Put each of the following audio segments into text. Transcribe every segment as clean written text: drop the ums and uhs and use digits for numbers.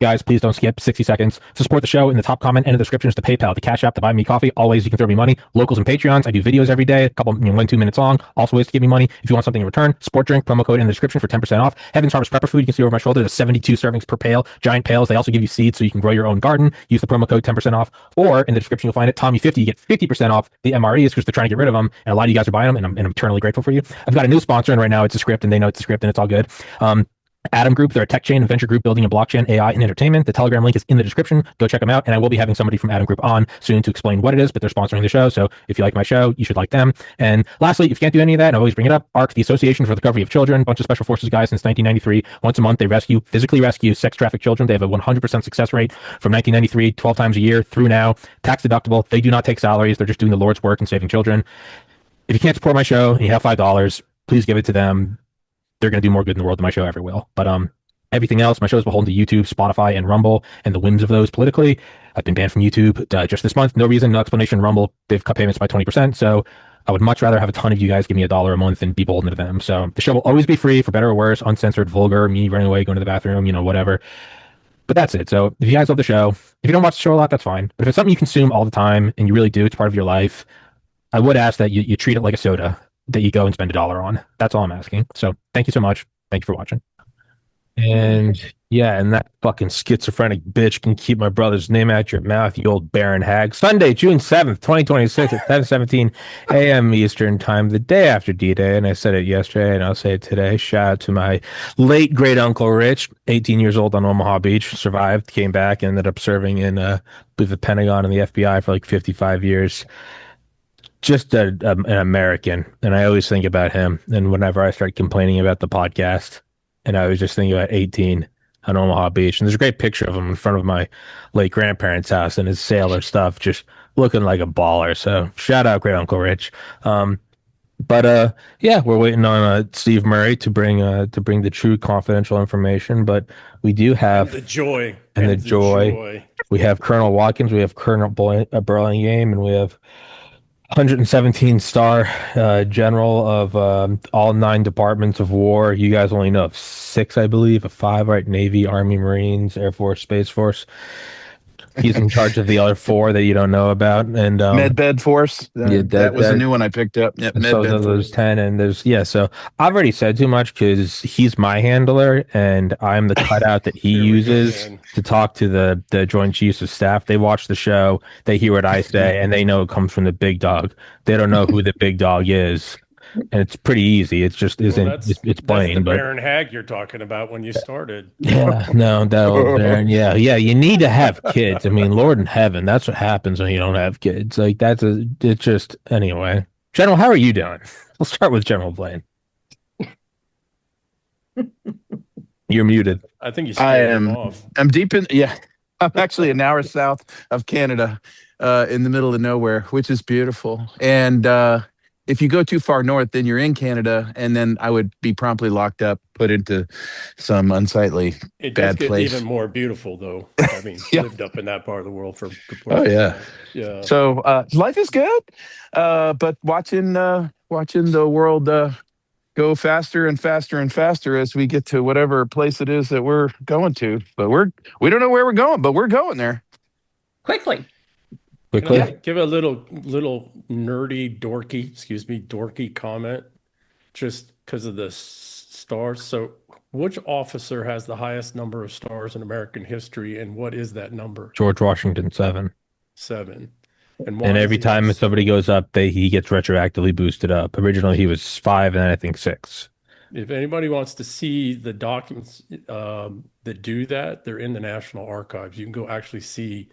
Guys, please don't skip 60 seconds to support the show. In the top comment and in the description is the PayPal, the Cash App, to buy me coffee. Always, you can throw me money. Locals and Patreons. I do videos every day, a couple, 1-2 minutes long. Also, ways to give me money. If you want something in return, sport drink, promo code in the description for 10% off. Heaven's Harvest Prepper Food. You can see over my shoulder, there's 72 servings per pail, giant pails. They also give you seeds so you can grow your own garden. Use the promo code 10% off. Or in the description, you'll find it, Tommy50. You get 50% off the MREs because they're trying to get rid of them. And a lot of you guys are buying them, and I'm eternally grateful for you. I've got a new sponsor, and right now it's a script, and they know it's a script, and it's all good. Atom Group, they're a tech chain, venture group building a blockchain, AI, and entertainment. The Telegram link is in the description. Go check them out. And I will be having somebody from Atom Group on soon to explain what it is, but they're sponsoring the show. So if you like my show, you should like them. And lastly, if you can't do any of that, and I always bring it up, ARC, the Association for the Recovery of Children, bunch of special forces guys since 1993. Once a month, they physically rescue sex trafficked children. They have a 100% success rate from 1993, 12 times a year through now. Tax deductible. They do not take salaries. They're just doing the Lord's work and saving children. If you can't support my show and you have $5, please give it to them. They're going to do more good in the world than my show ever will. But everything else, my show is beholden to YouTube, Spotify, and Rumble, and the whims of those politically. I've been banned from YouTube just this month. No reason, no explanation. Rumble, they've cut payments by 20%. So I would much rather have a ton of you guys give me $1 a month and be beholden to them. So the show will always be free, for better or worse, uncensored, vulgar, me running away, going to the bathroom, whatever. But that's it. So if you guys love the show, if you don't watch the show a lot, that's fine. But if it's something you consume all the time and you really do, it's part of your life, I would ask that you treat it like a soda that you go and spend $1 on. That's all I'm asking. So thank you so much. Thank you for watching. And yeah, and that fucking schizophrenic bitch can keep my brother's name out your mouth, you old barren hag. Sunday, June 7th, 2026 at 10:17 a.m. Eastern time, the day after D-Day. And I said it yesterday and I'll say it today. Shout out to my late great uncle Rich, 18 years old on Omaha Beach, survived, came back, ended up serving in the Pentagon and the FBI for like 55 years. Just an American. And I always think about him. And whenever I start complaining about the podcast, and I was just thinking about 18 on Omaha Beach. And there's a great picture of him in front of my late grandparents' house and his sailor stuff, just looking like a baller. So shout out Great Uncle Rich. But yeah, we're waiting on Steve Murray to bring the true confidential information. But we do have the joy. We have Colonel Watkins, we have Colonel Burlingame, and we have 117-star general of all 9 departments of war. You guys only know of 6, I believe, of 5, right? Navy, Army, Marines, Air Force, Space Force. He's in charge of the other 4 that you don't know about. And Medbed Force. That was a new one I picked up. Yep, so there's 10, and there's so I've already said too much because he's my handler and I'm the cutout that he uses to talk to the Joint Chiefs of Staff. They watch the show, they hear what I say, and they know it comes from the big dog. They don't know who the big dog is. And it's pretty easy. It's just it's plain. That's the but Baron Hag you're talking about when you started. Yeah, no, that old Baron. Yeah. You need to have kids. I mean, Lord in heaven, that's what happens when you don't have kids. Like it's just anyway. General, how are you doing? We'll start with General Blaine. You're muted. I think you scared him off. I'm deep in. Yeah, I'm actually an hour south of Canada, in the middle of nowhere, which is beautiful. And if you go too far north, then you're in Canada, and then I would be promptly locked up, put into some unsightly bad place. Even more beautiful, though. I mean, lived up in that part of the world for. Oh yeah. So life is good, but watching the world go faster and faster and faster as we get to whatever place it is that we're going to. But we don't know where we're going, but we're going there quickly. Give a little nerdy, dorky comment, just because of the stars. So, which officer has the highest number of stars in American history, and what is that number? George Washington, 7. 7. And every time somebody goes up, he gets retroactively boosted up. Originally, he was 5, and then I think 6. If anybody wants to see the documents that do that, they're in the National Archives. You can go actually see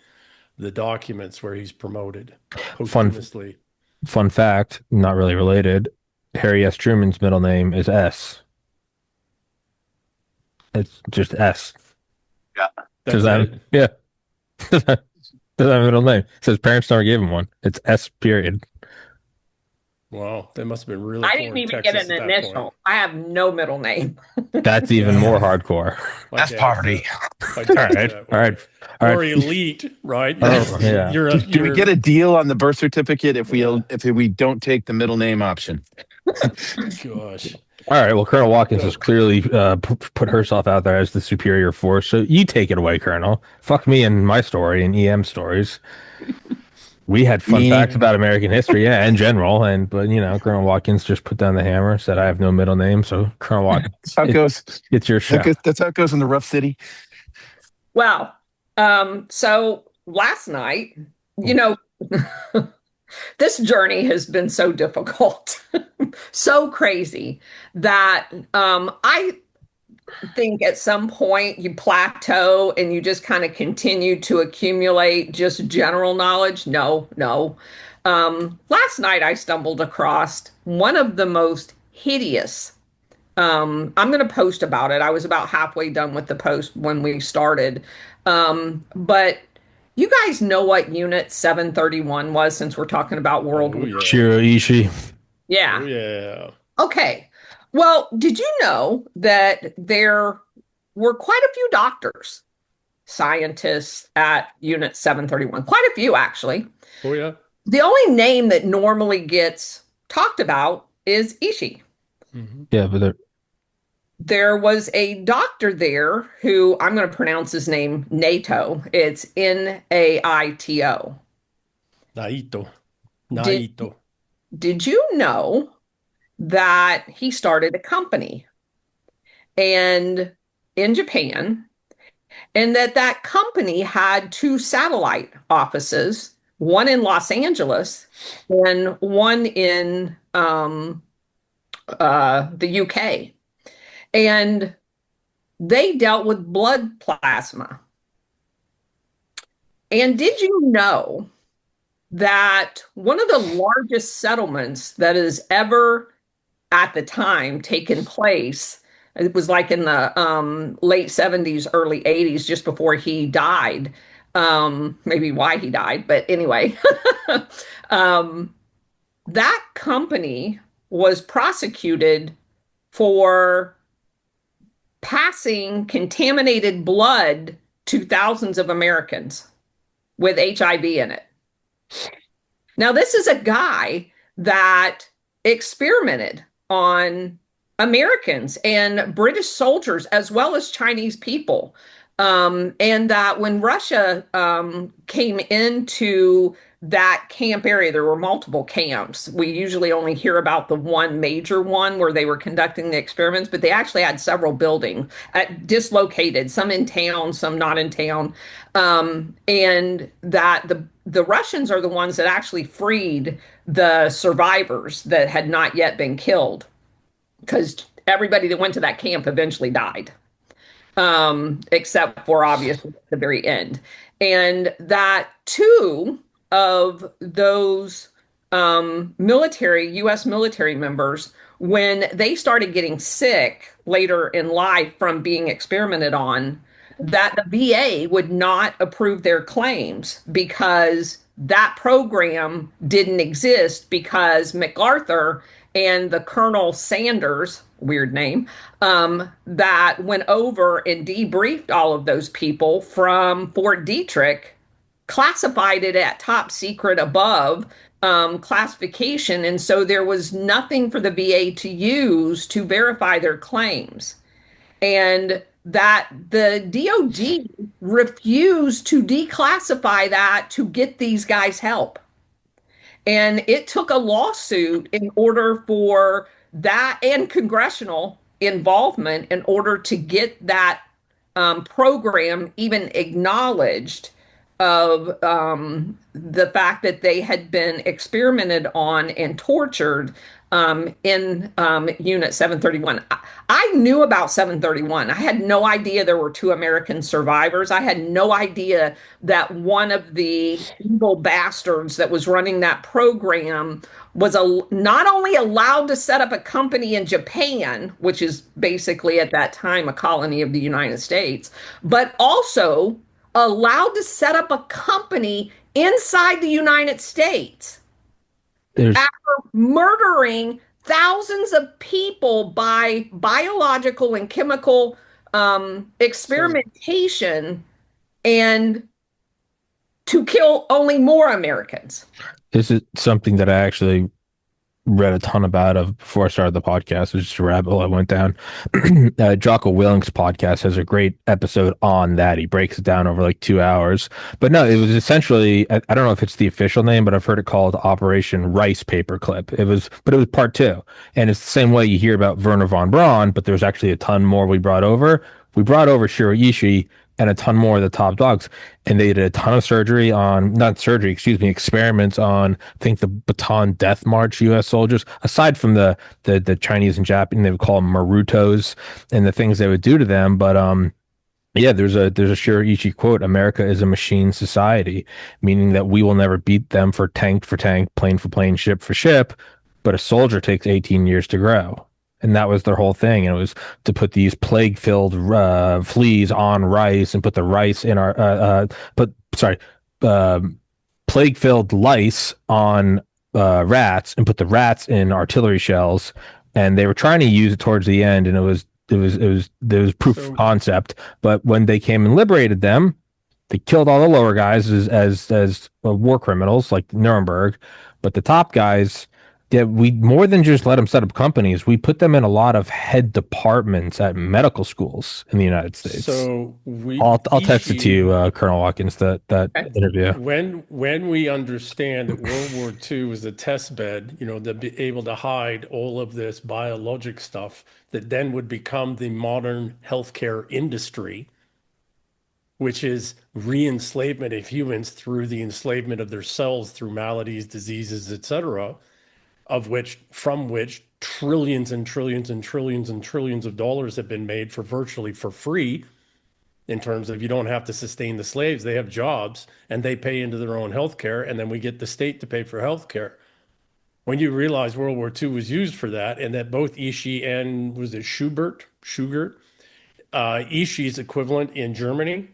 the documents where he's promoted posthumously. Fun fact, not really related. Harry S. Truman's middle name is S. It's just S. Yeah. Yeah. Doesn't have a middle name. It says parents never gave him one. It's S period. Wow, they must have been really. I didn't even get an initial. I have no middle name. That's even more hardcore. That's poverty. All right. Or elite, right? Oh, yeah. Do we get a deal on the birth certificate if we don't take the middle name option? Gosh. All right. Well, Colonel Watkins has clearly put herself out there as the superior force. So you take it away, Colonel. Fuck me and my story and EM stories. We had fun facts about American history, yeah, in general. But Colonel Watkins just put down the hammer, said I have no middle name. So Colonel Watkins, that's how it goes. It's your show. That's how it goes in the rough city. Well, so last night, this journey has been so difficult, so crazy that I think at some point you plateau and you just kind of continue to accumulate just general knowledge. No. Last night I stumbled across one of the most hideous. I'm going to post about it. I was about halfway done with the post when we started. But you guys know what Unit 731 was, since we're talking about World War. Yeah. Shiraishi. Yeah. Oh, yeah. Okay. Well, did you know that there were quite a few doctors, scientists at Unit 731? Quite a few, actually. Oh, yeah. The only name that normally gets talked about is Ishii. Mm-hmm. Yeah, but there was a doctor there who, I'm going to pronounce his name NATO. It's Naito. Naito. Did you know that he started a company and in Japan, and that company had 2 satellite offices, one in Los Angeles and one in the UK. And they dealt with blood plasma. And did you know that one of the largest settlements that has ever, at the time, taken place, it was like in the late 70s, early 80s, just before he died, maybe why he died, but anyway, that company was prosecuted for passing contaminated blood to thousands of Americans with HIV in it. Now, this is a guy that experimented on Americans and British soldiers as well as Chinese people. And that when Russia came into that camp area, there were multiple camps. We usually only hear about the one major one where they were conducting the experiments, but they actually had several buildings dislocated, some in town, some not in town. And that the Russians are the ones that actually freed the survivors that had not yet been killed, because everybody that went to that camp eventually died, except for obviously at the very end. And that 2 of those U.S. military members, when they started getting sick later in life from being experimented on, that the VA would not approve their claims because that program didn't exist, because MacArthur and the Colonel Sanders, weird name, that went over and debriefed all of those people from Fort Detrick, classified it at top secret above classification. And so there was nothing for the VA to use to verify their claims. And that the DOD refused to declassify that to get these guys help. And it took a lawsuit in order for that, and congressional involvement, in order to get that program even acknowledged, of the fact that they had been experimented on and tortured in Unit 731. I knew about 731. I had no idea there were 2 American survivors. I had no idea that one of the evil bastards that was running that program was not only allowed to set up a company in Japan, which is basically at that time a colony of the United States, but also allowed to set up a company inside the United States after murdering thousands of people by biological and chemical experimentation, and to kill only more Americans. This is something that I actually read a ton about it before I started the podcast. It was just a rabbit hole I went down. Jocko Willink's podcast has a great episode on that. He breaks it down over like 2 hours. But no, it was essentially, I don't know if it's the official name, but I've heard it called Operation Rice Paperclip. It was part 2. And it's the same way you hear about Werner von Braun, but there's actually a ton more we brought over. We brought over Shiro Ishii and a ton more of the top dogs. And they did a ton of experiments on, I think, the Bataan Death March U.S. soldiers, aside from the Chinese and Japanese, they would call them Marutos, and the things they would do to them. But yeah, there's a Shiro Ishii quote: "America is a machine society," meaning that we will never beat them for tank, plane for plane, ship for ship, but a soldier takes 18 years to grow. And that was their whole thing. And it was to put these plague-filled fleas on rice and put the rice in our plague-filled lice on rats and put the rats in artillery shells. And they were trying to use it towards the end, and it was proof of concept. But when they came and liberated them, they killed all the lower guys as war criminals like Nuremberg, but the top guys. Yeah, we more than just let them set up companies. We put them in a lot of head departments at medical schools in the United States. So I'll text it to you, Colonel Watkins, that interview. When we understand that World War II was a test bed, to be able to hide all of this biologic stuff that then would become the modern healthcare industry, which is re-enslavement of humans through the enslavement of their cells through maladies, diseases, etc., from which trillions and trillions and trillions and trillions of dollars have been made virtually for free, in terms of you don't have to sustain the slaves. They have jobs and they pay into their own healthcare, and then we get the state to pay for healthcare. When you realize World War II was used for that, and that both Ishii and Schugert, Ishii's equivalent in Germany,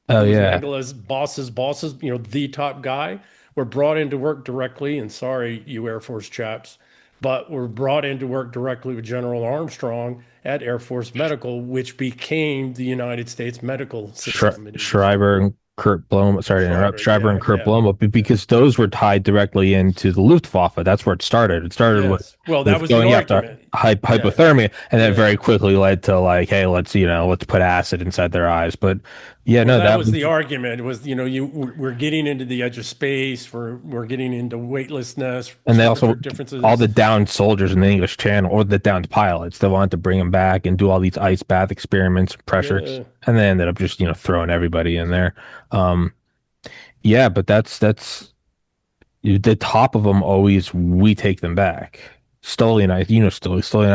Angela's bosses, the top guy, were brought into work directly, and sorry, you Air Force chaps, but were brought into work directly with General Armstrong at Air Force Medical, which became the United States medical system. Schreiber and Kurt Blom, sorry to interrupt, Schreiber and Kurt Blom, because those were tied directly into the Luftwaffe. That's where it started. It started with that was going after hypothermia, and then very quickly led to like, hey, let's put acid inside their eyes. But that was the argument. Was we're getting into the edge of space. We're getting into weightlessness, and they also all the downed soldiers in the English Channel, or the downed pilots. They wanted to bring them back and do all these ice bath experiments, pressures, and they ended up just throwing everybody in there. But that's the top of them. Always we take them back. Stoley and I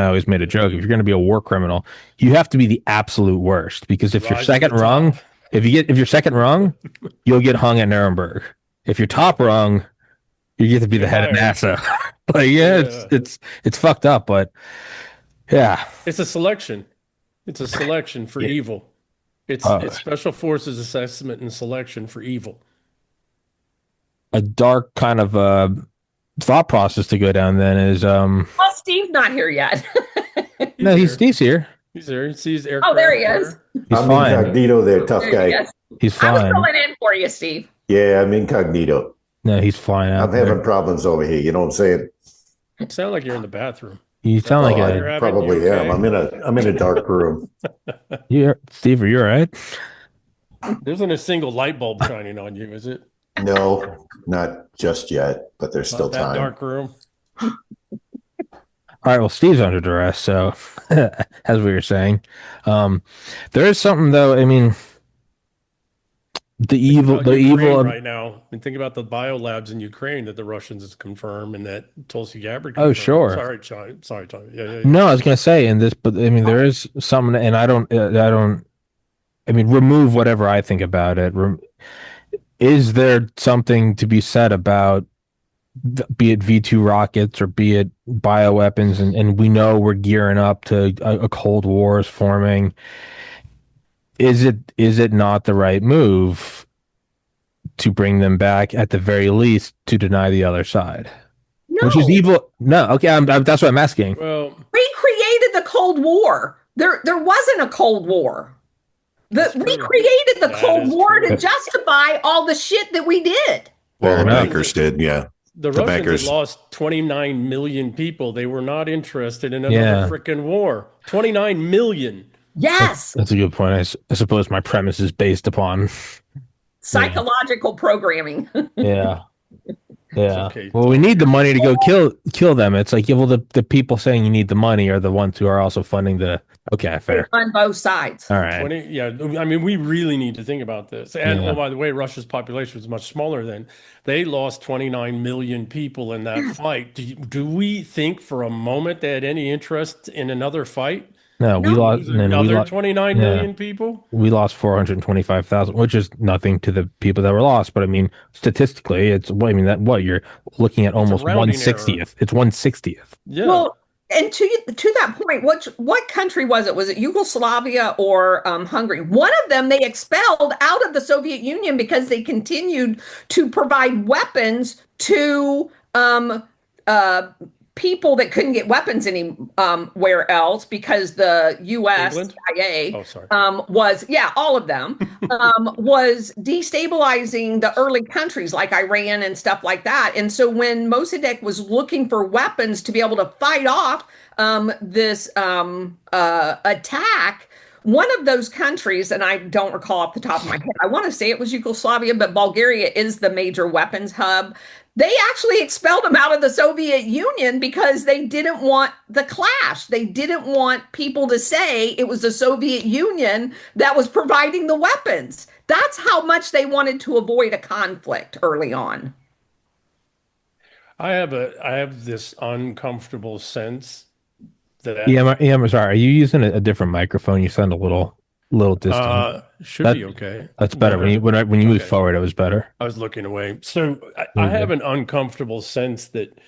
always made a joke. If you're going to be a war criminal, you have to be the absolute worst, because if you're second rung, if you're second rung, you'll get hung at Nuremberg. If you're top rung, you get to be the head of NASA. It's fucked up, but it's a selection. It's a selection for evil. It's special forces assessment and selection for evil. A dark kind of thought process to go down then is well, Steve's not here yet. Steve's here. He's there. He sees aircraft. Oh, there he is. He's fine. Incognito there, tough guy. He's fine. I was filling in for you, Steve. Yeah, I'm incognito. No, he's flying out. I'm having problems over here. You know what I'm saying? You sound like you're in the bathroom. You sound like I probably am. I'm in a dark room. Steve, are you all right? There isn't a single light bulb shining on you, is it? No, not just yet, but there's still time. Dark room. All right, well, Steve's under duress, so as we were saying, there is something though. I mean, the evil right now. And think about the biolabs in Ukraine that the Russians has confirmed, and that Tulsi Gabbard confirmed. Oh, sure. Sorry, Tommy. Yeah. No, I was going to say in this, but I mean, there is something, and I don't. I mean, remove whatever I think about it. Is there something to be said about, be it V2 rockets or be it bioweapons, and we know we're gearing up to a Cold War is forming? Is it not the right move to bring them back, at the very least, to deny the other side? No. Which is evil. No, okay, that's what I'm asking. Well, we created the Cold War. There wasn't a Cold War. We created the Cold War to justify all the shit that we did. Well, the bankers did, yeah. The The Russians had bankers. lost 29 million people. They were not interested in another frickin' war. 29 million. Yes. That's a good point. I suppose my premise is based upon Psychological programming. yeah. Yeah. Okay, Well, we need the money to go kill them. It's like, yeah, well, the people saying you need the money are the ones who are also funding the. Okay, fair. On both sides. All right. 20, yeah, I mean, we really need to think about this. And Yeah. oh, by the way, Russia's population was much smaller then. They lost 29 million people in that fight. Do we think for a moment they had any interest in another fight? No, we lost Another 29 million people? We lost 425,000, which is nothing to the people that were lost. But I mean, statistically, it's I mean that what you're looking at almost rounding 1/60th. It's 1/60th. Yeah. Well, and to that point, what country was it? Was it Yugoslavia or Hungary? One of them they expelled out of the Soviet Union because they continued to provide weapons to people that couldn't get weapons anywhere else because the U.S. England? CIA Oh, sorry. was, yeah, all of them was destabilizing the early countries like Iran and stuff like that. And so when Mossadegh was looking for weapons to be able to fight off this attack, one of those countries, and I don't recall off the top of my head, I want to say it was Yugoslavia, but Bulgaria is the major weapons hub. They actually expelled them out of the Soviet Union because they didn't want the clash. They didn't want people to say it was the Soviet Union that was providing the weapons. That's how much they wanted to avoid a conflict early on. I have this uncomfortable sense that I'm sorry. Are you using a different microphone? You sound a little distant. should be okay. That's better. When you move forward, it was better. I was looking away. So I have an uncomfortable sense that,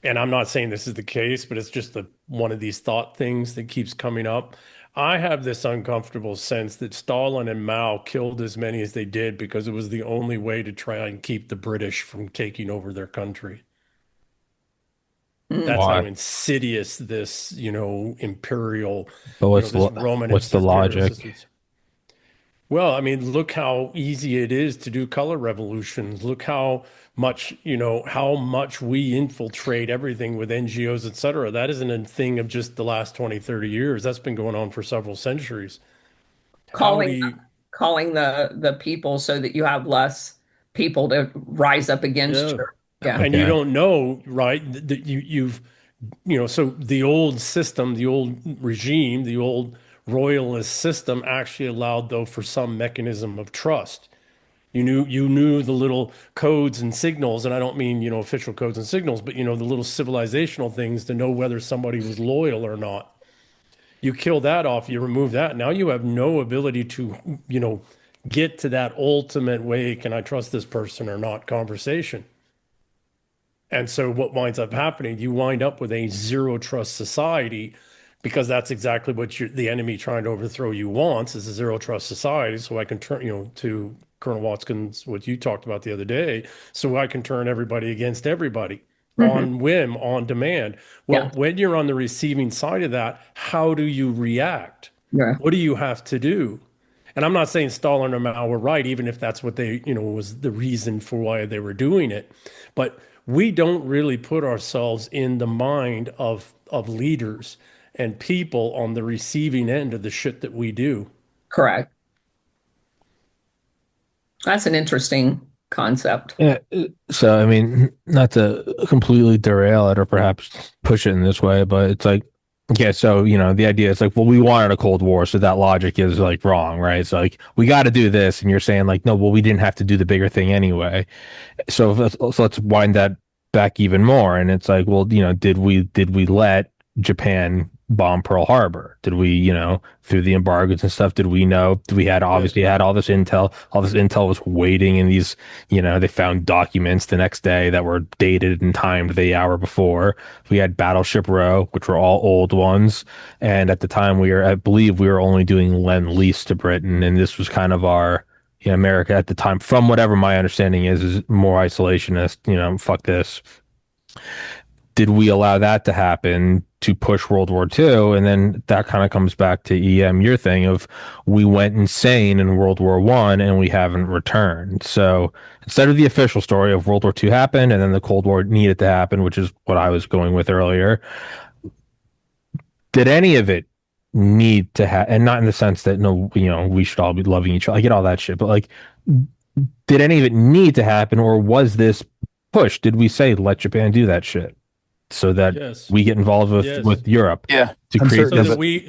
and I'm not saying this is the case, but it's just one of these thought things that keeps coming up. I have this uncomfortable sense that Stalin and Mao killed as many as they did because it was the only way to try and keep the British from taking over their country. That's how insidious this, imperial, But this Roman what's the logic? Well, I mean, look how easy it is to do color revolutions. Look how much, how much we infiltrate everything with NGOs, et cetera. That isn't a thing of just the last 20, 30 years. That's been going on for several centuries. Calling the people so that you have less people to rise up against you. Yeah. And you don't know, right, that so the old system, the old regime, the old royalist system actually allowed, though, for some mechanism of trust. You knew the little codes and signals, and I don't mean, official codes and signals, but, the little civilizational things to know whether somebody was loyal or not. You kill that off, you remove that. Now you have no ability to, get to that ultimate way, can I trust this person or not conversation. And so what winds up happening, you wind up with a zero trust society, because that's exactly what the enemy trying to overthrow you wants, is a zero trust society. So I can turn, to Colonel Watkins, what you talked about the other day, so I can turn everybody against everybody on whim, on demand. Well, when you're on the receiving side of that, how do you react? Yeah. What do you have to do? And I'm not saying Stalin or Mao were right, even if that's what they, was the reason for why they were doing it. But we don't really put ourselves in the mind of leaders and people on the receiving end of the shit that we do. Correct. That's an interesting concept. Yeah. So, I mean, not to completely derail it or perhaps push it in this way, but it's like, okay, so, the idea is like, well, we wanted a Cold War, so that logic is like wrong, right? It's like, we got to do this. And you're saying like, no, well, we didn't have to do the bigger thing anyway. So let's wind that back even more. And it's like, well, did we let Japan bomb Pearl Harbor? Did we, through the embargoes and stuff, we had obviously had all this intel was waiting in these, they found documents the next day that were dated and timed the hour before. We had Battleship Row, which were all old ones. And at the time I believe we were only doing Lend-Lease to Britain. And this was kind of our, America at the time, from whatever my understanding is more isolationist, fuck this. did we allow that to happen to push World War II? And then that kind of comes back to your thing of we went insane in World War I and we haven't returned. So instead of the official story of World War II happened and then the Cold War needed to happen, which is what I was going with earlier, did any of it need to happen? And not in the sense that we should all be loving each other. I get all that shit, but like, did any of it need to happen, or was this push? Did we say let Japan do that shit so that we get involved with Europe? Yeah, to create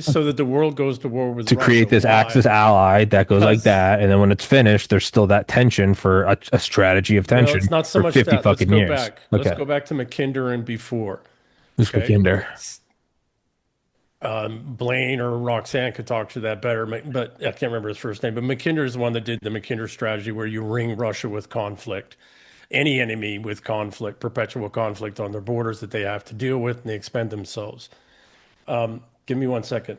so that the world goes to war with to Russia. create this Axis ally that goes like that, and then when it's finished, there's still that tension for a strategy of tension. It's not so for much 50 that. fucking years. Back. Let's go back to Mackinder and before. Who's Mackinder? Blaine or Roxanne could talk to that better, but I can't remember his first name. But Mackinder is the one that did the Mackinder strategy, where you ring Russia with conflict, any enemy with conflict, perpetual conflict on their borders that they have to deal with, and they expend themselves. Give me 1 second.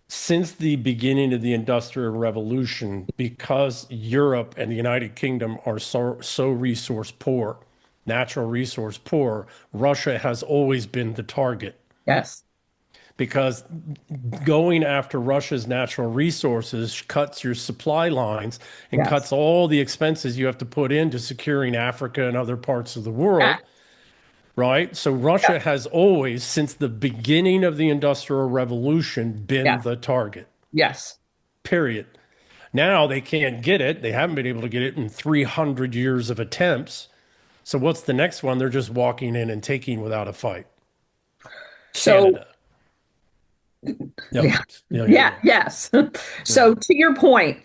Since the beginning of the Industrial Revolution, because Europe and the United Kingdom are so resource poor, natural resource poor, Russia has always been the target. Yes. Because going after Russia's natural resources cuts your supply lines and cuts all the expenses you have to put into securing Africa and other parts of the world, right? So Russia has always, since the beginning of the Industrial Revolution, been the target. Yes. Period. Now they can't get it. They haven't been able to get it in 300 years of attempts. So what's the next one? They're just walking in and taking without a fight. Canada. Yes. So to your point,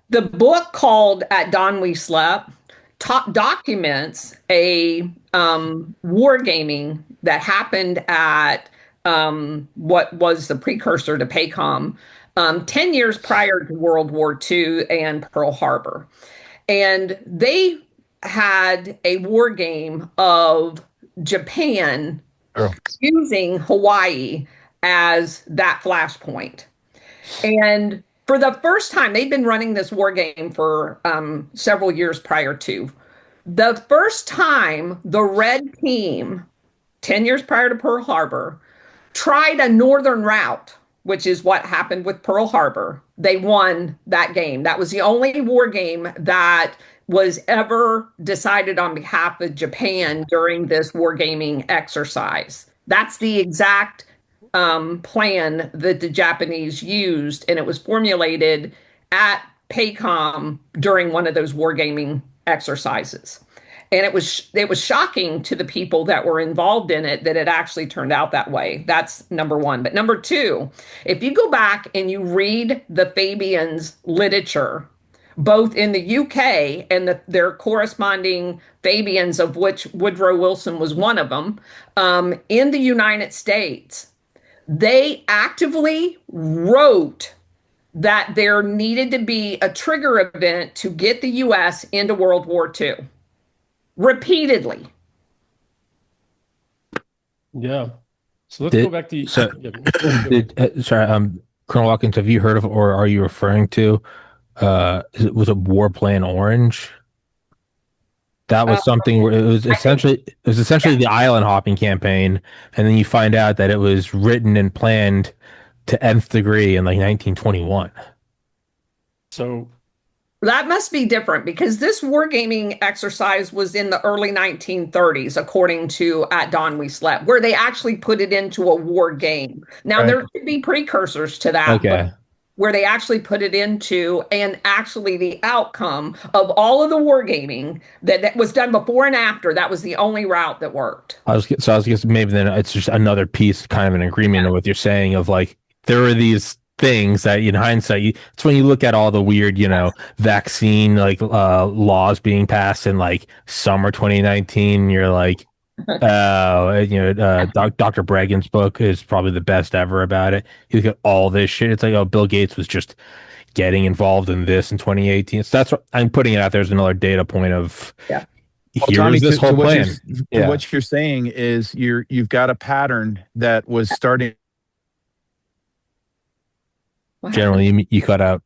the book called At Dawn We Slept documents a wargaming that happened at what was the precursor to PACOM 10 years prior to World War II and Pearl Harbor. And they had a war game of Japan using Hawaii as that flashpoint. And for the first time, they'd been running this war game for several years prior to. The first time the red team, 10 years prior to Pearl Harbor, tried a northern route, which is what happened with Pearl Harbor, they won that game. That was the only war game that was ever decided on behalf of Japan during this wargaming exercise. That's the exact plan that the Japanese used, and it was formulated at PACOM during one of those wargaming exercises. And it was shocking to the people that were involved in it that it actually turned out that way. That's number one. But number two, if you go back and you read the Fabians literature, both in the UK and their corresponding Fabians, of which Woodrow Wilson was one of them, in the United States, they actively wrote that there needed to be a trigger event to get the U.S. into World War II. Repeatedly. Yeah. So let's go back to... Colonel Watkins, have you heard of, or are you referring to, was it War Plan Orange? That was something where it was essentially the island hopping campaign, and then you find out that it was written and planned to nth degree in like 1921. So that must be different, because this wargaming exercise was in the early 1930s, according to At Dawn We Slept, where they actually put it into a war game. Now, there could be precursors to that. Okay. Where they actually put it into, and actually the outcome of all of the wargaming that was done before and after, that was the only route that worked. I was guessing maybe then it's just another piece, kind of an agreement of what you're saying of like, there are these things that in hindsight, it's when you look at all the weird, vaccine laws being passed in like summer 2019, you're like, Dr. Bragan's book is probably the best ever about it. You look at all this shit. It's like, Bill Gates was just getting involved in this in 2018. So that's what I'm putting it out there as another data point of Tommy, this whole plan. What you're saying is you've got a pattern that was starting. Generally, you cut out.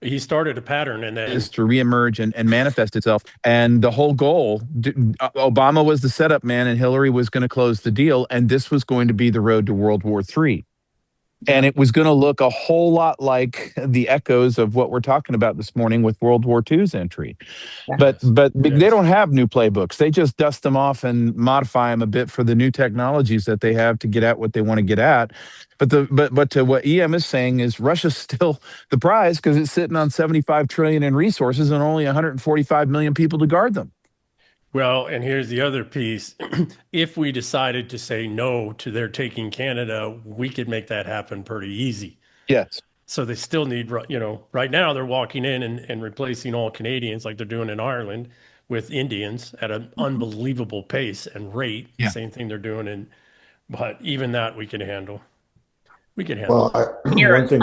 He started a pattern, and then is to reemerge and manifest itself. And the whole goal, Obama was the setup man and Hillary was going to close the deal. And this was going to be the road to World War III. And it was going to look a whole lot like the echoes of what we're talking about this morning with World War II's entry. But they don't have new playbooks. They just dust them off and modify them a bit for the new technologies that they have to get at what they want to get at. But to what EM is saying is Russia's still the prize because it's sitting on 75 trillion in resources and only 145 million people to guard them. Well, and here's the other piece. If we decided to say no to their taking Canada, we could make that happen pretty easy. Yes. So they still need, right now they're walking in and replacing all Canadians like they're doing in Ireland with Indians at an unbelievable pace and rate. Yeah. Same thing they're doing. But even that we can handle. We can handle. Well, one thing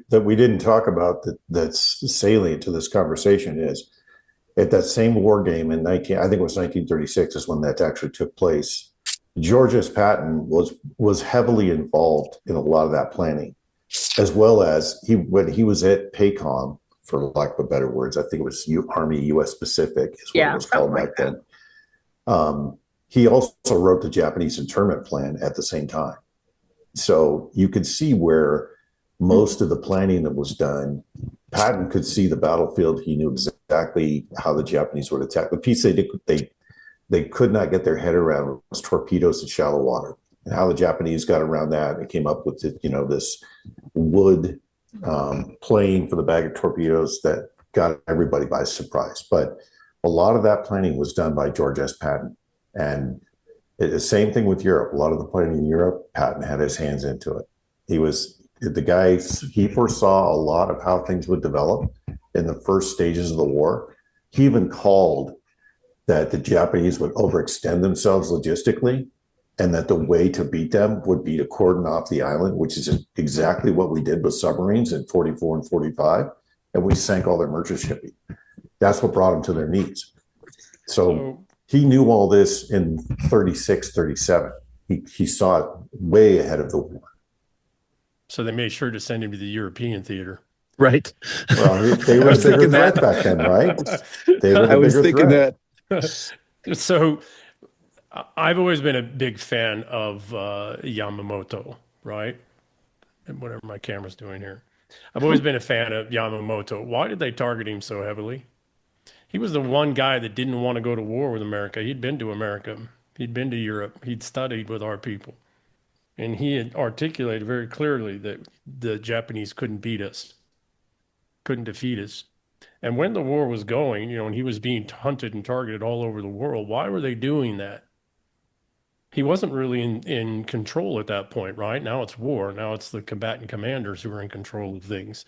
that we didn't talk about that's salient to this conversation is at that same war game in I think it was 1936 is when that actually took place. George S. Patton was heavily involved in a lot of that planning, as well as when he was at PACOM, for lack of a better words, I think it was Army U.S. Pacific is what it was called back then. He also wrote the Japanese internment plan at the same time. So you could see where most of the planning that was done, Patton could see the battlefield. He knew exactly how the Japanese would attack. The piece they could not get their head around was torpedoes in shallow water, and how the Japanese got around that and came up with this wood plane for the bag of torpedoes that got everybody by surprise. But a lot of that planning was done by George S. Patton, and the same thing with Europe. A lot of the planning in Europe, Patton had his hands into it. He foresaw a lot of how things would develop in the first stages of the war. He even called that the Japanese would overextend themselves logistically, and that the way to beat them would be to cordon off the island, which is exactly what we did with submarines in 44 and 45, and we sank all their merchant shipping. That's what brought them to their knees. So he knew all this in 36, 37. He saw it way ahead of the war. So they made sure to send him to the European theater. Right. Well, they were a bigger threat back then, right? I was thinking that. So I've always been a big fan of Yamamoto, right? And whatever my camera's doing here. I've always been a fan of Yamamoto. Why did they target him so heavily? He was the one guy that didn't want to go to war with America. He'd been to America. He'd been to Europe. He'd studied with our people. And he had articulated very clearly that the Japanese couldn't beat us, couldn't defeat us. And when the war was going, and he was being hunted and targeted all over the world, why were they doing that? He wasn't really in control at that point, right? Now it's war. Now it's the combatant commanders who are in control of things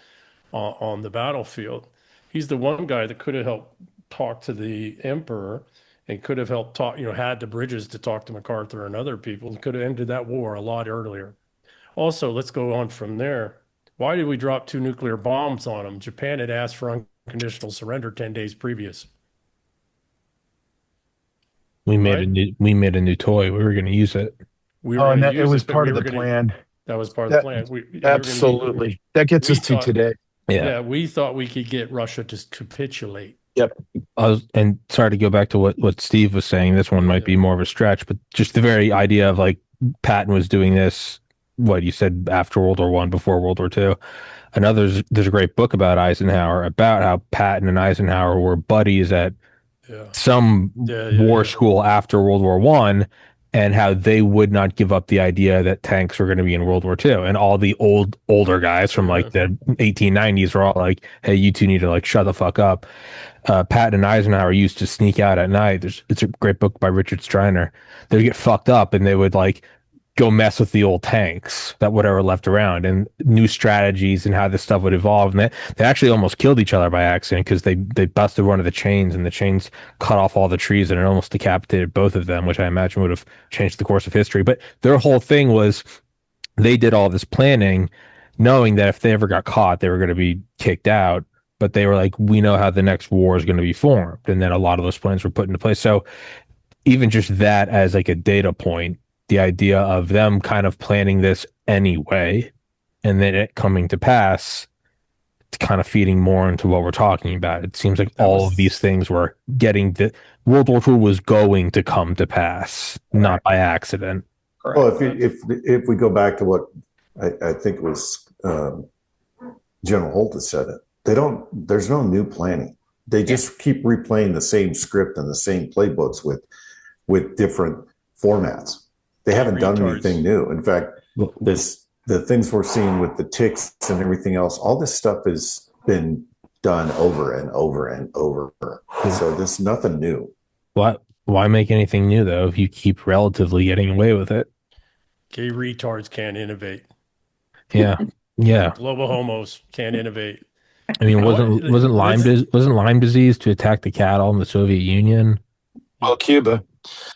on the battlefield. He's the one guy that could have helped talk to the emperor and could have helped talk, had the bridges to talk to MacArthur and other people, and could have ended that war a lot earlier. Also, let's go on from there. Why did we drop 2 nuclear bombs on them? Japan had asked for unconditional surrender 10 days previous. We made a new toy. We were going to use it. It was part of the plan. That was part of the plan. Absolutely. That gets us to today. Yeah, we thought we could get Russia to capitulate. Yep. And sorry to go back to what Steve was saying. This one might be more of a stretch, but just the very idea of like Patton was doing this, what you said, after World War I, before World War II. There's a great book about Eisenhower, about how Patton and Eisenhower were buddies at some war school after World War I, and how they would not give up the idea that tanks were going to be in World War II. And all the older guys from like the 1890s were all like, hey, you two need to like shut the fuck up. Patton and Eisenhower used to sneak out at night. It's a great book by Richard Striner. They would get fucked up and they would like go mess with the old tanks that whatever left around, and new strategies and how this stuff would evolve. And they actually almost killed each other by accident because they busted one of the chains, and the chains cut off all the trees, and it almost decapitated both of them, which I imagine would have changed the course of history. But their whole thing was they did all this planning knowing that if they ever got caught, they were going to be kicked out. But they were like, we know how the next war is going to be formed. And then a lot of those plans were put into place. So even just that as like a data point, the idea of them kind of planning this anyway, and then it coming to pass, kind of feeding more into what we're talking about. It seems like all of these things were getting World War II was going to come to pass, not by accident. Correct. Well, if we go back to what I think it was General Holt that said it, there's no new planning. They just keep replaying the same script and the same playbooks with different formats. They haven't done anything new. In fact, the things we're seeing with the ticks and everything else, all this stuff has been done over and over and over. So there's nothing new. Why make anything new though if you keep relatively getting away with it? Gay retards can't innovate. Yeah. Global homos can't innovate. I mean, wasn't Lyme disease to attack the cattle in the Soviet Union? Well, Cuba.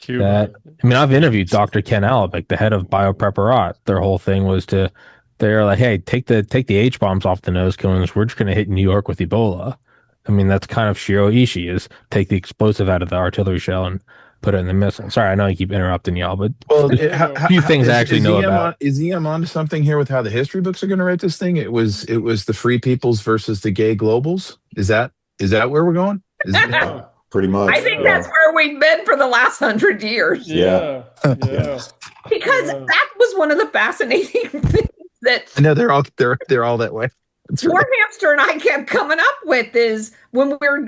I've interviewed Dr. Ken Alabek, the head of Biopreparat. Their whole thing was they're like, hey, take the H bombs off the nose cones. We're just going to hit New York with Ebola. I mean, that's kind of Shiro Ishii, is take the explosive out of the artillery shell and put it in the missile. Sorry, I know I keep interrupting y'all, but a few things I actually know about. Is EM on to something here with how the history books are going to write this thing? It was the free peoples versus the gay globals. Is that where we're going? Pretty much. I think that's where we've been for the last 100 years. Yeah. Because that was one of the fascinating things that I know they're all that way. War Hamster and I kept coming up with is when we were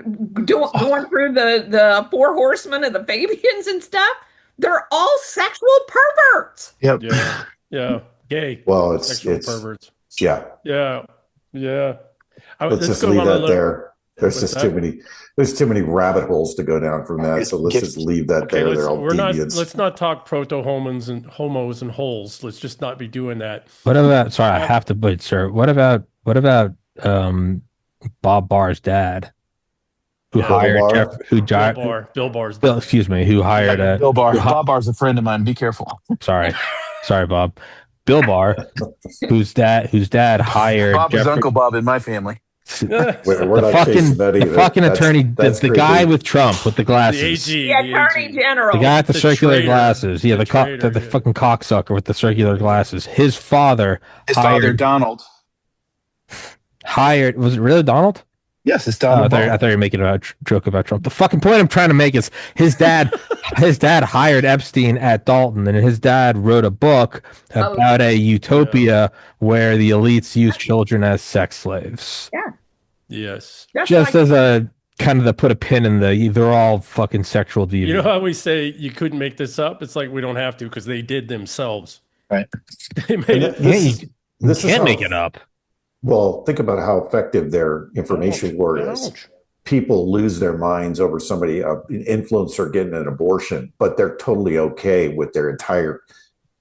going through the four horsemen of the Fabians and stuff, they're all sexual perverts. Yep. Yeah. Gay. Well, it's perverts. Yeah. Let's just leave that there. There's just too many rabbit holes to go down from that. So let's just leave that there. They're all deviants. Let's not talk proto-homos and homos and holes. Let's just not be doing that. What about? Sorry, I have to. But sir, what about Bob Barr's dad, who hired Bill Barr's dad. Excuse me, who hired Bill Barr. Bob Barr's a friend of mine. Be careful. Sorry, Bob. Bill Barr, whose dad hired Bob was Uncle Bob in my family. We're not chasing that either. The fucking attorney, the guy with Trump with the glasses. The Attorney General. The guy with the circular traitor. glasses. Yeah, the fucking cocksucker with the circular glasses. His father, Donald. Hired, was it really Donald? Yes, it's Donald. I thought you were making a joke about Trump. The fucking point I'm trying to make is his dad hired Epstein at Dalton, and his dad wrote a book about a utopia where the elites use children as sex slaves. Yeah. Yes. Just as a kind of to put a pin in they're all fucking sexual deviants. You know how we say you couldn't make this up? It's like we don't have to because they did themselves. Right. They made it. You can't make it up. Well, think about how effective their information war is. People lose their minds over somebody, an influencer getting an abortion, but they're totally okay with their entire,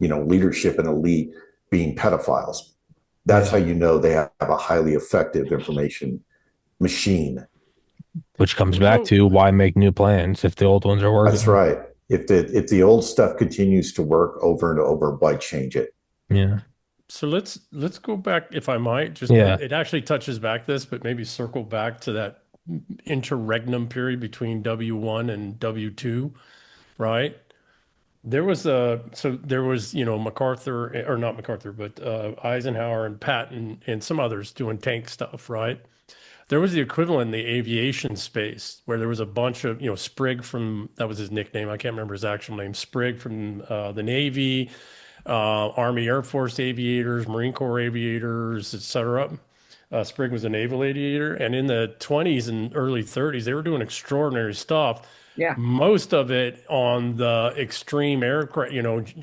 leadership and elite being pedophiles. That's how you know they have a highly effective information machine. Which comes back to why make new plans if the old ones are working. That's right. If the old stuff continues to work over and over, why change it? Yeah. So let's go back, if I might. It actually touches back this, but maybe circle back to that interregnum period between W1 and W2, right? There was MacArthur, or not MacArthur, but Eisenhower and Patton and some others doing tank stuff, right? There was the equivalent in the aviation space where there was a bunch of, Sprigg that was his nickname. I can't remember his actual name. Sprigg from the Navy, Army Air Force aviators, Marine Corps aviators, etc. Sprigg was a naval aviator, and in the 20s and early 30s, they were doing extraordinary stuff. Yeah. Most of it on the extreme aircraft,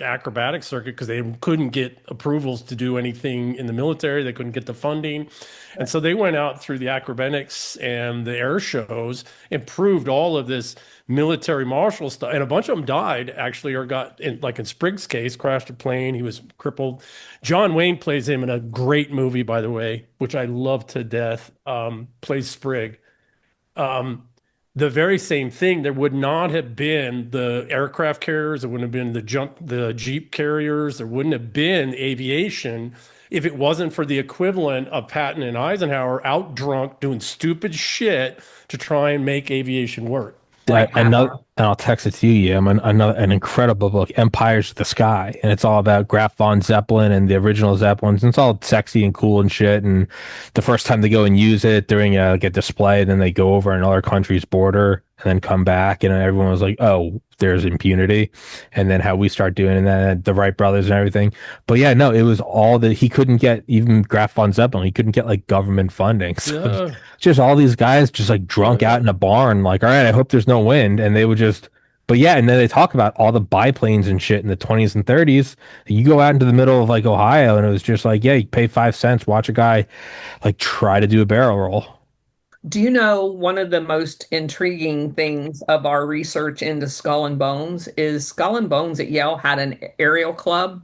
acrobatic circuit, because they couldn't get approvals to do anything in the military. They couldn't get the funding. And so they went out through the acrobatics and the air shows, improved all of this military martial stuff. And a bunch of them died, actually, or got, in Sprigg's case, crashed a plane. He was crippled. John Wayne plays him in a great movie, by the way, which I love to death, plays Sprigg. The very same thing. There would not have been the aircraft carriers. There wouldn't have been the Jeep carriers. There wouldn't have been aviation if it wasn't for the equivalent of Patton and Eisenhower out drunk doing stupid shit to try and make aviation work. and I'll text it to you. An incredible book, Empires of the Sky, and it's all about Graf von Zeppelin and the original Zeppelins. And it's all sexy and cool and shit. And the first time they go and use it during like a display, then they go over another country's border and then come back, and everyone was like, "Oh, there's impunity." And then how we start doing it, and then the Wright brothers and everything. But yeah, no, it was all that he couldn't get even Graf von Zeppelin. He couldn't get like government funding. So just all these guys just like drunk out in a barn, like, all right, I hope there's no wind. And they would just, but yeah, and then they talk about all the biplanes and shit in the 20s and 30s. You go out into the middle of like Ohio, and it was just like, yeah, you pay 5 cents, watch a guy like try to do a barrel roll. Do you know one of the most intriguing things of our research into Skull and Bones is Skull and Bones at Yale had an aerial club,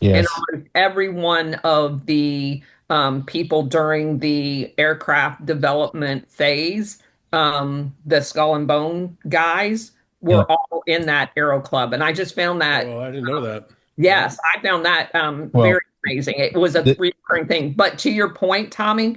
and Yes. almost every one of the people during the aircraft development phase, the Skull and Bone guys Yeah. were all in that aero club, and I just found that. Oh, I didn't know that. Yes, I found that Well, very amazing. It was a the- recurring thing. But to your point, Tommy,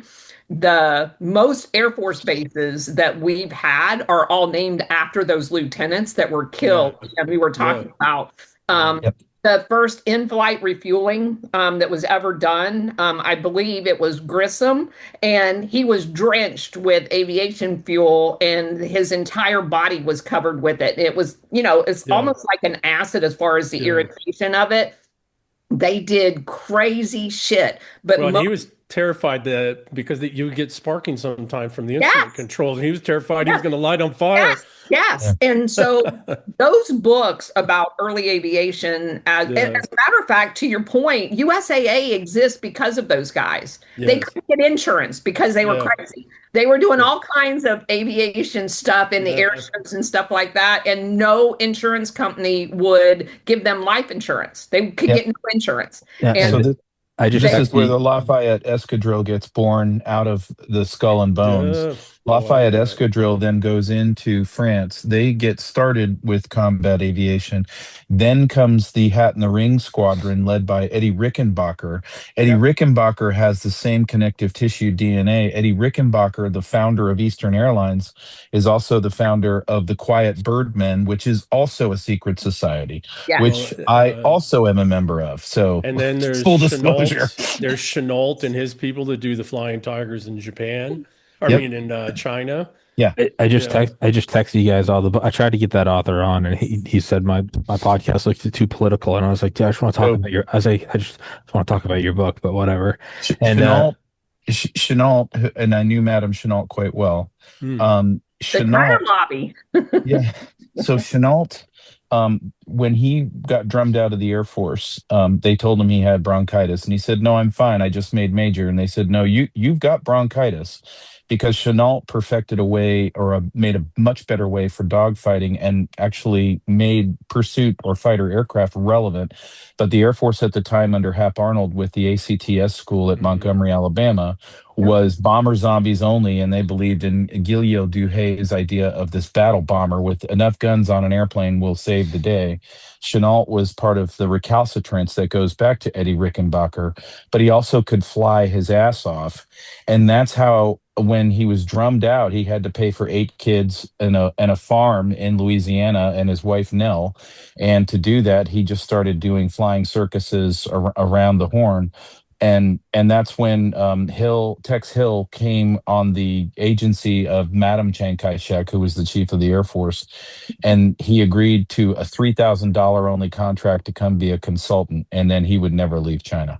the most Air Force bases that we've had are all named after those lieutenants that were killed. Yeah. And we were talking about Yep. the first in-flight refueling that was ever done. I believe it was Grissom, and he was drenched with aviation fuel, and his entire body was covered with it. It was, it's almost like an acid as far as the irritation of it. They did crazy shit, but Well, he was terrified that because you would get sparking sometime from the instrument controls, and he was terrified he was going to light on fire. Yes. And so those books about early aviation, as a matter of fact, to your point, USAA exists because of those guys. They couldn't get insurance because they were crazy. They were doing all kinds of aviation stuff in the air shows and stuff like that, and no insurance company would give them life insurance. They could get no insurance. Yeah, And So this is where the Lafayette Escadrille gets born out of the Skull and Bones. Lafayette Escadrille then goes into France. They get started with combat aviation. Then comes the Hat in the Ring Squadron led by Eddie Rickenbacker. Eddie Rickenbacker has the same connective tissue DNA. Eddie Rickenbacker, the founder of Eastern Airlines, is also the founder of the Quiet Birdmen, which is also a secret society, which I also am a member of. So, and then there's full disclosure. There's Chenault and his people that do the Flying Tigers in Japan. I mean, in China. Yeah, I just texted you guys all the. I tried to get that author on, and he said my podcast looked too political, and I was like, yeah, I just want to talk about your. I just want to talk about your book, but whatever. And Chenault, and I knew Madame Chenault quite well. the tire lobby. Yeah. So Chenault, when he got drummed out of the Air Force, they told him he had bronchitis, and he said, "No, I'm fine. I just made major." And they said, "No, you've got bronchitis," because Chenault perfected a way, or made a much better way for dogfighting, and actually made pursuit or fighter aircraft relevant. But the Air Force at the time, under Hap Arnold with the ACTS school at Montgomery, Alabama, was bomber zombies only, and they believed in Gilio Duhay's idea of this battle bomber with enough guns on an airplane will save the day. Chenault was part of the recalcitrance that goes back to Eddie Rickenbacker, but he also could fly his ass off. And that's how, when he was drummed out, he had to pay for 8 kids and a farm in Louisiana and his wife Nell. And to do that, he just started doing flying circuses around the Horn. And that's when Tex Hill came on the agency of Madame Chiang Kai-shek, who was the chief of the Air Force, and he agreed to a $3,000 only contract to come be a consultant, and then he would never leave China.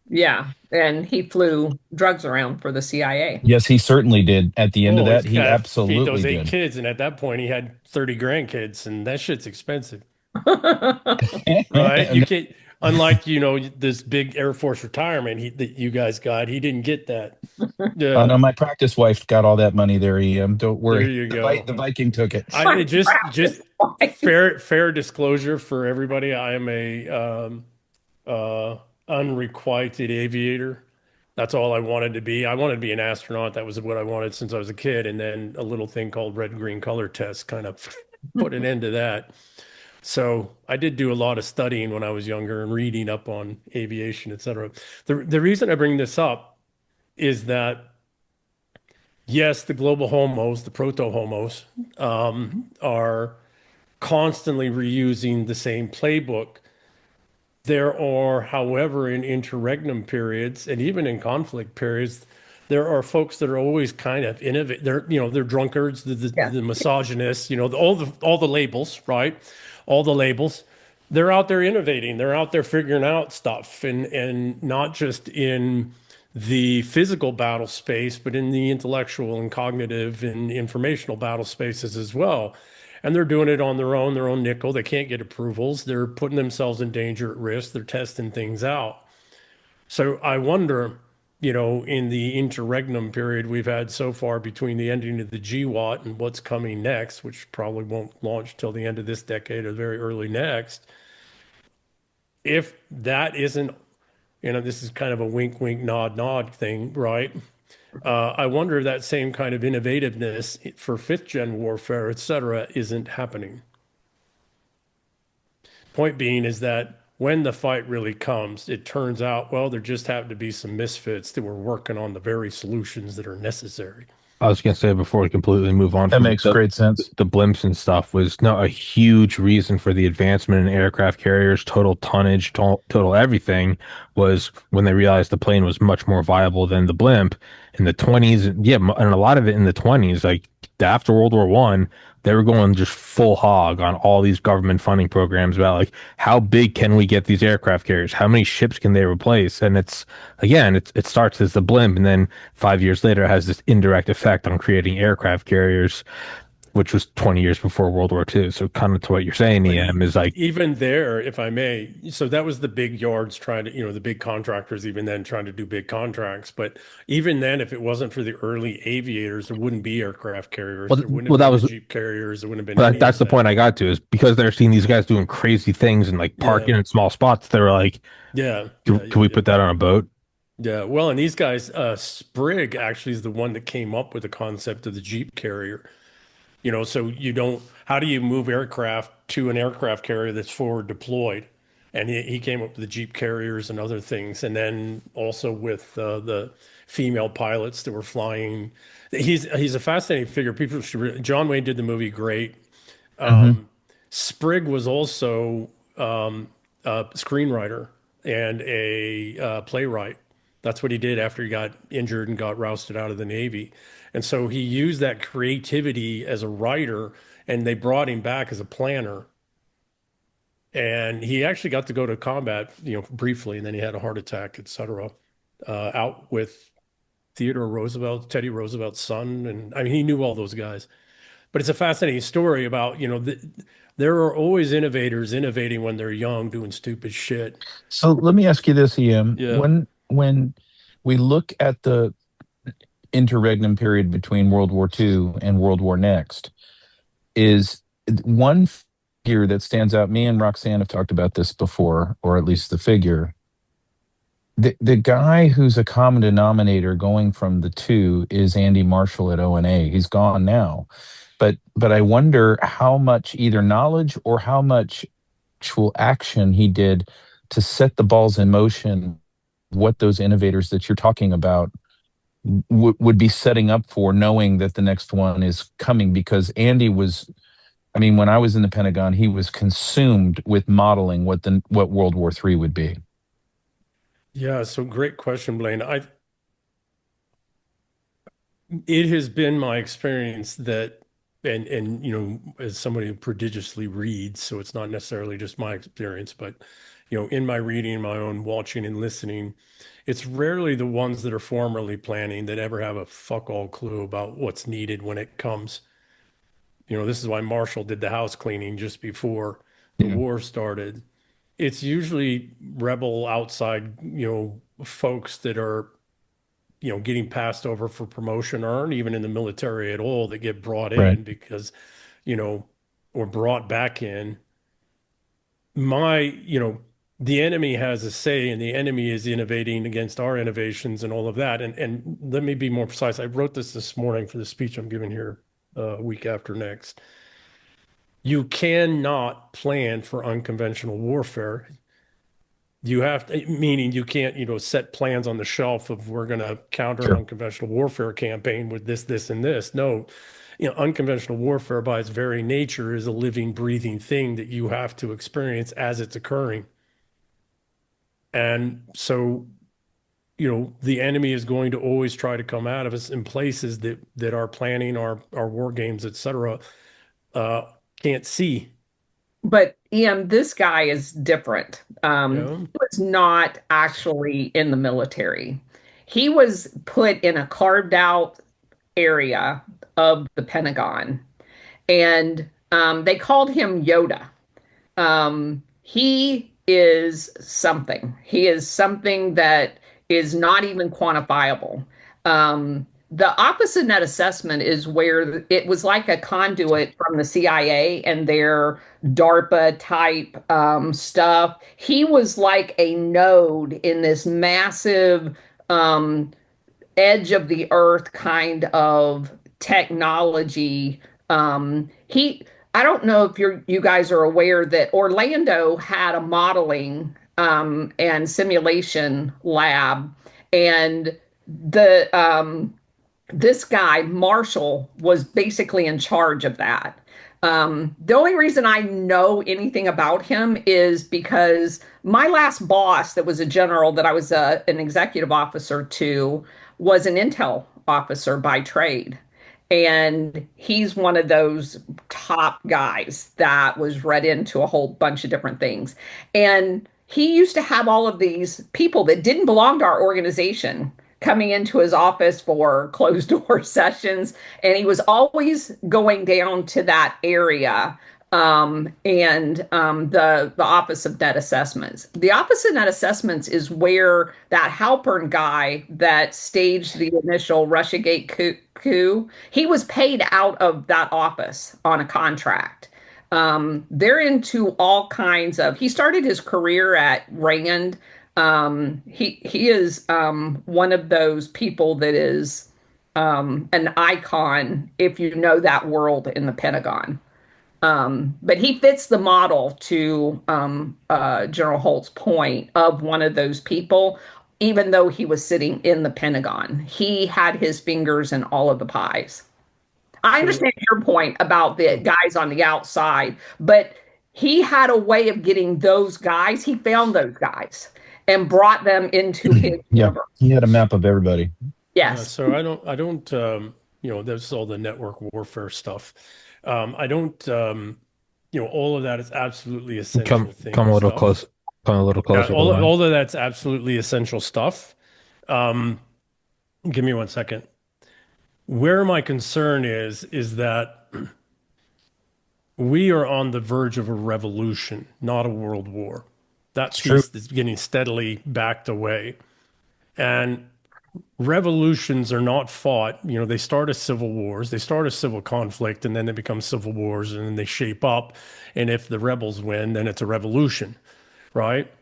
Yeah, and he flew drugs around for the CIA. Yes, he certainly did. At the end of that, he absolutely feed those 8 did. kids, and at that point, he had 30 grandkids, and that shit's expensive, right? You can't. Unlike, this big Air Force retirement that you guys got, he didn't get that. No, my practice wife got all that money there, EM. Don't worry. There you go. The Viking took it. Just fair disclosure for everybody. I am a unrequited aviator. That's all I wanted to be. I wanted to be an astronaut. That was what I wanted since I was a kid. And then a little thing called red-green color test kind of put an end to that. So I did do a lot of studying when I was younger and reading up on aviation, et cetera. The reason I bring this up is that Yes, the global homos, the proto-homos, are constantly reusing the same playbook. There are, however, in interregnum periods and even in conflict periods, there are folks that are always kind of innovate. They're drunkards, Yeah. the misogynists, all the labels, right? All the labels. They're out there innovating. They're out there figuring out stuff, and not just in the physical battle space, but in the intellectual and cognitive and informational battle spaces as well. And they're doing it on their own nickel. They can't get approvals. They're putting themselves in danger at risk. They're testing things out. So I wonder, in the interregnum period we've had so far between the ending of the GWAT and what's coming next, which probably won't launch till the end of this decade or very early next, if that isn't, this is kind of a wink, wink, nod, nod thing, right? I wonder if that same kind of innovativeness for fifth gen warfare, et cetera, isn't happening. Point being is that when the fight really comes, it turns out, well, there just happen to be some misfits that were working on the very solutions that are necessary. I was gonna say before we completely move on That from makes great sense. the blimps and stuff was no a huge reason for the advancement in aircraft carriers, total tonnage, total everything was when they realized the plane was much more viable than the blimp in the 20s. Yeah, and a lot of it in the 20s, like after World War One, they were going just full hog on all these government funding programs about like how big can we get these aircraft carriers? How many ships can they replace? And it's again, it starts as the blimp, and then 5 years later, it has this indirect effect on creating aircraft carriers, which was 20 years before World War II. So, kind of to what you're saying, EM is like, Even there, if I may, so that was the big yards trying to, the big contractors, even then trying to do big contracts. But even then, if it wasn't for the early aviators, there wouldn't be aircraft carriers. There wouldn't have that been was, the Jeep carriers. There wouldn't have been but any that's of the point that. I got to is because they're seeing these guys doing crazy things and like parking Yeah, in small spots. They were like, yeah, can, yeah, can yeah, we yeah. put that on a boat? Yeah. Well, and these guys, Sprigg actually is the one that came up with the concept of the Jeep carrier. So how do you move aircraft to an aircraft carrier that's forward deployed? And he came up with the Jeep carriers and other things. And then also with the female pilots that were flying. He's a fascinating figure. John Wayne did the movie great. Hmm. Sprigg was also a screenwriter and a playwright. That's what he did after he got injured and got rousted out of the Navy. And so he used that creativity as a writer, and they brought him back as a planner. And he actually got to go to combat, briefly, and then he had a heart attack, et cetera, out with Theodore Roosevelt, Teddy Roosevelt's son. And I mean, he knew all those guys. But it's a fascinating story about, there are always innovators innovating when they're young, doing stupid shit. So let me ask you this, EM. Yeah. When we look at the interregnum period between World War II and World War Next, is one figure that stands out. Me and Roxanne have talked about this before, or at least the figure. The guy who's a common denominator going from the two is Andy Marshall at ONA. He's gone now. But I wonder how much either knowledge or how much actual action he did to set the balls in motion, what those innovators that you're talking about would be setting up for, knowing that the next one is coming. Because Andy was, I mean, when I was in the Pentagon, he was consumed with modeling what World War III would be. Yeah. So great question, Blaine. It has been my experience that, and as somebody who prodigiously reads, so it's not necessarily just my experience, but in my reading, my own watching and listening, it's rarely the ones that are formerly planning that ever have a fuck all clue about what's needed when it comes. This is why Marshall did the house cleaning just before the Yeah. war started. It's usually rebel outside, folks that are getting passed over for promotion or aren't even in the military at all that get brought Right. in because, you know, or brought back in. The enemy has a say and the enemy is innovating against our innovations and all of that. And let me be more precise. I wrote this morning for the speech I'm giving here a week after next. You cannot plan for unconventional warfare. You have to, meaning you can't, set plans on the shelf of we're going to counter an unconventional warfare campaign with this, this, and this. No, unconventional warfare by its very nature is a living, breathing thing that you have to experience as it's occurring. And so, the enemy is going to always try to come out of us in places that are planning our war games, et cetera, can't see. But Ian, this guy is different. He was not actually in the military. He was put in a carved out area of the Pentagon, and they called him Yoda. He is something. He is something that is not even quantifiable. The Office of Net Assessment is where it was like a conduit from the CIA and their DARPA type stuff. He was like a node in this massive edge of the earth kind of technology. I don't know if you guys are aware that Orlando had a modeling and simulation lab, and this guy, Marshall, was basically in charge of that. The only reason I know anything about him is because my last boss, that was a general that I was an executive officer to, was an intel officer by trade. And he's one of those top guys that was read into a whole bunch of different things. And he used to have all of these people that didn't belong to our organization coming into his office for closed door sessions. And he was always going down to that area the Office of Net Assessments. The Office of Net Assessments is where that Halpern guy that staged the initial Russiagate coup, he was paid out of that office on a contract. They're into all kinds of, he started his career at Rand. He is one of those people that is an icon if you know that world in the Pentagon. But he fits the model to General Holt's point of one of those people, even though he was sitting in the Pentagon. He had his fingers in all of the pies. I understand your point about the guys on the outside, but he had a way of getting those guys. He found those guys and brought them into his universe. He had a map of everybody. Yes. So I don't, that's all the network warfare stuff. I don't, all of that is absolutely essential. Come a little close. Come a little closer. Yeah, all of that's absolutely essential stuff. Give me 1 second. Where my concern is that we are on the verge of a revolution, not a world war. That piece is getting steadily backed away. And revolutions are not fought. They start as civil wars, they start as civil conflict, and then they become civil wars, and then they shape up. And if the rebels win, then it's a revolution, right?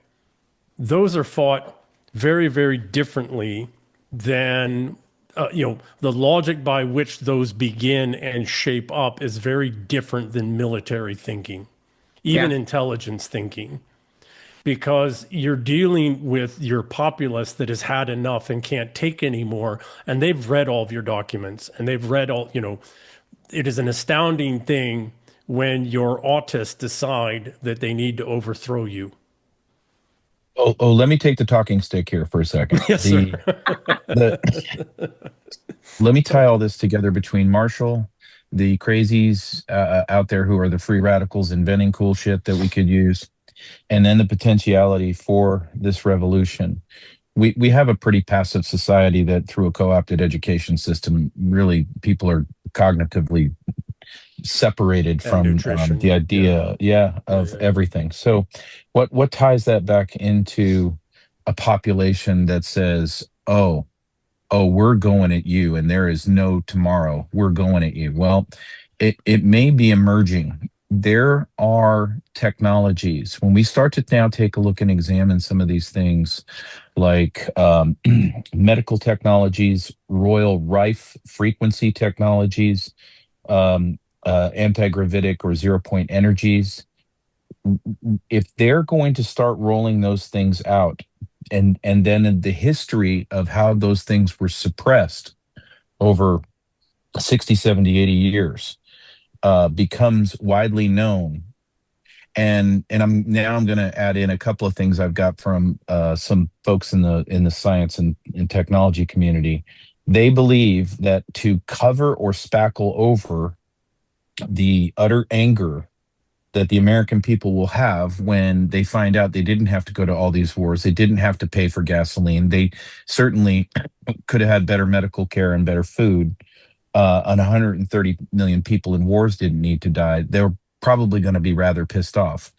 Those are fought very, very differently than, the logic by which those begin and shape up is very different than military thinking, even intelligence thinking. Because you're dealing with your populace that has had enough and can't take anymore. And they've read all of your documents, and they've read all, it is an astounding thing when your autists decide that they need to overthrow you. Oh, let me take the talking stick here for a second. Yes, sir. Let me tie all this together between Marshall, the crazies out there who are the free radicals inventing cool shit that we could use, and then the potentiality for this revolution. We have a pretty passive society that through a co-opted education system, really people are cognitively separated from the idea of everything. So what ties that back into a population that says, oh, we're going at you and there is no tomorrow, we're going at you? Well, it may be emerging. There are technologies. When we start to now take a look and examine some of these things like medical technologies, Royal Rife frequency technologies, anti-gravitic or 0-point energies, if they're going to start rolling those things out, and then in the history of how those things were suppressed over 60, 70, 80 years becomes widely known. And I'm going to add in a couple of things I've got from some folks in the science and technology community. They believe that to cover or spackle over the utter anger that the American people will have when they find out they didn't have to go to all these wars, they didn't have to pay for gasoline, they certainly could have had better medical care and better food, and 130 million people in wars didn't need to die, they're probably going to be rather pissed off.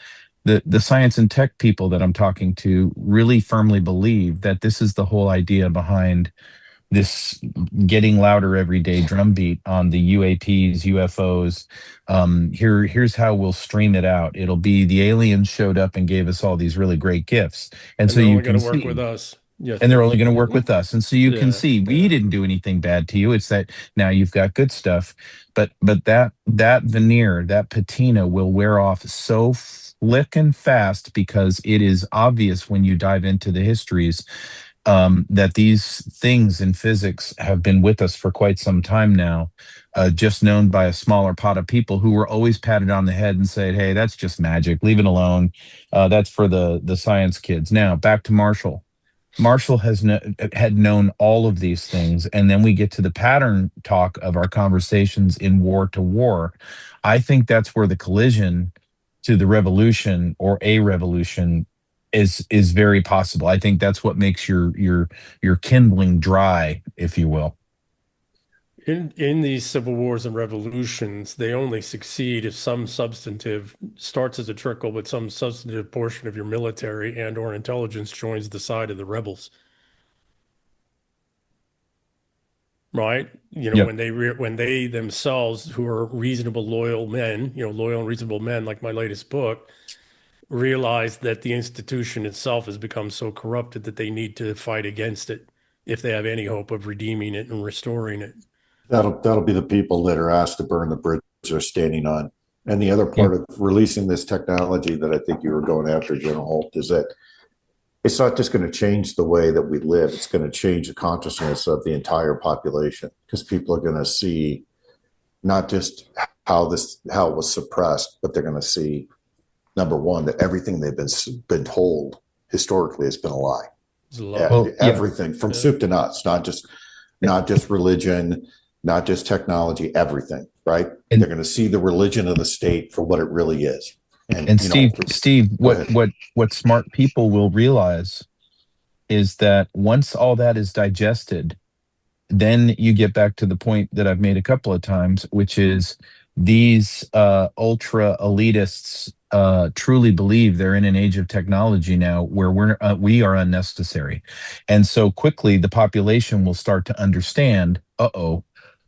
The science and tech people that I'm talking to really firmly believe that this is the whole idea behind this getting louder every day drumbeat on the UAPs, UFOs. Here's how we'll stream it out. It'll be the aliens showed up and gave us all these really great gifts, and so they're you only can going to work see, with us. Yes. and they're only going to work with us, and so you can Yeah, see we didn't do anything bad to you. It's that now you've got good stuff, but that veneer, that patina will wear off so flick and fast because it is obvious when you dive into the histories that these things in physics have been with us for quite some time now, just known by a smaller pot of people who were always patted on the head and said, "Hey, that's just magic. Leave it alone. That's for the science kids." Now back to Marshall. Marshall had known all of these things, and then we get to the pattern talk of our conversations in war to war. I think that's where the collision to the revolution or a revolution is very possible. I think that's what makes your kindling dry, if you will. In these civil wars and revolutions, they only succeed if some substantive starts as a trickle, but some substantive portion of your military and or intelligence joins the side of the rebels. Right? Yep. When they themselves, who are reasonable, loyal men, loyal and reasonable men, like my latest book, realize that the institution itself has become so corrupted that they need to fight against it if they have any hope of redeeming it and restoring it. That'll be the people that are asked to burn the bridge they're standing on. And the other part of releasing this technology that I think you were going after, General Holt, is that it's not just going to change the way that we live. It's going to change the consciousness of the entire population, because people are going to see not just how it was suppressed, but they're going to see, number one, that everything they've been told historically has been a lie. Everything from soup to nuts, not just religion, not just technology, everything, right? And they're going to see the religion of the state for what it really is. And Steve, what smart people will realize is that once all that is digested, then you get back to the point that I've made a couple of times, which is these ultra elitists truly believe they're in an age of technology now where we are unnecessary, and so quickly the population will start to understand.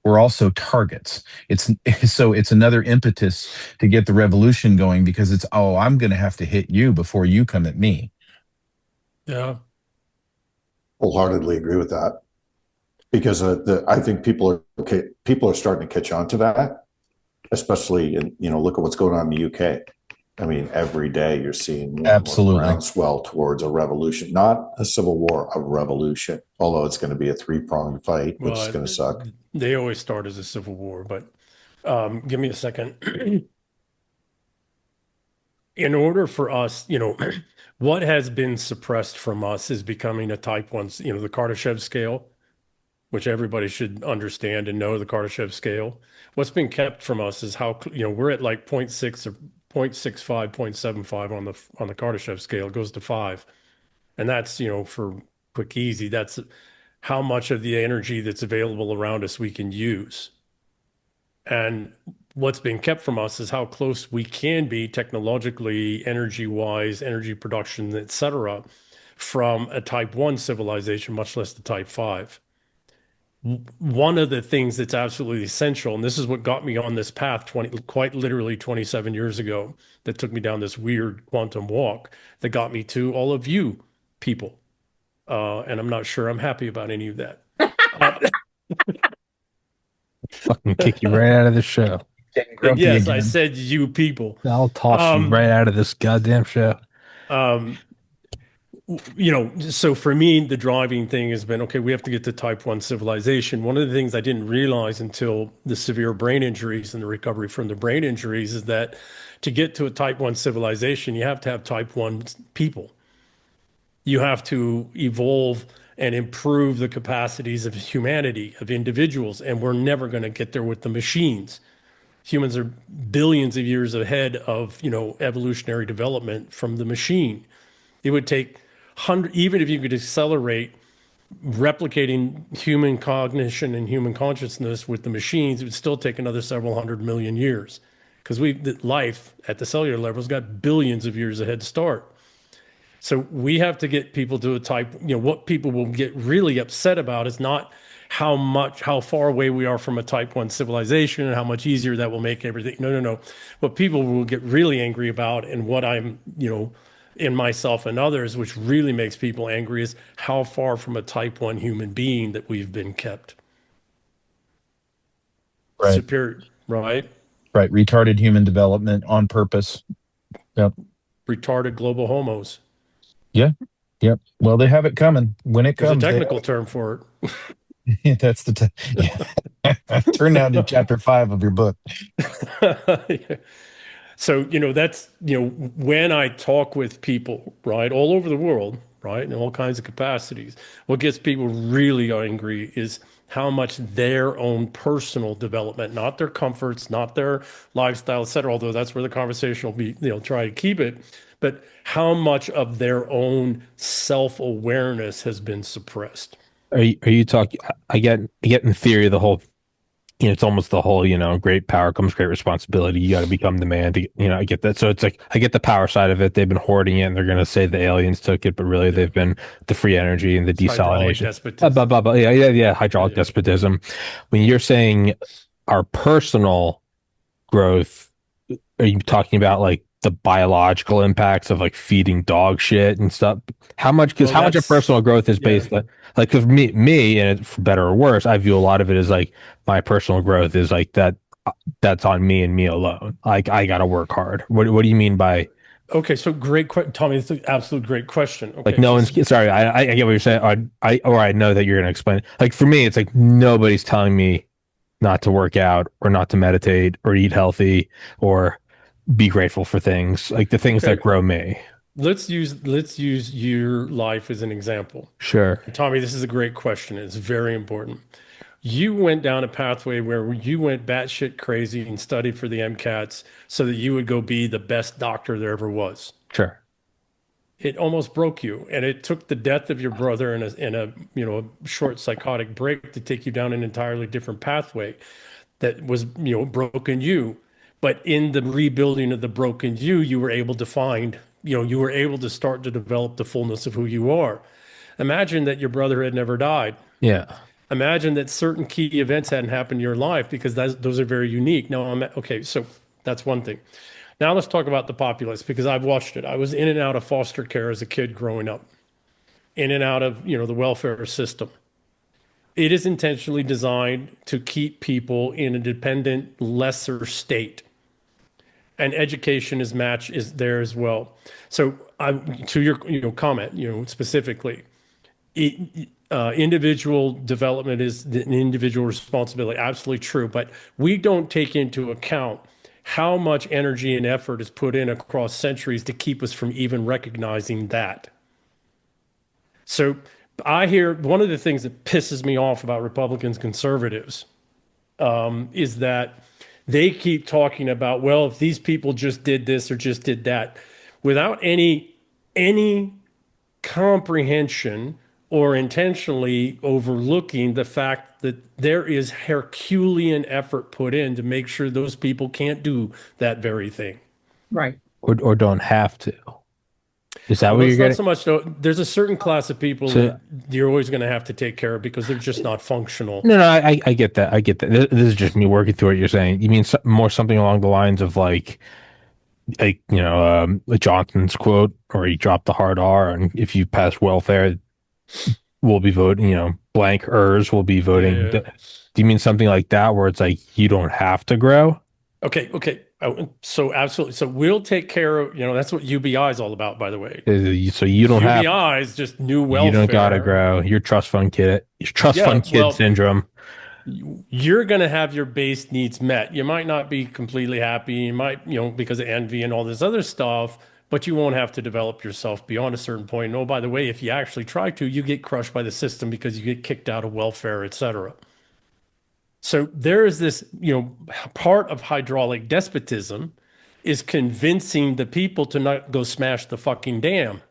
We're also targets. It's another impetus to get the revolution going, because it's, I'm going to have to hit you before you come at me. Yeah, wholeheartedly agree with that, because I think people are starting to catch on to that, especially in, look at what's going on in the UK. I mean, every day you're seeing more groundswell towards a revolution, not a civil war, a revolution. Although it's going to be a three-pronged fight, which is going to suck. They always start as a civil war, but give me a second. In order for us, what has been suppressed from us is becoming a type 1, the Kardashev scale, which everybody should understand and know, the Kardashev scale. What's been kept from us is how, we're at like 0.6 or 0.65, 0.75 on the Kardashev scale. It goes to 5. And that's, for quick, easy, that's how much of the energy that's available around us we can use. And what's being kept from us is how close we can be technologically, energy-wise, energy production, et cetera, from a type 1 civilization, much less the type 5. One of the things that's absolutely essential, and this is what got me on this path quite literally 27 years ago, that took me down this weird quantum walk that got me to all of you people. And I'm not sure I'm happy about any of that. Fucking kick you right out of the show. Getting grumpy Yes, I again. said you people. I'll toss you right out of this goddamn show. Um, so for me, the driving thing has been, okay, we have to get to type 1 civilization. One of the things I didn't realize until the severe brain injuries and the recovery from the brain injuries is that to get to a type 1 civilization, you have to have type 1 people. You have to evolve and improve the capacities of humanity, of individuals, and we're never going to get there with the machines. Humans are billions of years ahead of, evolutionary development from the machine. It would take even if you could accelerate replicating human cognition and human consciousness with the machines, it would still take another several 100 million years, because life at the cellular level has got billions of years ahead start. So we have to get people to a type, what people will get really upset about is not how far away we are from a type 1 civilization and how much easier that will make everything. No. What people will get really angry about, and what I'm, in myself and others, which really makes people angry, is how far from a type 1 human being that we've been kept. Right. Superior, right? Right. Retarded human development on purpose. Yep. Retarded global homos. Yeah. Yep. Well, they have it coming. When it There's comes, a technical term for it. that's the yeah. Turn down to chapter 5 of your book. Yeah. So, that's, when I talk with people, right, all over the world, right, in all kinds of capacities, what gets people really angry is how much their own personal development, not their comforts, not their lifestyle, et cetera, although that's where the conversation will be, try to keep it, but how much of their own self-awareness has been suppressed. Are you talking? I get in theory the whole, it's almost the whole, great power comes great responsibility. You got to become the man to, I get that. So it's like, I get the power side of it. They've been hoarding it and they're going to say the aliens took it, but really they've been the free energy and the desalination. Despotism. Yeah. Hydraulic despotism. When you're saying our personal growth, are you talking about like the biological impacts of like feeding dog shit and stuff? How much? Because how much of personal growth is based on, like, because me, and for better or worse, I view a lot of it as like my personal growth is like that's on me and me alone. Like, I got to work hard. What do you mean by? Okay, so great question, Tommy. It's an absolute great question. Okay, like, no one's sorry. I get what you're saying. I know that you're going to explain it. Like, for me, it's like nobody's telling me not to work out or not to meditate or eat healthy or be grateful for things, like the things that grow me. Let's use your life as an example. Sure. Tommy, this is a great question. It's very important. You went down a pathway where you went batshit crazy and studied for the MCATs so that you would go be the best doctor there ever was. Sure. It almost broke you, and it took the death of your brother and a short psychotic break to take you down an entirely different pathway that was broken you. But in the rebuilding of the broken you were able to find, you were able to start to develop the fullness of who you are. Imagine that your brother had never died. Yeah. Imagine that certain key events hadn't happened in your life, because those are very unique. Now, okay, so that's one thing. Now let's talk about the populace, because I've watched it. I was in and out of foster care as a kid growing up, in and out of, the welfare system. It is intentionally designed to keep people in a dependent, lesser state. And education is there as well. So to your comment, specifically, individual development is an individual responsibility. Absolutely true. But we don't take into account how much energy and effort is put in across centuries to keep us from even recognizing that. So I hear one of the things that pisses me off about Republicans, conservatives, is that they keep talking about, well, if these people just did this or just did that, without any comprehension or intentionally overlooking the fact that there is Herculean effort put in to make sure those people can't do that very thing. Right. Or don't have to. Is that what you're getting? Not so much. Though, there's a certain class of people that you're always going to have to take care of because they're just not functional. No, I get that. I get that. This is just me working through what you're saying. You mean more something along the lines of like Johnson's quote, or he dropped the hard R, and if you pass welfare, we'll be voting. Blankers will be voting. Yeah. Do you mean something like that, where it's like you don't have to grow? Okay. Oh, so absolutely. So we'll take care of, that's what UBI is all about, by the way. So you don't have, UBI is just new you don't gotta welfare. grow. Your trust fund kid, your trust Yeah, fund kid well, syndrome. you're going to have your base needs met. You might not be completely happy. You might, because of envy and all this other stuff, but you won't have to develop yourself beyond a certain point. And oh, by the way, if you actually try to, you get crushed by the system because you get kicked out of welfare, etc. So there is this, part of hydraulic despotism is convincing the people to not go smash the fucking dam,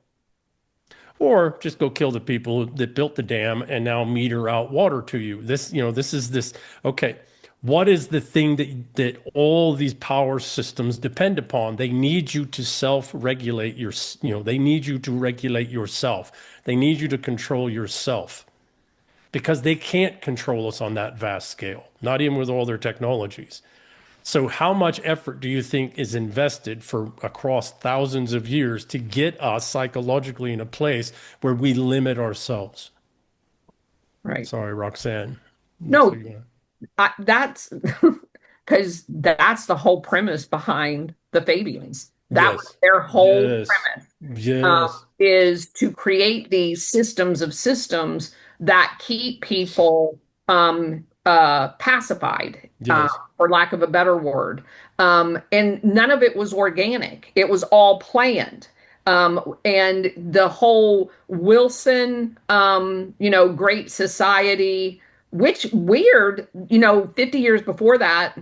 or just go kill the people that built the dam and now meter out water to you. Okay. What is the thing that all these power systems depend upon? They need you to self-regulate they need you to regulate yourself. They need you to control yourself, because they can't control us on that vast scale, not even with all their technologies. So how much effort do you think is invested for across thousands of years to get us psychologically in a place where we limit ourselves? Right. Sorry, Roxanne. No, that's because that's the whole premise behind the Fabians. That was their whole premise. Is to create these systems that keep people pacified, for lack of a better word. And none of it was organic. It was all planned. And the whole Wilson, Great Society, which weird, 50 years before that,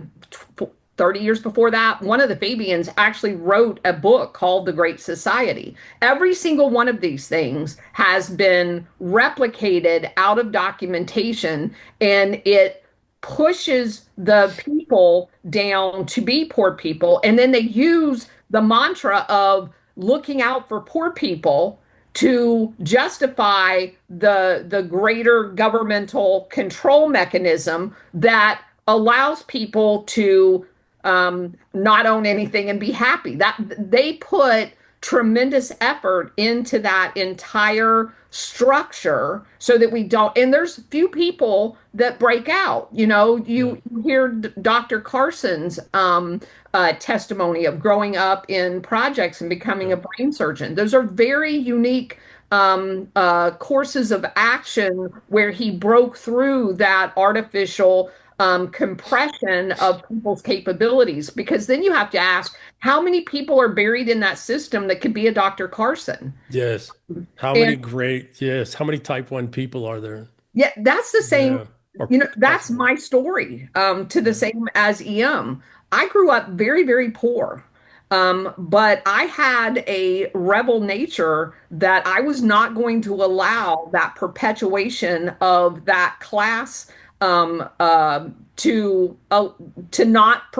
30 years before that, one of the Fabians actually wrote a book called The Great Society. Every single one of these things has been replicated out of documentation, and it pushes the people down to be poor people. And then they use the mantra of looking out for poor people to justify the greater governmental control mechanism that allows people to not own anything and be happy. That they put tremendous effort into that entire structure so that we don't, and there's few people that break out. You hear Dr. Carson's testimony of growing up in projects and becoming a brain surgeon. Those are very unique courses of action where he broke through that artificial compression of people's capabilities, because then you have to ask how many people are buried in that system that could be a Dr. Carson. Yes. How many type 1 people are there? Yeah, that's the same. That's my story, to the same as EM. I grew up very, very poor. But I had a rebel nature that I was not going to allow that perpetuation of that class to not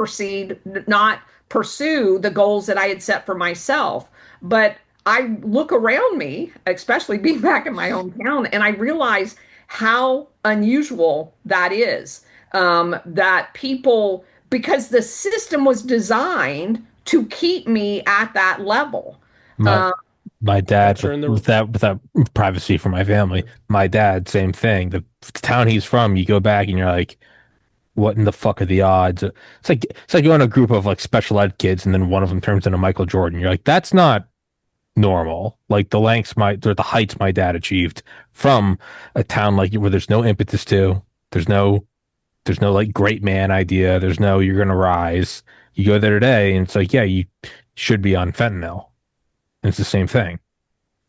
pursue the goals that I had set for myself. But I look around me, especially being back in my hometown, and I realize how unusual that is. That people, because the system was designed to keep me at that level. My dad, without privacy for my family, my dad, same thing. The town he's from, you go back and you're like, what in the fuck are the odds? It's like going to a group of like special ed kids and then one of them turns into Michael Jordan. You're like, that's not normal. Like the heights my dad achieved from a town like where there's no impetus to, there's no like great man idea. There's no, you're going to rise. You go there today and it's like, yeah, you should be on fentanyl. And it's the same thing.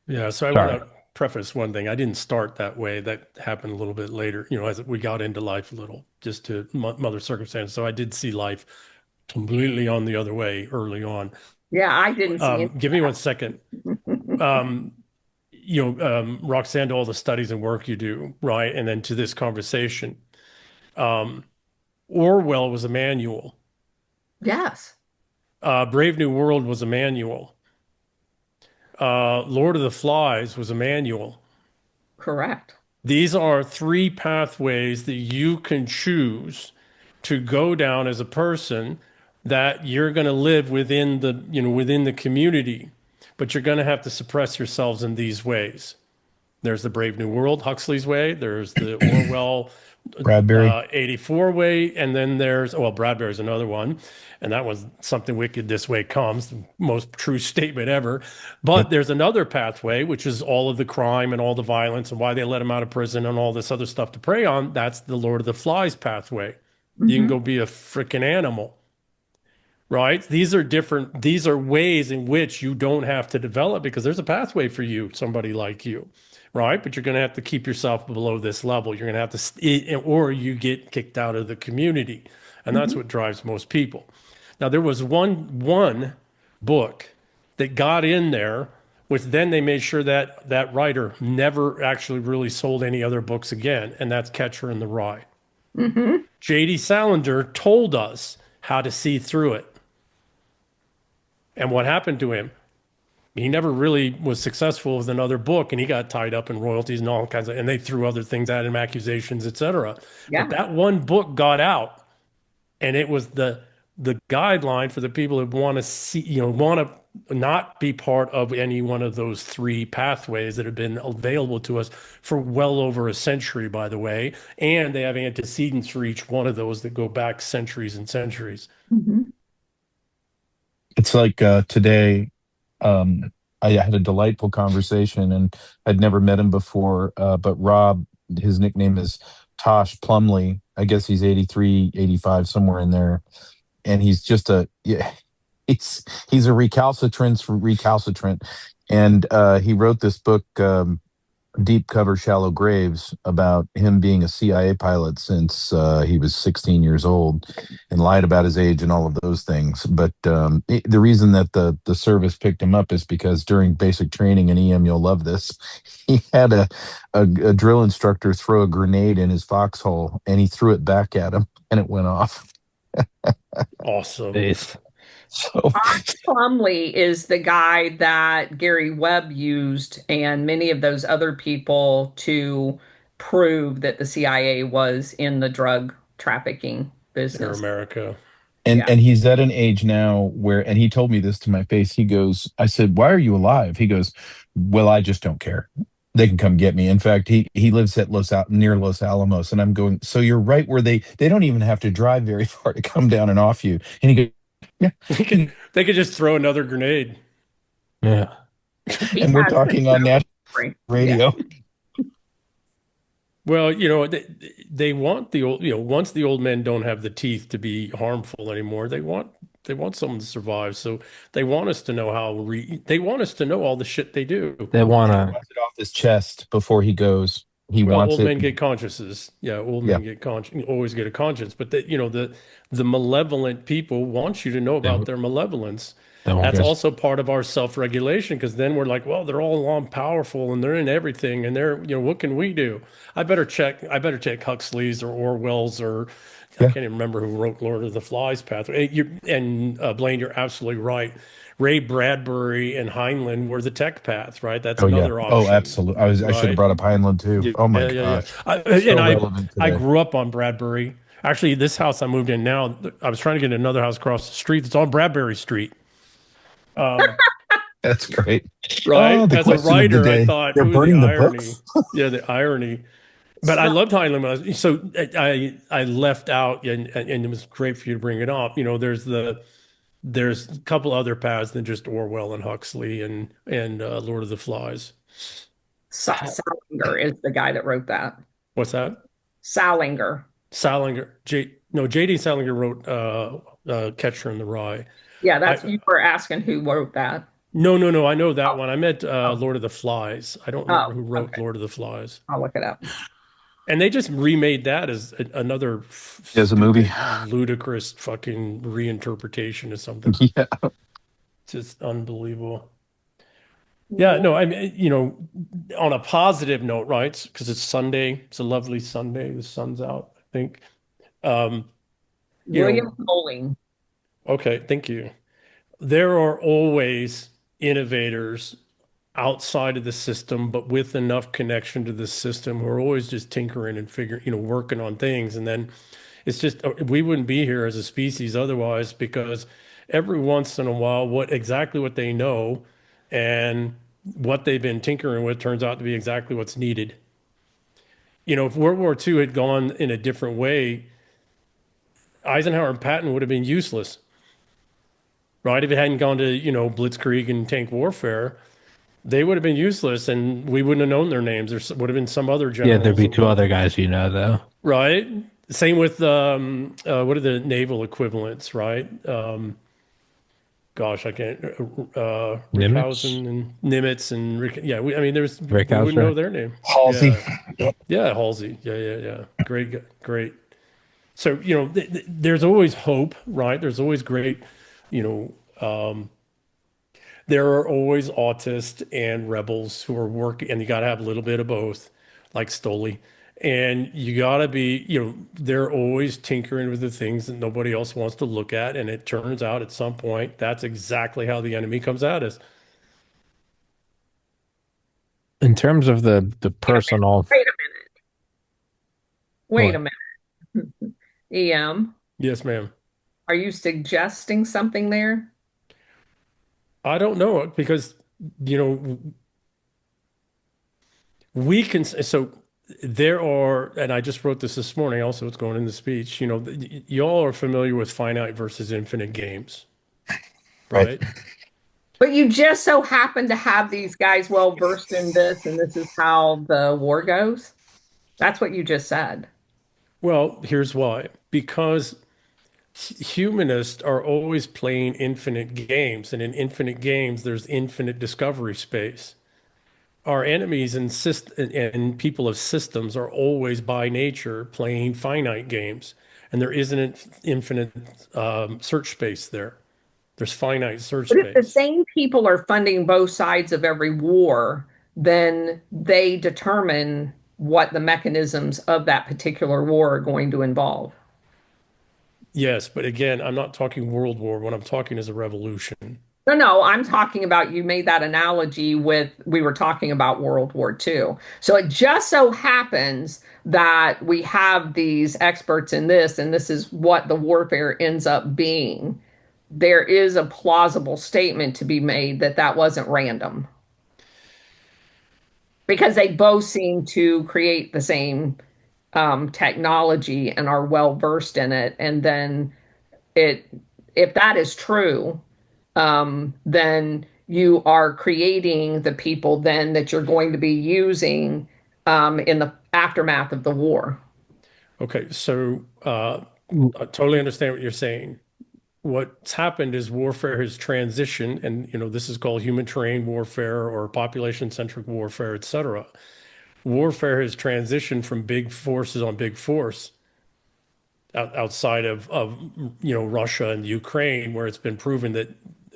Yeah. So I want to preface one thing. I didn't start that way. That happened a little bit later, as we got into life a little, just to mother circumstance. So I did see life completely on the other way early on. Yeah, I didn't see it. Give me 1 second. Roxanne, to all the studies and work you do, right? And then to this conversation. Orwell was a manual. Yes. Brave New World was a manual. Lord of the Flies was a manual. Correct. These are 3 pathways that you can choose to go down as a person that you're going to live within the community, but you're going to have to suppress yourselves in these ways. There's the Brave New World, Huxley's way. There's the Orwell Bradbury. 84 way. And then there's, well, Bradbury's another one. And that was Something Wicked This Way Comes, the most true statement ever. But there's another pathway, which is all of the crime and all the violence and why they let him out of prison and all this other stuff to prey on. That's the Lord of the Flies pathway. You can go be a freaking animal. Right? These are ways in which you don't have to develop, because there's a pathway for you, somebody like you, right? But you're going to have to keep yourself below this level. You're going to have to, or you get kicked out of the community. And that's what drives most people. Now, there was one book that got in there, which then they made sure that that writer never actually really sold any other books again. And that's Catcher in the Rye. J.D. Salinger told us how to see through it. And what happened to him? He never really was successful with another book, and he got tied up in royalties and all kinds of, and they threw other things at him, accusations, etc. But that one book got out, and it was the guideline for the people who want to see, want to not be part of any one of those three pathways that have been available to us for well over a century, by the way. And they have antecedents for each one of those that go back centuries and centuries. It's like today, I had a delightful conversation, and I'd never met him before. But Rob, his nickname is Tosh Plumley. I guess he's 83, 85, somewhere in there. And he's just he's a recalcitrant. And he wrote this book, Deep Cover, Shallow Graves, about him being a CIA pilot since he was 16 years old, and lied about his age and all of those things. But the reason that the service picked him up is because during basic training in EM, you'll love this, he had a drill instructor throw a grenade in his foxhole, and he threw it back at him, and it went off. Awesome. So Plumley is the guy that Gary Webb used and many of those other people to prove that the CIA was in the drug trafficking business. In America. And he's at an age now where, and he told me this to my face, he goes, I said, why are you alive? He goes, well, I just don't care. They can come get me. In fact, he lives at near Los Alamos. And I'm going, so you're right where they don't even have to drive very far to come down and off you. And he goes, yeah. They could just throw another grenade. Yeah. And we're talking on national radio. Yeah. Well, they want the old, once the old men don't have the teeth to be harmful anymore, they want someone to survive. So they want us to know they want us to know all the shit they do. They want to it off his chest before he goes. Wants old it. Men get consciences. Yeah, old men get always get a conscience. But the malevolent people want you to know about their malevolence. That's also part of our self-regulation, because then we're like, well, they're all powerful and they're in everything, and they're, what can we do? I better take Huxley's or Orwell's or I can't even remember who wrote Lord of the Flies pathway. Blaine, you're absolutely right. Ray Bradbury and Heinlein were the tech path, right? That's another option. Oh, absolutely. I should have brought up Heinlein too. Oh my gosh. I grew up on Bradbury. Actually, this house I moved in now, I was trying to get another house across the street. It's on Bradbury Street. That's great. Right? As a writer, I thought, they're burning the irony. books. Yeah, the irony. But I loved Heinlein. So I left out, and it was great for you to bring it up. There's a couple other paths than just Orwell and Huxley and Lord of the Flies. Salinger is the guy that wrote that. What's that? Salinger. J.D. Salinger wrote Catcher in the Rye. Yeah, you were asking who wrote that. No, I know that one. I meant Lord of the Flies. I don't remember who wrote Lord of the Flies. I'll look it up. And they just remade that as another as a movie, ludicrous fucking reinterpretation of something. Yeah, just unbelievable. Yeah, no, I mean, on a positive note, right? Because it's Sunday. It's a lovely Sunday. The sun's out, I think. William Bowling. Okay, thank you. There are always innovators outside of the system, but with enough connection to the system, who are always just tinkering and figuring, working on things. And then it's just, we wouldn't be here as a species otherwise, because every once in a while, exactly what they know, and what they've been tinkering with turns out to be exactly what's needed. You know, if World War II had gone in a different way, Eisenhower and Patton would have been useless, right? If it hadn't gone to, you know, blitzkrieg and tank warfare, they would have been useless, and we wouldn't have known their names. There would have been some other generals. Yeah, there'd be two other guys, you know, though. Right. Same with what are the naval equivalents, right? Gosh, I can't. Rickhausen and Nimitz and I mean, we wouldn't know their name. Halsey. Yeah, Halsey. Yeah. Great. So, you know, there's always hope, right? There's always great, you know, there are always autists and rebels who are working, and you got to have a little bit of both, like Stoli. And you got to be, you know, they're always tinkering with the things that nobody else wants to look at. And it turns out at some point, that's exactly how the enemy comes at us. In terms of the personal. Wait a minute. EM. Yes, ma'am. Are you suggesting something there? I don't know, because, you know, we can, so there are, and I just wrote this morning, also it's going in the speech, you know, y'all are familiar with finite versus infinite games, right? But you just so happen to have these guys well versed in this, and this is how the war goes? That's what you just said. Well, here's why. Because humanists are always playing infinite games, and in infinite games, there's infinite discovery space. Our enemies and people of systems are always by nature playing finite games, and there isn't an infinite search space there. There's finite search space. But if the same people are funding both sides of every war, then they determine what the mechanisms of that particular war are going to involve. Yes, but again, I'm not talking World War. What I'm talking is a revolution. No, I'm talking about, you made that analogy with, we were talking about World War II. So it just so happens that we have these experts in this, and this is what the warfare ends up being. There is a plausible statement to be made that that wasn't random, because they both seem to create the same technology and are well versed in it. And then if that is true, then you are creating the people then that you're going to be using in the aftermath of the war. Okay, so I totally understand what you're saying. What's happened is warfare has transitioned, and you know, this is called human terrain warfare or population-centric warfare, etc. Warfare has transitioned from big forces on big force outside of you know, Russia and Ukraine, where it's been proven that,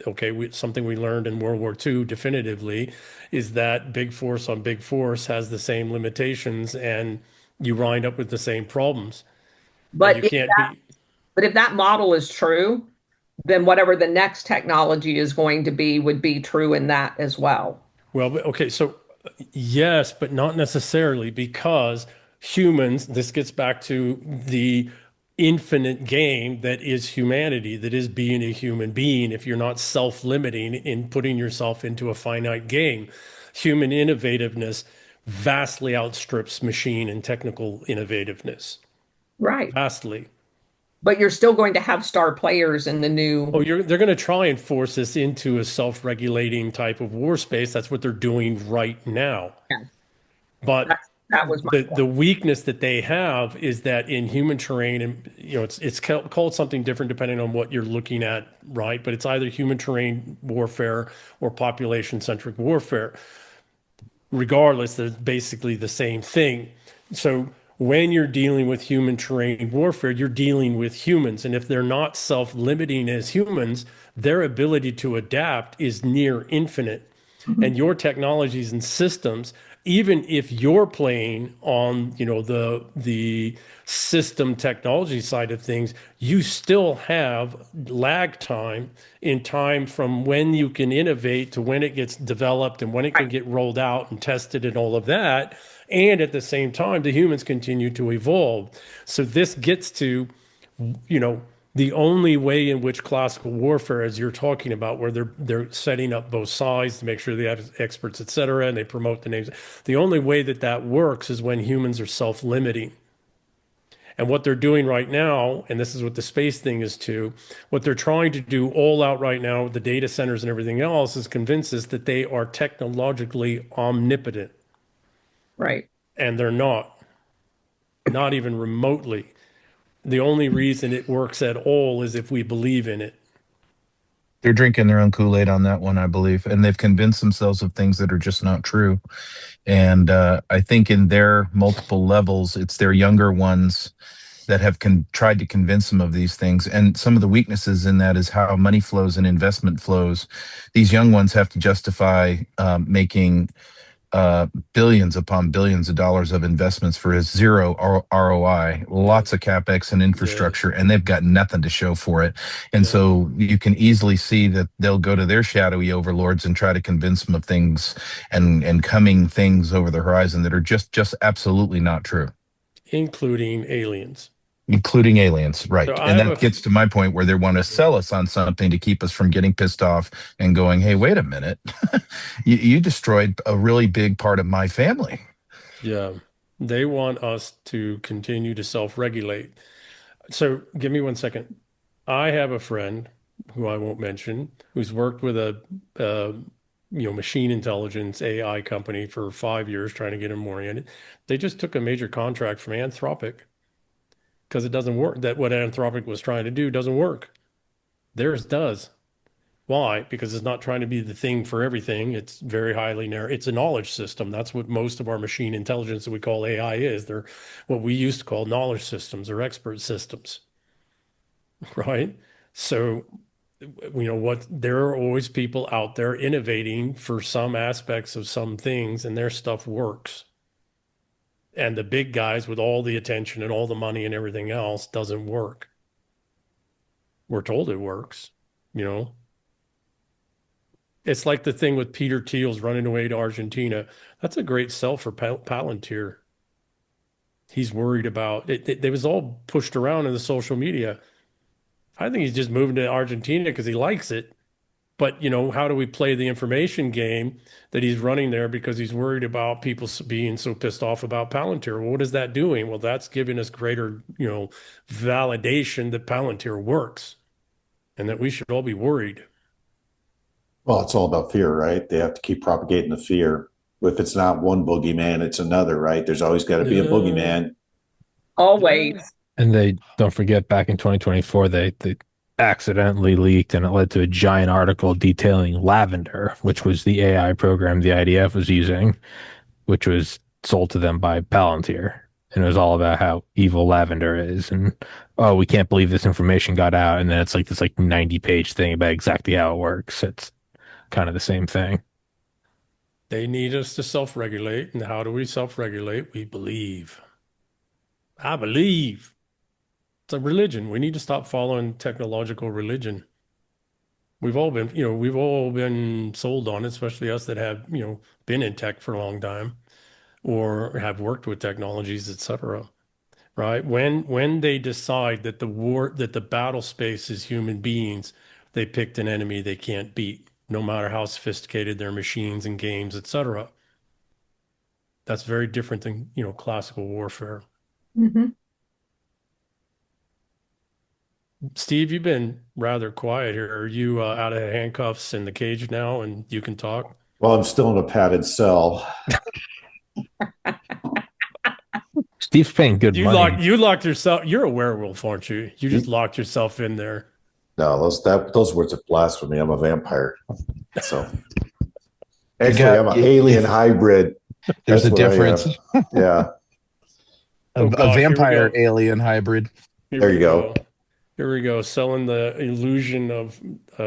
okay, something we learned in World War II definitively is that big force on big force has the same limitations, and you wind up with the same problems. But you can't be. But if that model is true, then whatever the next technology is going to be would be true in that as well. Well, okay, so yes, but not necessarily, because humans, this gets back to the infinite game that is humanity, that is being a human being. If you're not self-limiting in putting yourself into a finite game, human innovativeness vastly outstrips machine and technical innovativeness. Right. Vastly. But you're still going to have star players in the new. Oh, they're going to try and force us into a self-regulating type of war space. That's what they're doing right now. Yeah. But that was the weakness that they have is that in human terrain, and you know, it's called something different depending on what you're looking at, right? But it's either human terrain warfare or population-centric warfare. Regardless, they're basically the same thing. So when you're dealing with human terrain warfare, you're dealing with humans. And if they're not self-limiting as humans, their ability to adapt is near infinite. Mm-hmm. And your technologies and systems, even if you're playing on, you know, the system technology side of things, you still have lag time in time from when you can innovate to when it gets developed and when it can get rolled out and tested and all of that. And at the same time, the humans continue to evolve. So this gets to, you know, The only way in which classical warfare, as you're talking about, where they're setting up both sides to make sure they have experts, et cetera, and they promote the names, the only way that that works is when humans are self-limiting. And what they're doing right now, and this is what the space thing is too, what they're trying to do all out right now with the data centers and everything else is convince us that they are technologically omnipotent. Right. And they're not even remotely. The only reason it works at all is if we believe in it. They're drinking their own Kool-Aid on that one, I believe, and they've convinced themselves of things that are just not true. And I think in their multiple levels, it's their younger ones that have tried to convince them of these things. And some of the weaknesses in that is how money flows and investment flows. These young ones have to justify making billions upon billions of dollars of investments for a zero ROI, lots of capex and infrastructure, and they've got nothing to show for it. And so you can easily see that they'll go to their shadowy overlords and try to convince them of things and coming things over the horizon that are just absolutely not true. Including aliens. Right. So and that gets to my point where they want to sell us on something to keep us from getting pissed off and going, hey, wait a minute. you destroyed a really big part of my family. Yeah. They want us to continue to self-regulate. So give me 1 second. I have a friend who I won't mention who's worked with a machine intelligence AI company for 5 years trying to get them oriented. They just took a major contract from Anthropic. Because it doesn't work. That what Anthropic was trying to do doesn't work. Theirs does. Why? Because it's not trying to be the thing for everything. It's very highly narrow. It's a knowledge system. That's what most of our machine intelligence that we call AI is. They're what we used to call knowledge systems or expert systems. Right? So, there are always people out there innovating for some aspects of some things, and their stuff works. And the big guys with all the attention and all the money and everything else doesn't work. We're told it works, It's like the thing with Peter Thiel's running away to Argentina. That's a great sell for Palantir. He's worried about it. It was all pushed around in the social media. I think he's just moving to Argentina because he likes it. But, how do we play the information game that he's running there because he's worried about people being so pissed off about Palantir? Well, what is that doing? Well, that's giving us greater, validation that Palantir works and that we should all be worried. Well, it's all about fear, right? They have to keep propagating the fear. If it's not one boogeyman, it's another, right? There's always got to be a boogeyman. Always. And they don't forget back in 2024, they accidentally leaked, and it led to a giant article detailing Lavender, which was the AI program the IDF was using, which was sold to them by Palantir. And it was all about how evil Lavender is. And, oh, we can't believe this information got out. And then it's like this 90-page thing about exactly how it works. It's kind of the same thing. They need us to self-regulate. And how do we self-regulate? We believe. I believe. It's a religion. We need to stop following technological religion. We've all been sold on it, especially us that have, been in tech for a long time or have worked with technologies, et cetera. Right? When they decide that the battle space is human beings, they picked an enemy they can't beat, no matter how sophisticated their machines and games, et cetera. That's very different than, classical warfare. Mm-hmm. Steve, you've been rather quiet here. Are you out of handcuffs in the cage now and you can talk? Well, I'm still in a padded cell. Steve's paying good money. You locked yourself. You're a werewolf, aren't you? You just locked yourself in there. No, those words are blasphemy. I'm a vampire. So actually, I'm an alien hybrid. There's a difference. Yeah. A vampire alien hybrid. There you go. Here we go, selling the illusion of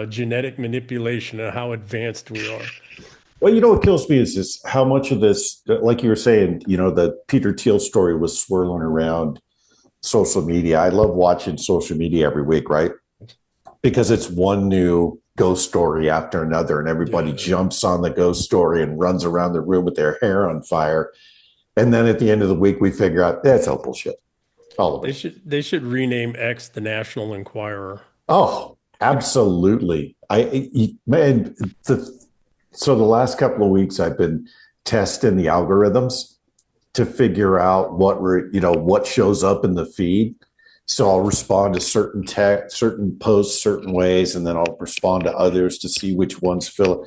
genetic manipulation and how advanced we are. Well, what kills me is just how much of this, like you were saying, the Peter Thiel story was swirling around social media. I love watching social media every week, right? Because it's one new ghost story after another, and everybody jumps on the ghost story and runs around the room with their hair on fire. And then at the end of the week, we figure out that's all bullshit. All of They it. should rename X the National Enquirer. Oh, absolutely. Man, so the last couple of weeks I've been testing the algorithms to figure out what shows up in the feed. So I'll respond to certain text, certain posts, certain ways, and then I'll respond to others to see which ones fill.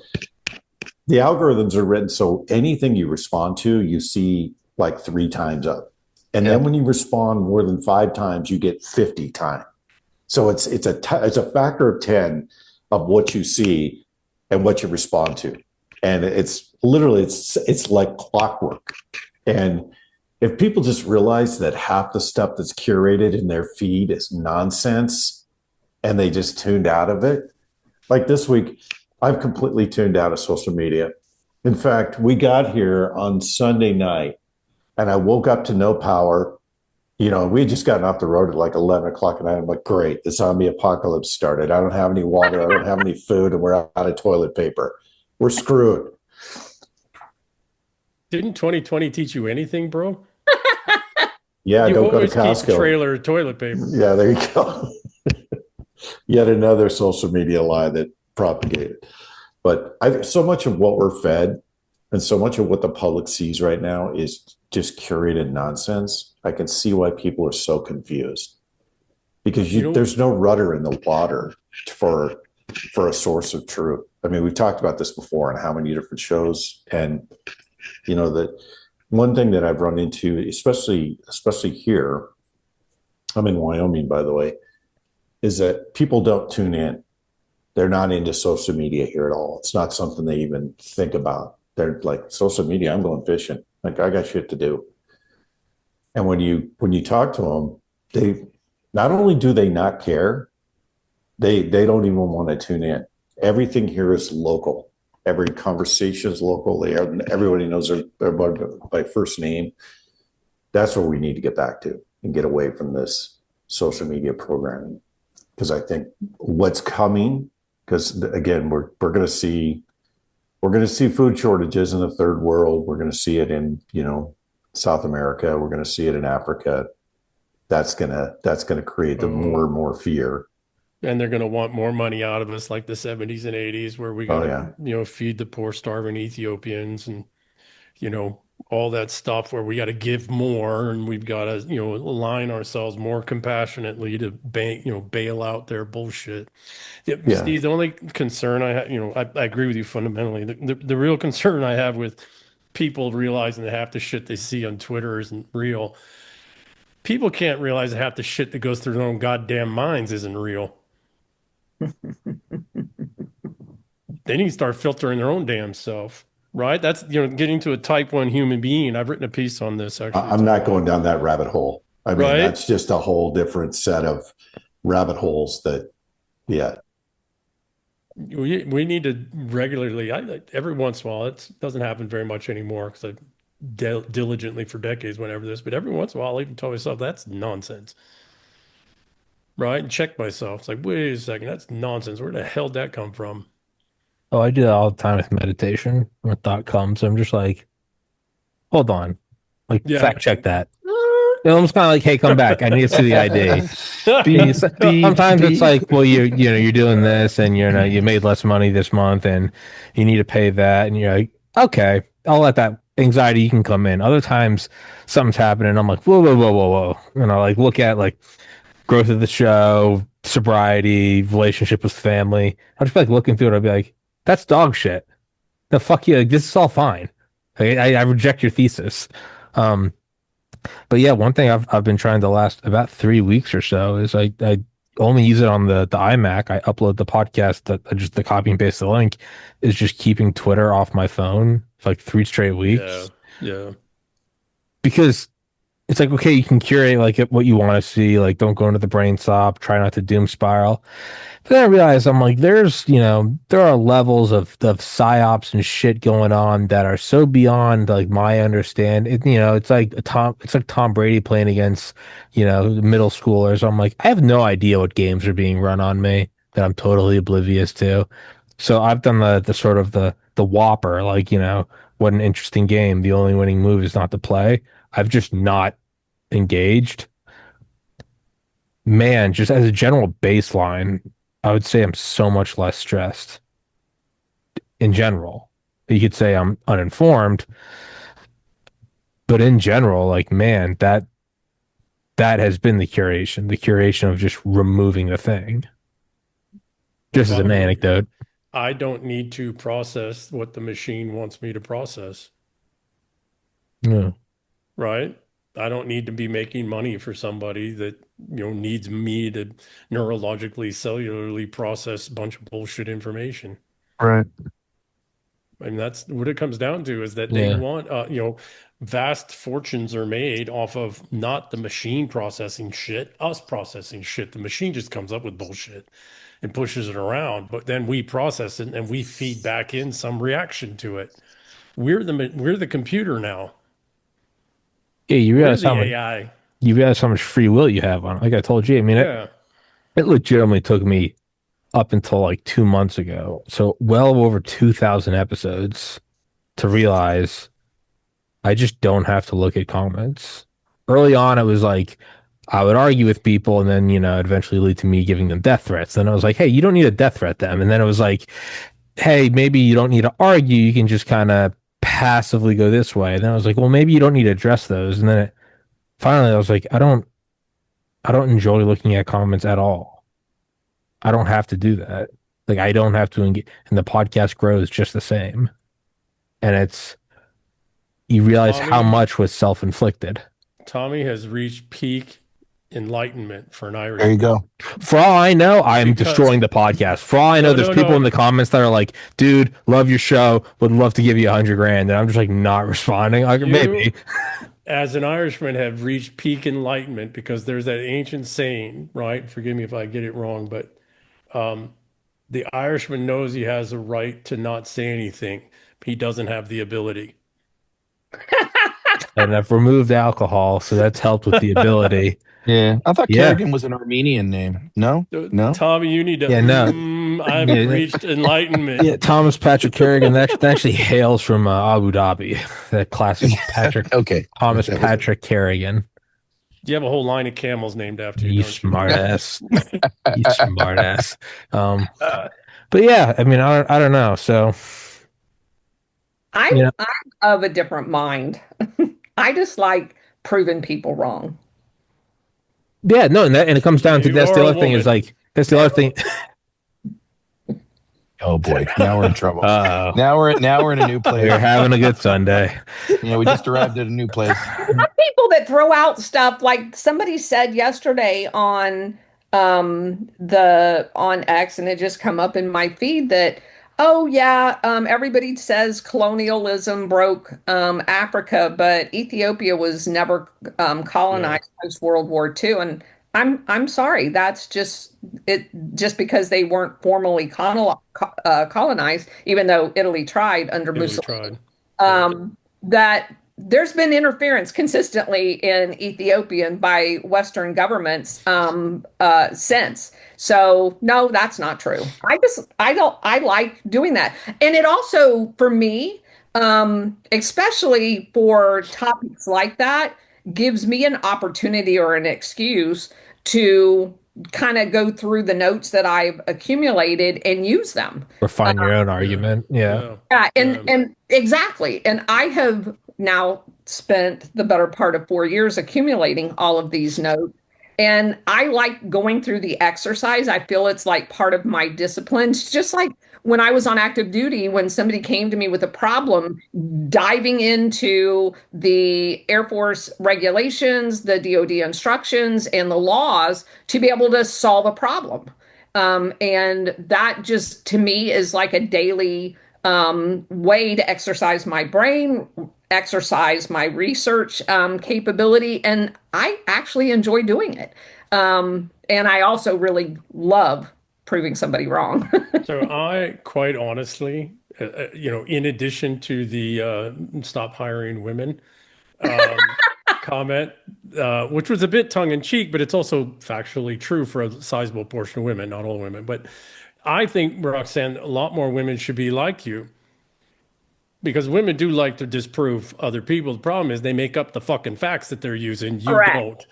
The algorithms are written so anything you respond to, you see like 3 times up. And then when you respond more than 5 times, you get 50 times. So it's a factor of 10 of what you see and what you respond to. And it's literally it's like clockwork. And if people just realize that half the stuff that's curated in their feed is nonsense and they just tuned out of it, like this week, I've completely tuned out of social media. In fact, we got here on Sunday night and I woke up to no power. We had just gotten off the road at like 11 o'clock at night. I'm like, great, the zombie apocalypse started. I don't have any water. I don't have any food, and we're out of toilet paper. We're screwed. Didn't 2020 teach you anything, bro? Yeah, You don't go to always keep a Costco. trailer of toilet paper. Yeah, there you go. Yet another social media lie that propagated. But so much of what we're fed and so much of what the public sees right now is just curated nonsense. I can see why people are so confused because there's no rudder in the water for a source of truth. I mean, we've talked about this before on how many different shows, and that one thing that I've run into, especially here, I'm in Wyoming, by the way, is that people don't tune in. They're not into social media here at all. It's not something they even think about. They're like, social media, I'm going fishing. Like, I got shit to do. And when you talk to them, they not only do they not care, they don't even want to tune in. Everything here is local. Every conversation is local. Everybody knows their by first name. That's what we need to get back to and get away from this social media programming. Because I think what's coming, because again, we're going to see food shortages in the third world. We're going to see it in South America. We're going to see it in Africa. That's gonna create more and more fear. And they're going to want more money out of us, like the 70s and 80s, where we got to, feed the poor, starving Ethiopians, and all that stuff, where we got to give more, and we've got to align ourselves more compassionately to bail out their bullshit. Yeah. Steve, the only concern I have, I agree with you fundamentally. The real concern I have with people realizing that half the shit they see on Twitter isn't real. People can't realize that half the shit that goes through their own goddamn minds isn't real. They need to start filtering their own damn self, right? That's getting to a type 1 human being. I've written a piece on this, actually. I'm not going down that rabbit hole. I mean, that's just a whole different set of rabbit holes that we need to regularly, every once in a while, it doesn't happen very much anymore because I've diligently for decades whenever this, but every once in a while I'll even tell myself that's nonsense, right? And check myself. It's like, wait a second, that's nonsense. Where the hell did that come from? Oh, I do that all the time with meditation. When a thought comes, I'm just like, hold on, fact check that. I'm just kind of like, hey, come back. I need to see the ID. Sometimes it's like, well, you're doing this, and you made less money this month, and you need to pay that, and you're like, okay, I'll let that anxiety, you can come in. Other times something's happening, I'm like, whoa. Like look at like growth of the show, sobriety, relationship with family. I'll just be like looking through it. I'll be like, that's dog shit. The fuck you. Like, this is all fine. I reject your thesis. But yeah, one thing I've been trying to last about 3 weeks or so is I only use it on the iMac. I upload the podcast, just the copy and paste the link is just keeping Twitter off my phone for like 3 straight weeks. Yeah. Because it's like, okay, you can curate like what you want to see, like don't go into the brain stop, try not to doom spiral. But then I realized I'm like, there are levels of psyops and shit going on that are so beyond like my understanding. It's like Tom Brady playing against, middle schoolers. I'm like, I have no idea what games are being run on me that I'm totally oblivious to. So I've done the sort of the whopper, like, what an interesting game. The only winning move is not to play. I've just not engaged. man, just as a general baseline, I would say I'm so much less stressed in general. You could say I'm uninformed, but in general, like, man, that has been the curation of just removing the thing. Just as an anecdote. I don't need to process what the machine wants me to process. Yeah. Right? I don't need to be making money for somebody that, needs me to neurologically, cellularly process a bunch of bullshit information. Right. I mean, that's what it comes down to, is that they want, vast fortunes are made off of not the machine processing shit, us processing shit. The machine just comes up with bullshit and pushes it around, but then we process it and we feed back in some reaction to it. We're the computer now. Yeah, you realize how much AI. You realize how much free will you have on it. Like I told you, I mean, it legitimately took me up until like 2 months ago, so well over 2,000 episodes, to realize I just don't have to look at comments. Early on, it was like I would argue with people, and then eventually lead to me giving them death threats. Then I was like, hey, you don't need to death threat them. And then it was like, hey, maybe you don't need to argue. You can just kind of passively go this way. And then I was like, well, maybe you don't need to address those. And then finally, I was like, I don't enjoy looking at comments at all. I don't have to do that. Like, I don't have to engage, and the podcast grows just the same. And you realize how much was self-inflicted. Tommy has reached peak enlightenment for an Irishman. There you go. For all I know, I'm destroying the podcast. For all I know, there's people in the comments that are like, dude, love your show, would love to give you $100,000. And I'm just like not responding. Like, maybe. As an Irishman, have reached peak enlightenment, because there's that ancient saying, right? Forgive me if I get it wrong, but the Irishman knows he has a right to not say anything. He doesn't have the ability. And I've removed alcohol, so that's helped with the ability. Yeah, I thought Carrigan was an Armenian name. No. Tommy, you need to. Yeah, no. I've reached enlightenment. Yeah, Thomas Patrick Carrigan. That actually hails from Abu Dhabi. That classic Patrick. Okay. Thomas Patrick Carrigan. You have a whole line of camels named after you. You smart ass. You smart ass. But yeah, I mean, I don't know. So I'm of a different mind. I just like proving people wrong. Yeah, no, and it comes down to that's the other thing is like that's the other thing. Oh boy, now we're in trouble. Now we're in a new place. We're having a good Sunday. We just arrived at a new place. People that throw out stuff like somebody said yesterday on X, and it just come up in my feed that, oh yeah, everybody says colonialism broke Africa, but Ethiopia was never colonized post World War II, and I'm sorry, that's just it. Just because they weren't formally colonized, even though Italy tried under Mussolini, that there's been interference consistently in Ethiopian by Western governments since. So no, that's not true. I like doing that. And it also, for me, especially for topics like that, gives me an opportunity or an excuse to kind of go through the notes that I've accumulated and use them. Refine your own argument. Yeah. And exactly. And I have now spent the better part of 4 years accumulating all of these notes. And I like going through the exercise. I feel it's like part of my discipline. It's just like when I was on active duty, when somebody came to me with a problem, diving into the Air Force regulations, the DoD instructions, and the laws to be able to solve a problem. And that just, to me, is like a daily way to exercise my brain, exercise my research capability, and I actually enjoy doing it. And I also really love proving somebody wrong. So I, quite honestly, in addition to the stop hiring women comment, which was a bit tongue-in-cheek, but it's also factually true for a sizable portion of women, not all women. But I think, Roxanne, a lot more women should be like you. Because women do like to disprove other people. The problem is they make up the fucking facts that they're using. You Correct. don't.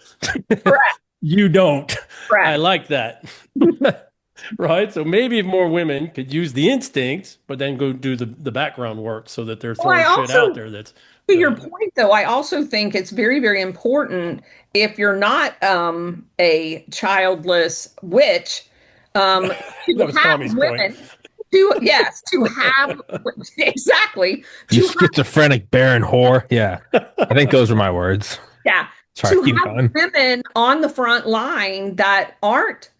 Correct. You don't. Correct. I like that. Right? So maybe if more women could use the instincts, but then go do the background work so that they're throwing shit out there that's to your point, though, I also think it's very, very important if you're not a childless witch, to that was have Tommy's women point. to have exactly You schizophrenic barren whore. Yeah. I think those were my words. yeah, Sorry, to keep have going. women on the front line that aren't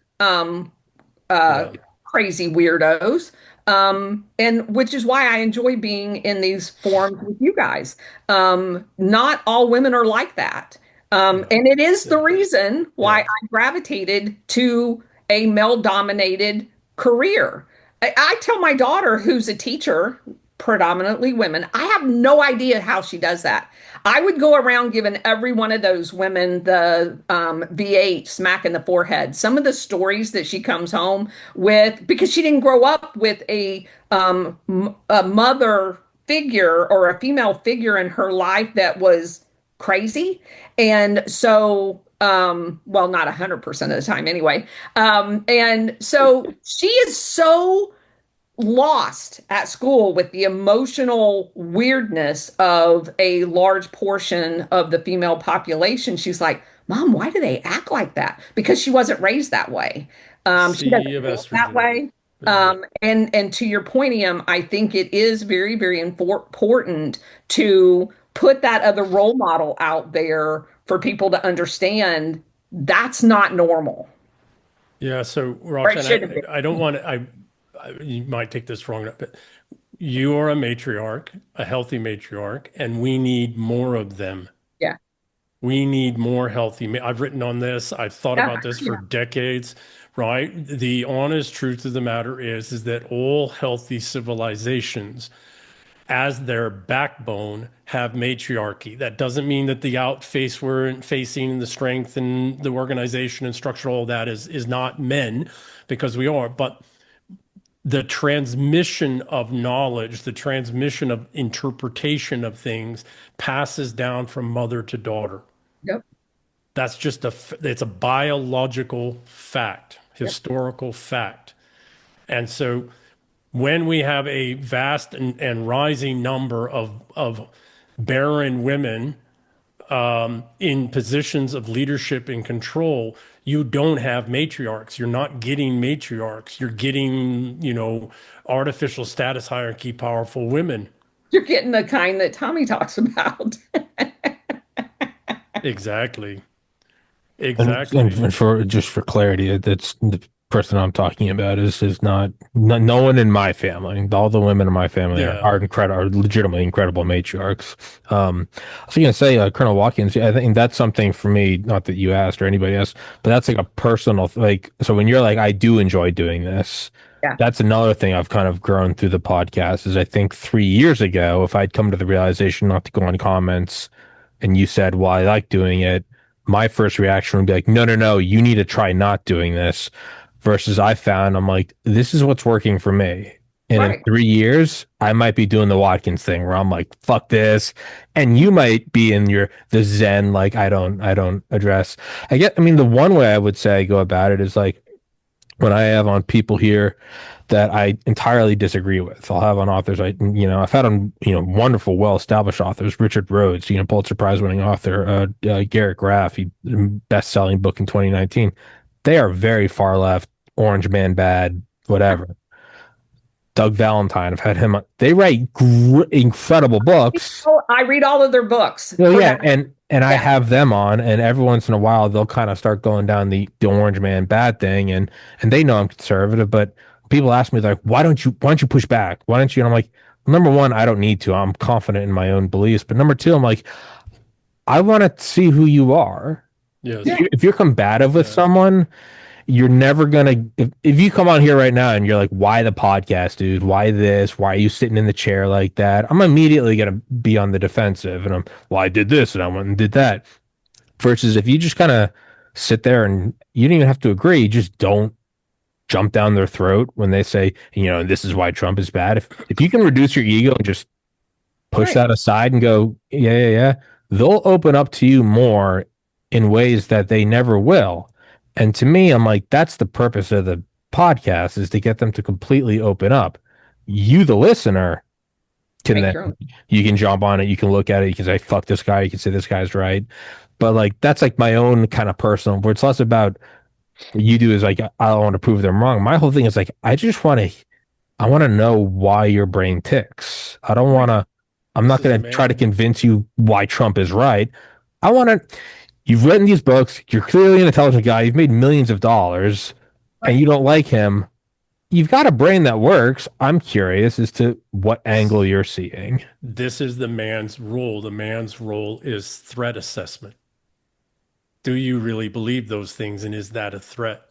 crazy weirdos. And which is why I enjoy being in these forums with you guys. Not all women are like that. And it is the reason why I gravitated to a male dominated career. I tell my daughter, who's a teacher, predominantly women, I have no idea how she does that. I would go around giving every one of those women the V8 smack in the forehead. Some of the stories that she comes home with, because she didn't grow up with a mother figure or a female figure in her life that was crazy. And so, well, not 100% of the time anyway. And so she is so lost at school with the emotional weirdness of a large portion of the female population. She's like, Mom, why do they act like that? Because she wasn't raised that way. She doesn't feel that way. And to your point, Em, I think it is very, very important to put that other role model out there for people to understand that's not normal. Yeah. So, Roxanne, I don't want to, you might take this wrong, but you are a matriarch, a healthy matriarch, and we need more of them. Yeah. We need more healthy. I've written on this. I've thought about this for decades, right? The honest truth of the matter is that all healthy civilizations, as their backbone, have matriarchy. That doesn't mean that the facing and the strength and the organization and structure, all that is not men, because we are, but the transmission of knowledge, the transmission of interpretation of things passes down from mother to daughter. Yep. That's just it's a biological fact, historical fact. And so when we have a vast and rising number of barren women in positions of leadership and control, you don't have matriarchs. You're not getting matriarchs. You're getting, artificial status hierarchy, powerful women. You're getting the kind that Tommy talks about. Exactly. And for clarity, that's the person I'm talking about is not no one in my family. All the women in my family are legitimately incredible matriarchs. I was going to say, Colonel Watkins, I think that's something for me, not that you asked or anybody else, but that's like a personal, so when you're like, I do enjoy doing this. Yeah. That's another thing I've kind of grown through the podcast is I think 3 years ago, if I'd come to the realization not to go on comments and you said, well, I like doing it, my first reaction would be like, no, you need to try not doing this. Versus I'm like, this is what's working for me. And in 3 years, I might be doing the Watkins thing where I'm like, fuck this. And you might be in the Zen, like, I don't address. The one way I would say go about it is like when I have on people here that I entirely disagree with. I'll have on authors I've had on wonderful, well-established authors, Richard Rhodes, Pulitzer Prize winning author, Garrett Graff, best-selling book in 2019. They are very far left, Orange Man Bad, whatever. Doug Valentine, I've had him. They write incredible books. I read all of their books. Well, yeah, and I have them on, and every once in a while they'll kind of start going down the Orange Man Bad thing, and they know I'm conservative, but people ask me like, why don't you push back? Why don't you? And I'm like, number one, I don't need to. I'm confident in my own beliefs, but number two, I'm like, I want to see who you are. Yes. If you're combative with someone, you're never gonna. If you come on here right now and you're like, "Why the podcast, dude? Why this? Why are you sitting in the chair like that?" I'm immediately gonna be on the defensive, and I did this and I went and did that. Versus if you just kind of sit there and you don't even have to agree, just don't jump down their throat when they say, this is why Trump is bad. If you can reduce your ego and just push that aside and go, yeah, they'll open up to you more in ways that they never will. And to me, I'm like, that's the purpose of the podcast, is to get them to completely open up. You, the listener, can then you can jump on it, you can look at it, you can say, fuck this guy, you can say this guy's right. But like that's like my own kind of personal, where it's less about what you do is like I don't want to prove them wrong. My whole thing is like I want to know why your brain ticks. I don't want to, I'm not going to try to convince you why Trump is right. I want to, you've written these books, you're clearly an intelligent guy, you've made millions of dollars, and you don't like him. You've got a brain that works. I'm curious as to what angle you're seeing. This is the man's role. The man's role is threat assessment. Do you really believe those things, and is that a threat?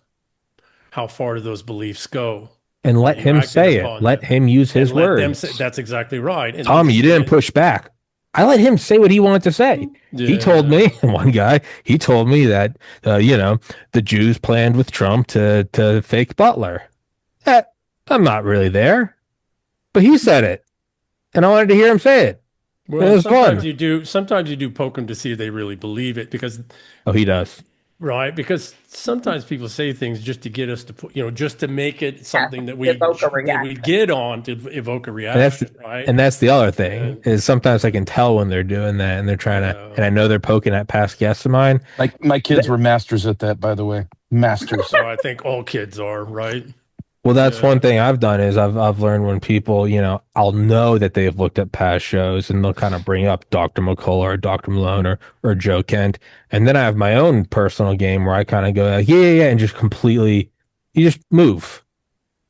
How far do those beliefs go? And let him say it. Let him use his words. That's exactly right. And Tommy, you didn't push back. I let him say what he wanted to say. Yeah. He told me, one guy, he told me that, the Jews planned with Trump to fake Butler. I'm not really there, but he said it, and I wanted to hear him say it. Well, it was fun. Sometimes you do poke them to see if they really believe it, because he does. Right, because sometimes people say things just to get us to put, just to make it something that we get on to evoke a reaction, right? And that's the other thing is sometimes I can tell when they're doing that and they're trying to, and I know they're poking at past guests of mine. Like my kids were masters at that, by the way, masters. So I think all kids are, right? Well, that's one thing I've done is I've learned when people, I'll know that they've looked at past shows and they'll kind of bring up Dr. McCullough or Dr. Malone or Joe Kent. And then I have my own personal game where I kind of go like, yeah, and just completely, you just move.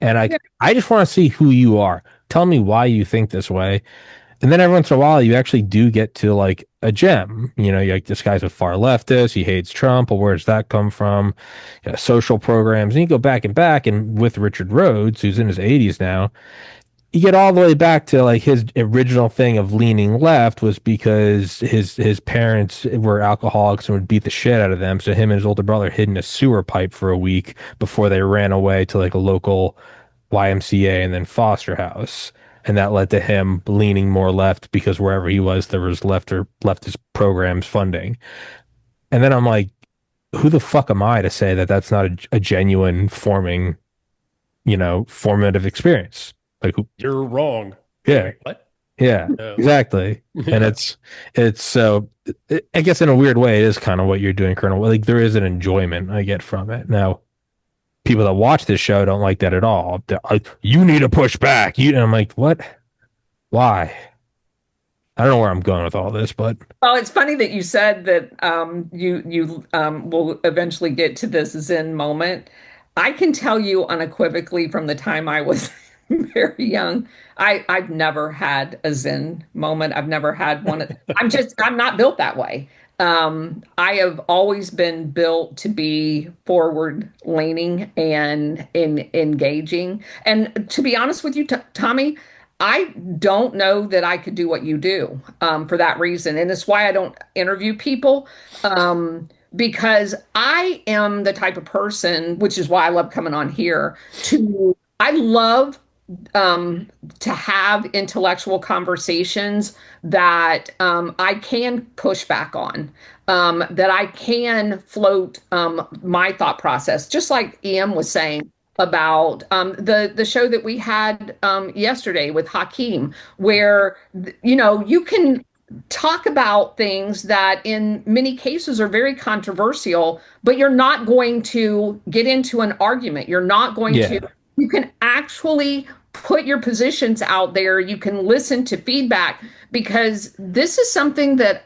And I just want to see who you are. Tell me why you think this way. And then every once in a while, you actually do get to like a gem. You're like, this guy's a far leftist. He hates Trump. Well, where does that come from? Social programs. And you go back, and with Richard Rhodes, who's in his 80s now, you get all the way back to like his original thing of leaning left was because his parents were alcoholics and would beat the shit out of them. So him and his older brother hid in a sewer pipe for a week before they ran away to like a local YMCA and then foster house. And that led to him leaning more left because wherever he was, there was leftist programs funding. And then I'm like, who the fuck am I to say that that's not a genuine formative experience? Like, you're wrong. Yeah. Like, what? Yeah, exactly. And it's so, I guess in a weird way, it is kind of what you're doing, Colonel. Like, there is an enjoyment I get from it. Now, people that watch this show don't like that at all. Like, you need to push back. And I'm like, what? Why? I don't know where I'm going with all this, but well, it's funny that you said that you will eventually get to this Zen moment. I can tell you unequivocally from the time I was very young, I've never had a Zen moment. I've never had one. I'm not built that way. I have always been built to be forward leaning and engaging. And to be honest with you, Tommy, I don't know that I could do what you do for that reason. And it's why I don't interview people because I am the type of person, which is why I love coming on here, I love to have intellectual conversations that I can push back on, that I can float my thought process, just like Ian was saying about the show that we had yesterday with Hakeem, where you can talk about things that in many cases are very controversial, but you're not going to get into an argument. You're not going to. You can actually put your positions out there. You can listen to feedback, because this is something that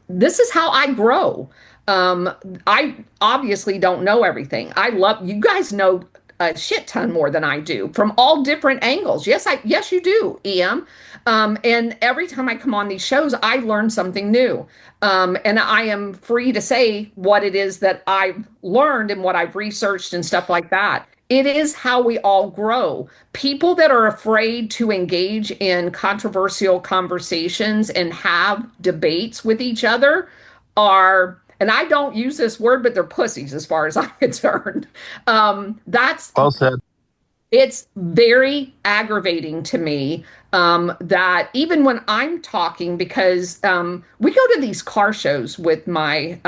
this is how I grow. I obviously don't know everything. You guys know a shit ton more than I do from all different angles. Yes, you do, EM. And every time I come on these shows, I learn something new. And I am free to say what it is that I've learned and what I've researched and stuff like that. It is how we all grow. People that are afraid to engage in controversial conversations and have debates with each other are, and I don't use this word, but they're pussies as far as I'm concerned. That's well said. It's very aggravating to me that even when I'm talking, because we go to these car shows with my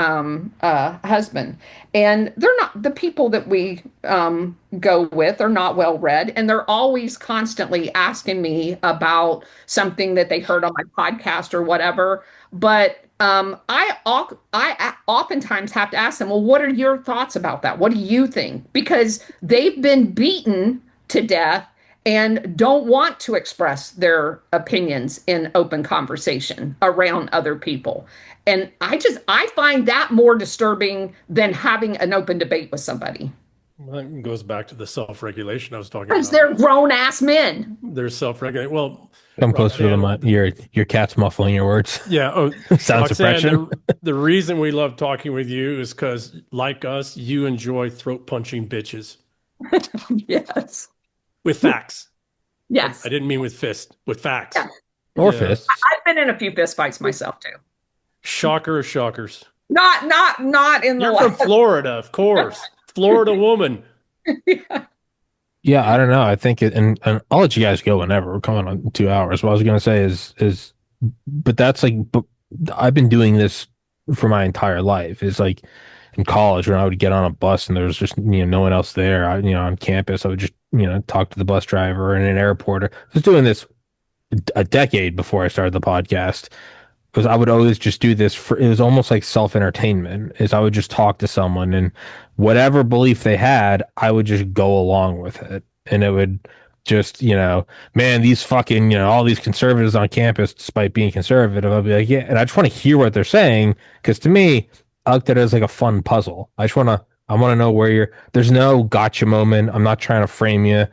husband, and they're not the people that we go with are not well read, and they're always constantly asking me about something that they heard on my podcast or whatever. But I oftentimes have to ask them, well, what are your thoughts about that? What do you think? Because they've been beaten to death and don't want to express their opinions in open conversation around other people. And I find that more disturbing than having an open debate with somebody. Well, that goes back to the self-regulation I was talking Because about. they're grown-ass men. They're self-regulating. Well, Come closer to the your cat's muffling your words. yeah. Oh, Sound suppression. The reason we love talking with you is because, like us, you enjoy throat punching bitches Yes. with facts. Yes. I didn't mean with fist, with facts. Yeah. Or Yeah. fists. I've been in a few fist fights myself too. Shocker or shockers. Not in the You're from last. Florida, of course. Florida woman. Yeah, I don't know. I think and I'll let you guys go whenever. We're coming on 2 hours. What I was gonna say is, but that's like, but I've been doing this for my entire life. It's like in college when I would get on a bus and there was just no one else there. On campus, I would just talk to the bus driver, or in an airport. I was doing this a decade before I started the podcast. Because I would always just do this it was almost like self-entertainment. Is I would just talk to someone, and whatever belief they had, I would just go along with it. And it would just, man, these fucking, all these conservatives on campus, despite being conservative, I'd be like, yeah. And I just want to hear what they're saying. Because to me, I looked at it as like a fun puzzle. I want to know there's no gotcha moment. I'm not trying to frame you.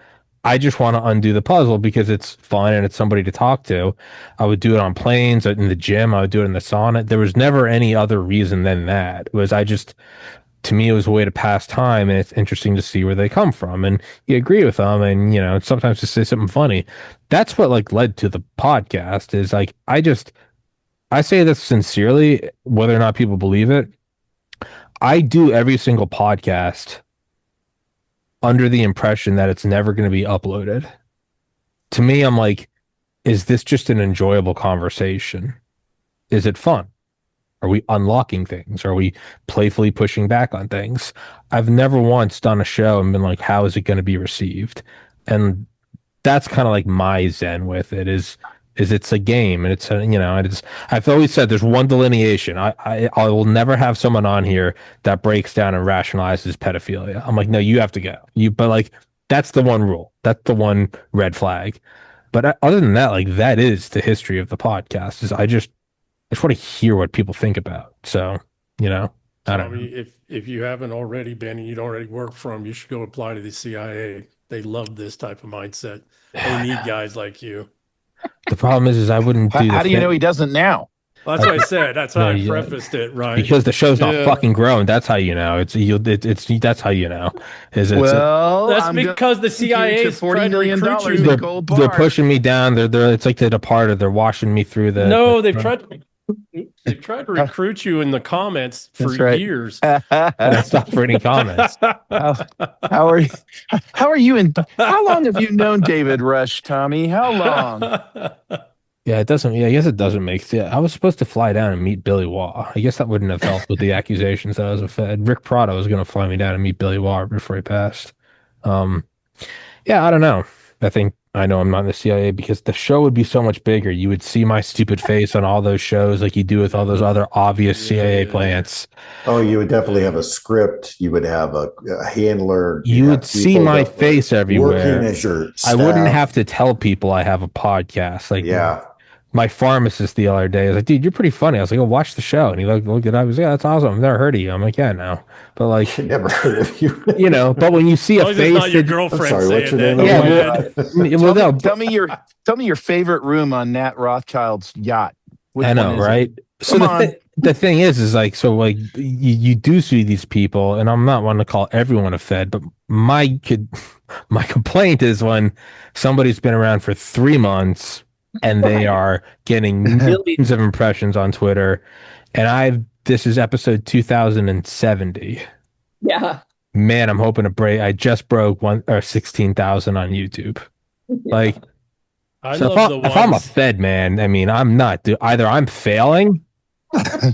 I just want to undo the puzzle because it's fun and it's somebody to talk to. I would do it on planes, in the gym. I would do it in the sauna. There was never any other reason than that. To me, it was a way to pass time, and it's interesting to see where they come from. And you agree with them, and sometimes just say something funny. That's what like led to the podcast. Is like I say this sincerely, whether or not people believe it. I do every single podcast under the impression that it's never going to be uploaded. To me, I'm like, is this just an enjoyable conversation? Is it fun? Are we unlocking things? Are we playfully pushing back on things? I've never once done a show and been like, how is it going to be received? And that's kind of like my zen with it is it's a game, and I've always said there's one delineation. I will never have someone on here that breaks down and rationalizes pedophilia. I'm like, no, you have to go. But like, that's the one rule. That's the one red flag. But other than that, like, that is the history of the podcast. Is I just want to hear what people think about. So, I don't know. If you haven't already been and you don't already work for them, you should go apply to the CIA. They love this type of mindset. They need guys like you. The problem is I wouldn't do. How do you know he doesn't now? Well, that's what I said. That's how I prefaced it, right? Because the show's not fucking growing. That's how you know. That's how you know. That's because the CIA is $40 million in gold bars. They're pushing me down. They're it's like The Departed. They're washing me through the. No, they've tried to recruit you in the comments for years. Stop reading comments. How are you? How long have you known David Rush, Tommy? How long? Yeah, it doesn't. Yeah, I guess it doesn't make sense. I was supposed to fly down and meet Billy Waugh. I guess that wouldn't have helped with the accusations that I was a Fed. Rick Prado was going to fly me down and meet Billy Waugh before he passed. Yeah, I don't know. I know I'm not in the CIA because the show would be so much bigger. You would see my stupid face on all those shows like you do with all those other obvious CIA plants. Oh, you would definitely have a script. You would have a handler. You would see my face everywhere. Working as your staff. I wouldn't have to tell people I have a podcast. Like, yeah. My pharmacist the other day was like, dude, you're pretty funny. I was like, oh, watch the show. And he looked at it. I was like, yeah, that's awesome. I've never heard of you. I'm like, yeah, no. But like, never heard of you. But when you see a face, not your girlfriend. I'm sorry, what's your name? Yeah, tell me your favorite room on Nat Rothschild's yacht. I know, right? So the thing is like, so like you do see these people, and I'm not one to call everyone a Fed, but my complaint is when somebody's been around for 3 months and they are getting millions of impressions on Twitter, and this is episode 2070. Yeah. Man, I'm hoping to break. I just broke 16,000 on YouTube. Like, I So love the if I'm a ones. Fed man, I mean, I'm not. Either I'm failing,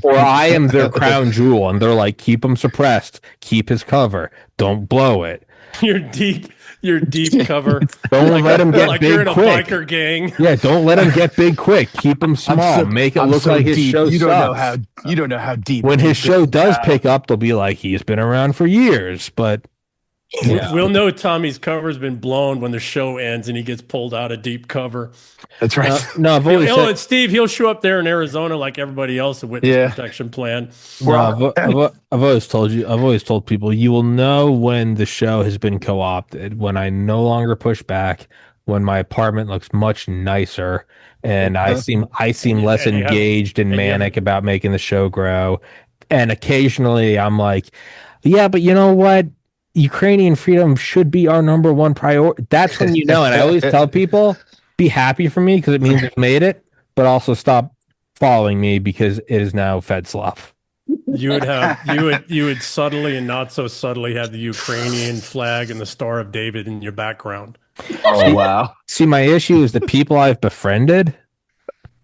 or I am their crown jewel, and they're like, keep him suppressed, keep his cover, don't blow it, Your deep cover. don't let him get like you're big in a quick. biker gang. Yeah, don't let him get big quick. Keep him small. Make it look like his show You sucks. you don't know how deep. When his show does now. pick up, they'll be like, he's been around for years. But yeah. We'll know Tommy's cover's been blown when the show ends and he gets pulled out of deep cover. That's right. No, I've always And Steve, he'll show up there in Arizona like everybody else, a witness protection plan. I've always told people, you will know when the show has been co-opted, when I no longer push back, when my apartment looks much nicer, and I seem less engaged and manic about making the show grow. And occasionally I'm like, yeah, but you know what? Ukrainian freedom should be our number one priority. That's when you know. And I always tell people, be happy for me because it means I've made it, but also stop following me because it is now Fed slop. You would subtly and not so subtly have the Ukrainian flag and the Star of David in your background. Oh wow! See, my issue is the people I've befriended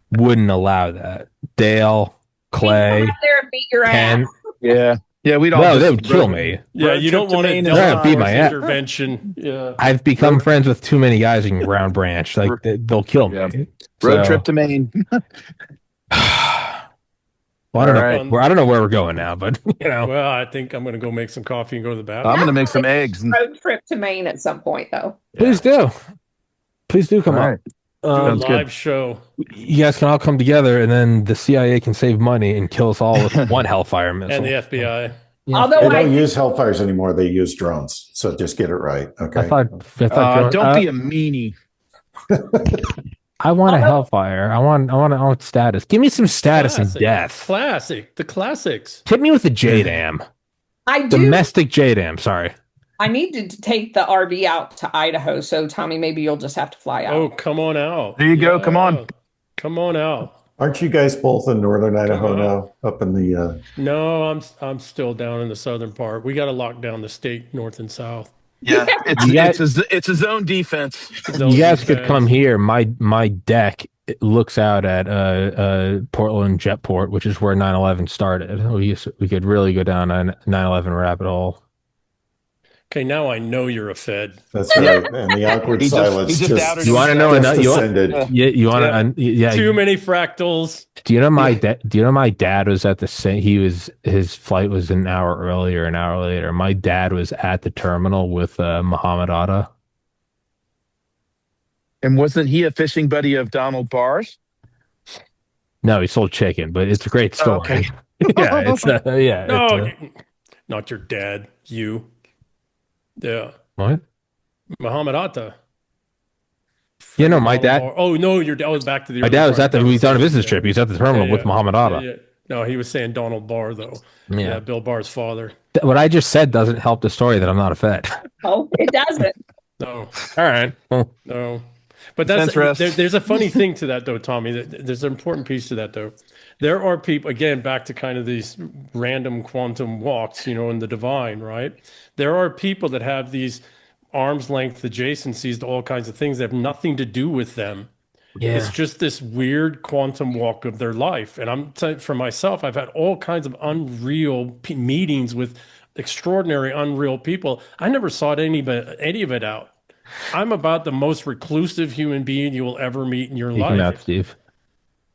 wouldn't allow that. Dale, Clay, Come out there and beat your Ken. ass. Yeah, we'd all. No, they would kill me. Yeah, you don't want to beat my ass. intervention. Yeah, I've become friends with too many guys in Round Branch. Like they'll kill me. Yeah. Road trip to Maine. Well, I don't know where we're going now, but you know. Well, I think I'm going to go make some coffee and go to the bathroom. I'm going to make some eggs. Road trip to Maine at some point, though. Please do come All on. right. Do a Sounds live good. show. You guys can all come together, and then the CIA can save money and kill us all with one Hellfire missile. And the FBI. Although They don't use Hellfires anymore. They use drones. So just get it right. Okay. I thought Don't be a meanie. I want a Hellfire. I want status. Give me some status and death. Classic. The classics. Hit me with the JDAM. I do. Domestic JDAM. Sorry. I need to take the RV out to Idaho, so Tommy, maybe you'll just have to fly out. Oh, come on out. There you go. Come on. Come on out. Aren't you guys both in northern Idaho now? Up in the No, I'm still down in the southern part. We got to lock down the state north and south. Yeah, it's a zone defense. You guys could come here. My deck looks out at Portland Jetport, which is where 9/11 started. We could really go down a 9/11 rabbit hole. Okay, now I know you're a Fed. That's right. And the awkward silence just you want to know another? You want to? Yeah. Too many fractals. Do you know my dad? Do you know my dad was at the same? His flight was an hour earlier, an hour later. My dad was at the terminal with Muhammad Atta. And wasn't he a fishing buddy of Donald Barr's? No, he sold chicken, but it's a great story. Oh, okay. Yeah, it's No, not your dad. You. Yeah. What? Muhammad Atta. Yeah, no, my dad. Oh no, your dad was back to the. My dad was at the. He's on a business trip. He's at the terminal with Muhammad Atta. Yeah. No, he was saying Donald Barr though. Yeah, Bill Barr's father. What I just said doesn't help the story that I'm not a Fed. Oh, it doesn't. No. All right. Well, No. But there's a funny thing to that though, Tommy. There's an important piece to that though. There are people, again, back to kind of these random quantum walks, in the divine, right? There are people that have these arm's length adjacencies to all kinds of things that have nothing to do with them. Yeah. It's just this weird quantum walk of their life. And I'm telling for myself, I've had all kinds of unreal meetings with extraordinary, unreal people. I never sought any of it out. I'm about the most reclusive human being you will ever meet in your life. Out, Steve.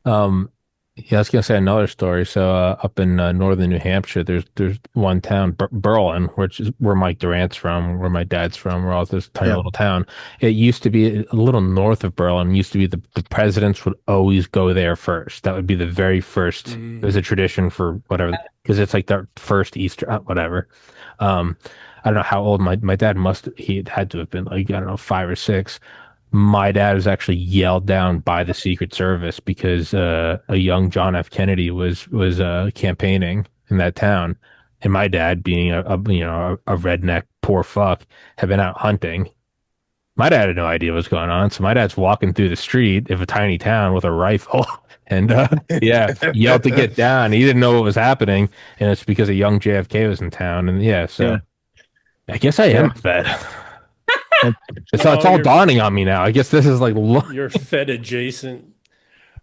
Yeah, I was gonna say another story. So up in northern New Hampshire, there's one town, Burlingame, which is where Mike Durant's from, where my dad's from. We're all this tiny little town. It used to be a little north of Burlingame. Used to be the presidents would always go there first. That would be the very first. It was a tradition for whatever, because it's like their first Easter, whatever. I don't know how old my dad he had to have been, like, I don't know, 5 or 6. My dad was actually yelled down by the Secret Service because a young John F. Kennedy was campaigning in that town, and my dad, being a redneck poor fuck, had been out hunting. My dad had no idea what was going on, so my dad's walking through the street of a tiny town with a rifle, and yelled to get down. He didn't know what was happening, and it's because a young JFK was in town, and so I guess I am Fed. It's all dawning on me now. I guess this is like you're Fed adjacent.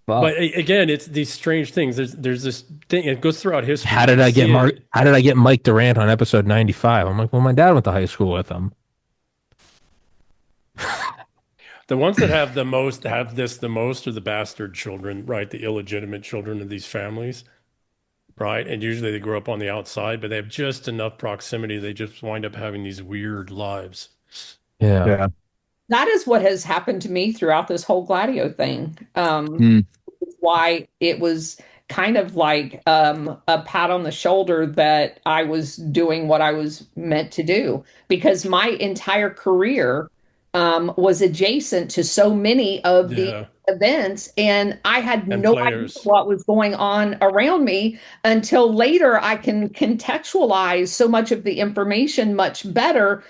But again, it's these strange things. There's this thing. It goes throughout history. How did I get Mike Durant on episode 95? I'm like, well, my dad went to high school with him. The ones that have the most are the bastard children, right? The illegitimate children of these families, right? And usually they grow up on the outside, but they have just enough proximity. They just wind up having these weird lives. Yeah. That is what has happened to me throughout this whole Gladio thing. Why it was kind of like a pat on the shoulder that I was doing what I was meant to do, because my entire career was adjacent to so many of the events, and I had no idea what was going on around me until later. I can contextualize so much of the information much better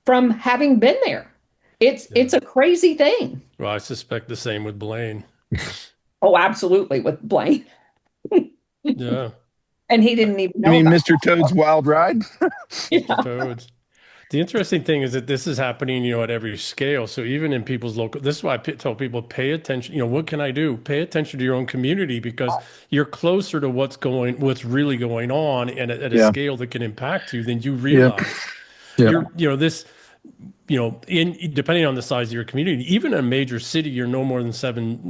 from having been there. It's a crazy thing. Well, I suspect the same with Blaine. Oh, absolutely, with Blaine. Yeah. And he didn't even know. I mean, Mr. Toad's Wild Ride? Mr. Toad's. The interesting thing is that this is happening, at every scale. So even in people's local, this is why I tell people, pay attention. What can I do? Pay attention to your own community, because you're closer to what's really going on, and at a scale that can impact you than you realize. Depending on the size of your community, even in a major city, you're no more than 7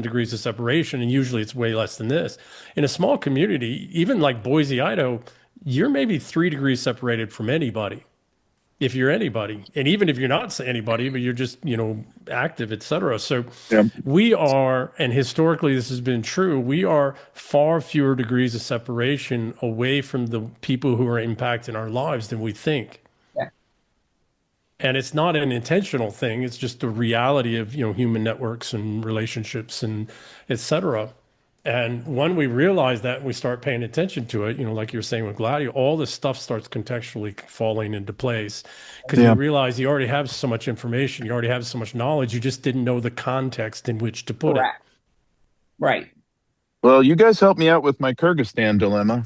degrees of separation, and usually it's way less than this. In a small community, even like Boise, Idaho, you're maybe 3 degrees separated from anybody, if you're anybody, and even if you're not anybody, but you're just active, etc. So we are, and historically this has been true, we are far fewer degrees of separation away from the people who are impacting our lives than we think. And it's not an intentional thing. It's just the reality of, human networks and relationships and et cetera. And when we realize that and we start paying attention to it, like you're saying with Gladio, all this stuff starts contextually falling into place, because you realize you already have so much information. You already have so much knowledge. You just didn't know the context in which to put it. Right. Well, you guys helped me out with my Kyrgyzstan dilemma.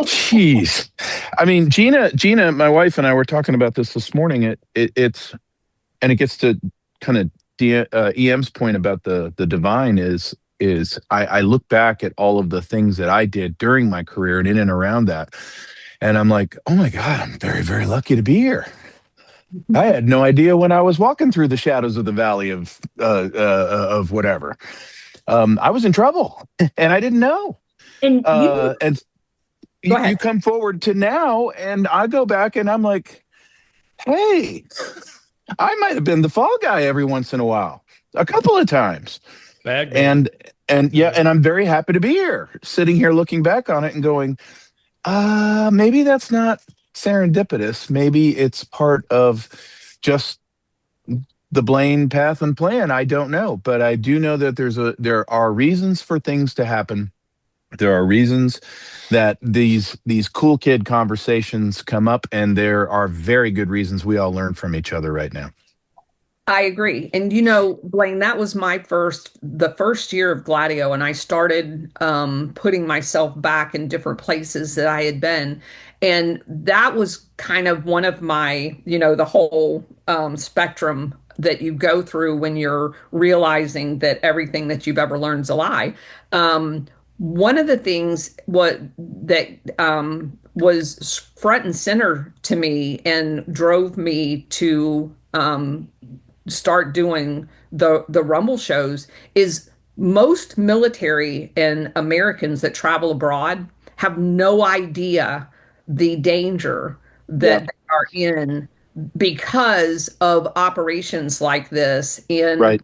Jeez. I mean, Gina, my wife, and I were talking about this morning. It gets to kind of EM's point about the divine is I look back at all of the things that I did during my career and in and around that, and I'm like, oh my God, I'm very, very lucky to be here. I had no idea when I was walking through the shadows of the valley of whatever. I was in trouble, and I didn't know. And you come forward to now, and I go back, and I'm like, hey, I might have been the fall guy every once in a while, a couple of times. And I'm very happy to be here, sitting here looking back on it and going, maybe that's not serendipitous. Maybe it's part of just the Blaine path and plan. I don't know, but I do know that there are reasons for things to happen. There are reasons that these cool kid conversations come up, and there are very good reasons we all learn from each other right now. I agree. And Blaine, that was the first year of Gladio, and I started putting myself back in different places that I had been. And that was kind of one of my, the whole spectrum that you go through when you're realizing that everything that you've ever learned is a lie. One of the things that was front and center to me and drove me to start doing the Rumble shows is most military and Americans that travel abroad have no idea the danger that they are in because of operations like this in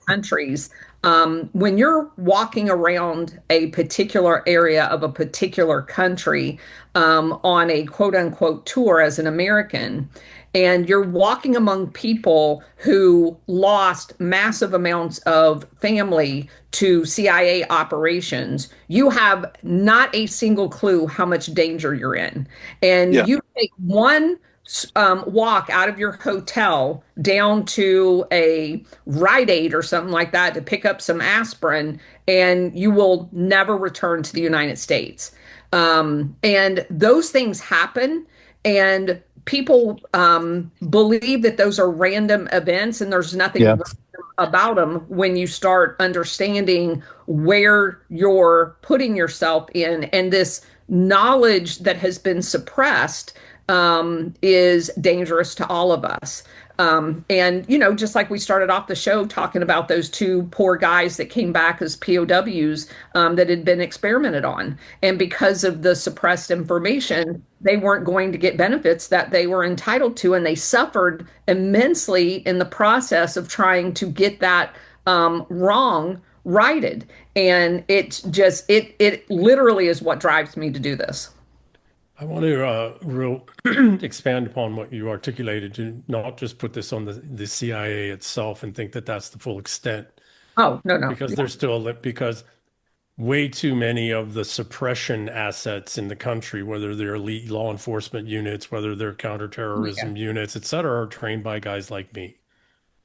countries. When you're walking around a particular area of a particular country on a quote unquote tour as an American, and you're walking among people who lost massive amounts of family to CIA operations, you have not a single clue how much danger you're in. And you take one walk out of your hotel down to a Rite Aid or something like that to pick up some aspirin, and you will never return to the United States. And those things happen. And people believe that those are random events, and there's nothing Yeah. random about them when you start understanding where you're putting yourself in. And this knowledge that has been suppressed is dangerous to all of us. And, you know, just like we started off the show talking about those two poor guys that came back as POWs that had been experimented on. And because of the suppressed information, they weren't going to get benefits that they were entitled to. And they suffered immensely in the process of trying to get that wrong righted. And it literally is what drives me to do this. I want to expand upon what you articulated, to not just put this on the CIA itself and think that that's the full extent. Oh, no. Because there's still, because way too many of the suppression assets in the country, whether they're elite law enforcement units, whether they're counterterrorism units, et cetera, are trained by guys like me.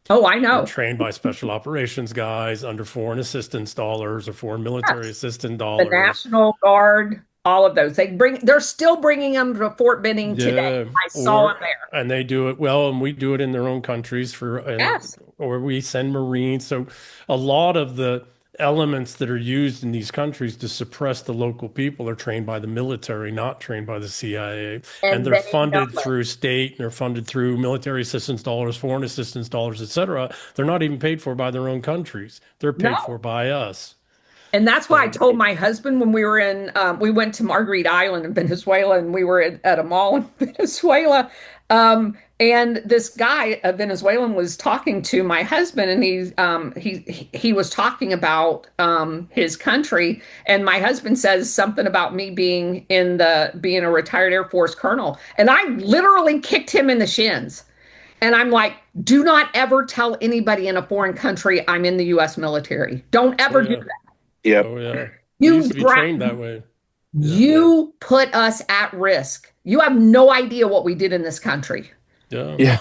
Oh, I know. They're trained by special operations guys under foreign assistance dollars or foreign military assistance dollars. The National Guard. All of those. They're still bringing them to Fort Benning today. I saw them there. And they do it well, and we do it in their own countries Yes. or we send Marines. So a lot of the elements that are used in these countries to suppress the local people are trained by the military, not trained by the CIA. And they're funded through state, and they're funded through military assistance dollars, foreign assistance dollars, et cetera. They're not even paid for by their own countries. They're paid for by us. And that's why I told my husband when we were we went to Marguerite Island in Venezuela, and we were at a mall in Venezuela. And this guy, a Venezuelan, was talking to my husband, and he was talking about his country. And my husband says something about me being a retired Air Force colonel. And I literally kicked him in the shins. And I'm like, do not ever tell anybody in a foreign country I'm in the U.S. military. Don't ever do that. Yeah. Oh, yeah. You used to be trained that way. You put us at risk. You have no idea what we did in this country. Yeah.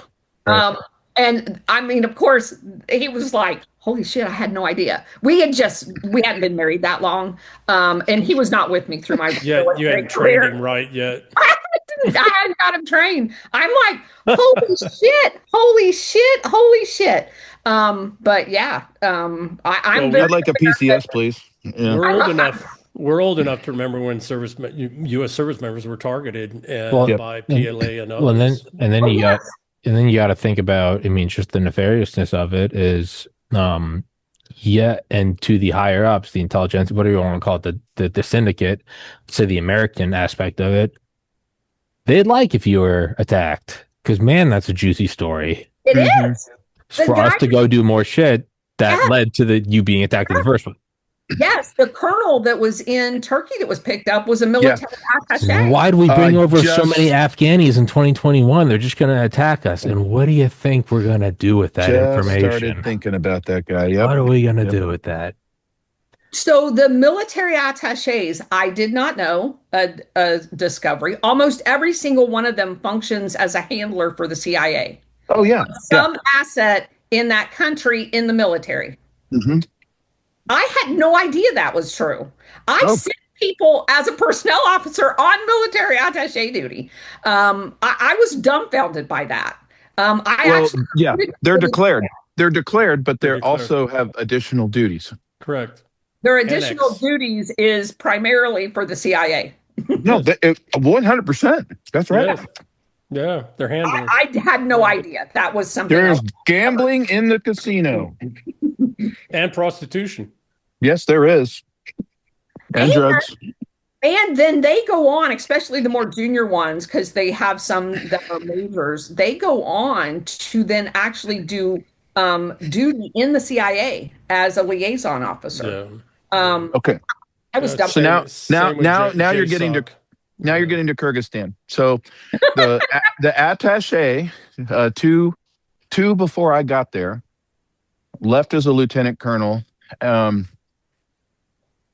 And I mean, of course, he was like, holy shit, I had no idea. We hadn't been married that long. And he was not with me through my you hadn't trained him right yet. I hadn't got him trained. I'm like, holy shit. But yeah, I'd like a PCS, please. Yeah. We're old enough to remember when U.S. service members were targeted by PLA and others. Well, and then you got to think about. I mean, just the nefariousness of it is, and to the higher ups, the intelligence, whatever you want to call it, the syndicate, say the American aspect of it, they'd like if you were attacked, because man, that's a juicy story. It is. For us to go do more shit that led to you being attacked in the first one. Yes, the colonel that was in Turkey that was picked up was a military attaché. Why do we bring over so many Afghanis in 2021? They're just going to attack us. And what do you think we're going to do with that information? Started thinking about that guy. Yep. What are we going to do with that? So the military attachés, I did not know a discovery. Almost every single one of them functions as a handler for the CIA. Oh, yeah. Some asset in that country in the military. Mm-hmm. I had no idea that was true. I sent people as a personnel officer on military attaché duty. I was dumbfounded by that. They're declared. They're declared, but they also have additional duties. Correct. Their additional duties is primarily for the CIA. No, 100%. That's right. Yeah, they're handling. I had no idea that was something. There's gambling in the casino. And prostitution. Yes, there is. And drugs. And then they go on, especially the more junior ones, because they have some that are majors. They go on to then actually do duty in the CIA as a liaison officer. Yeah. Okay. I was dumb. So now you're getting to Kyrgyzstan. So the attaché, two before I got there, left as a lieutenant colonel,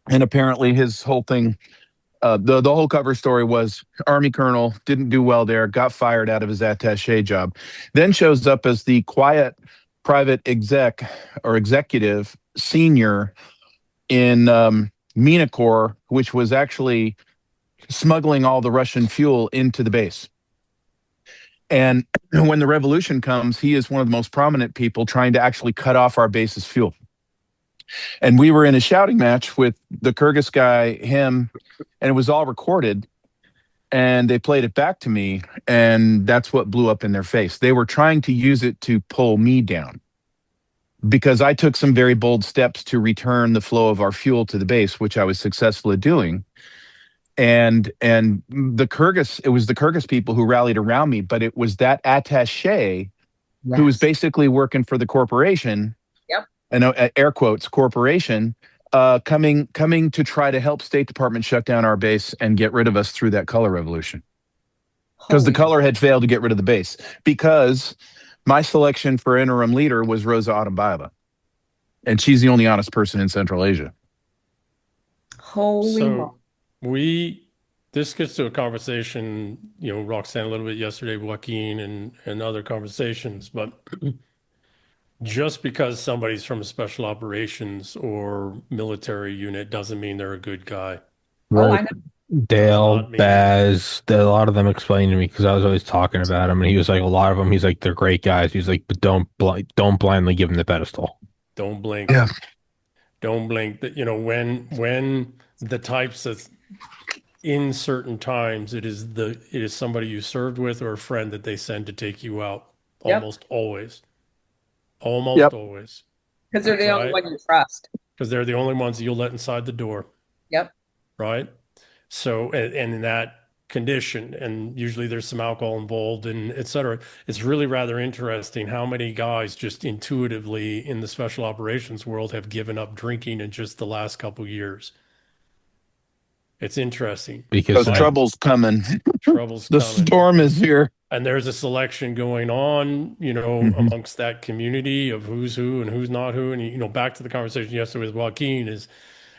and apparently his whole thing, the whole cover story was Army colonel, didn't do well there, got fired out of his attaché job, then shows up as the quiet private executive senior in Minocorps, which was actually smuggling all the Russian fuel into the base. And when the revolution comes, he is one of the most prominent people trying to actually cut off our base's fuel. And we were in a shouting match with the Kyrgyz guy, him, and it was all recorded. And they played it back to me, and that's what blew up in their face. They were trying to use it to pull me down because I took some very bold steps to return the flow of our fuel to the base, which I was successful at doing. And it was the Kyrgyz people who rallied around me, but it was that attaché who was basically working for the corporation. Yep. And air quotes, corporation, coming to try to help State Department shut down our base and get rid of us through that color revolution. Because the color had failed to get rid of the base. Because my selection for interim leader was Rosa Otunbayeva. And she's the only honest person in Central Asia. So this gets to a conversation, Roxanne a little bit yesterday, Joaquin and other conversations, but just because somebody's from a special operations or military unit doesn't mean they're a good guy. Right. Dale, Baz, a lot of them explained to me because I was always talking about him, and he was like, a lot of them, he's like, they're great guys. He's like, but don't blindly give them the pedestal. Don't blink. Yeah. Don't blink. That when the types of in certain times it is somebody you served with or a friend that they send to take you out. Almost always. Always. Because they're the only one you trust. Because they're the only ones you'll let inside the door. Yep. Right. So, and in that condition, and usually there's some alcohol involved and et cetera, it's really rather interesting how many guys just intuitively in the special operations world have given up drinking in just the last couple years. It's interesting. Because trouble's coming. The storm is here. And there's a selection going on, amongst that community of who's who and who's not who. And, back to the conversation yesterday with Joaquin is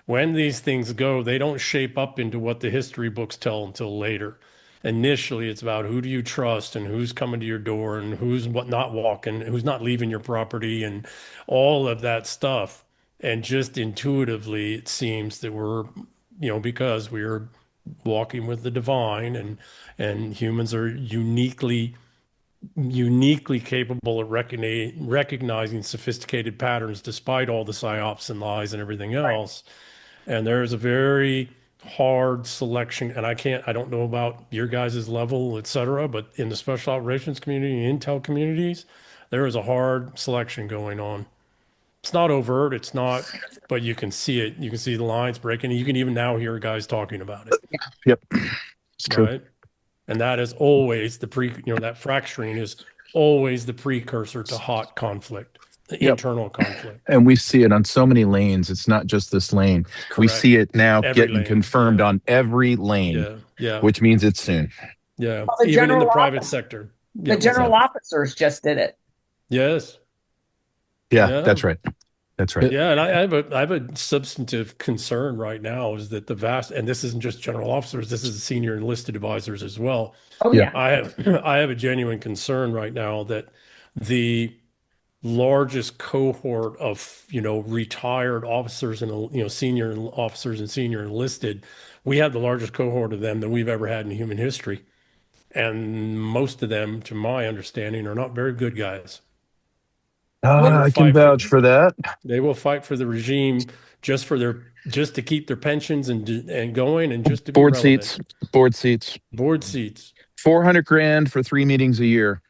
when these things go, they don't shape up into what the history books tell until later. Initially, it's about who do you trust and who's coming to your door and who's not walking, who's not leaving your property and all of that stuff. And just intuitively, it seems that we're, because we're walking with the divine and humans are uniquely capable of recognizing sophisticated patterns despite all the psyops and lies and everything else. Right. And there's a very hard selection, and I don't know about your guys' level, et cetera, but in the special operations community, intel communities, there is a hard selection going on. It's not overt, but you can see it. You can see the lines breaking. You can even now hear guys talking about it. Yep. It's true. Right? And that is always that fracturing is always the precursor to hot conflict, internal conflict. And we see it on so many lanes. It's not just this lane. Correct. We see it now getting confirmed on every lane, which means it's soon. Yeah, well, even in the private sector. The general officers just did it. Yes. Yeah, that's right. That's right. Yeah, and I have a substantive concern right now is that and this isn't just general officers, this is senior enlisted advisors as well. Oh yeah. I have a genuine concern right now that the largest cohort of retired officers and senior officers and senior enlisted, we have the largest cohort of them that we've ever had in human history, and most of them, to my understanding, are not very good guys. I can vouch for that. They will fight for the regime just to keep their pensions and going and just to be relevant. Board seats. 400 grand for 3 meetings a year.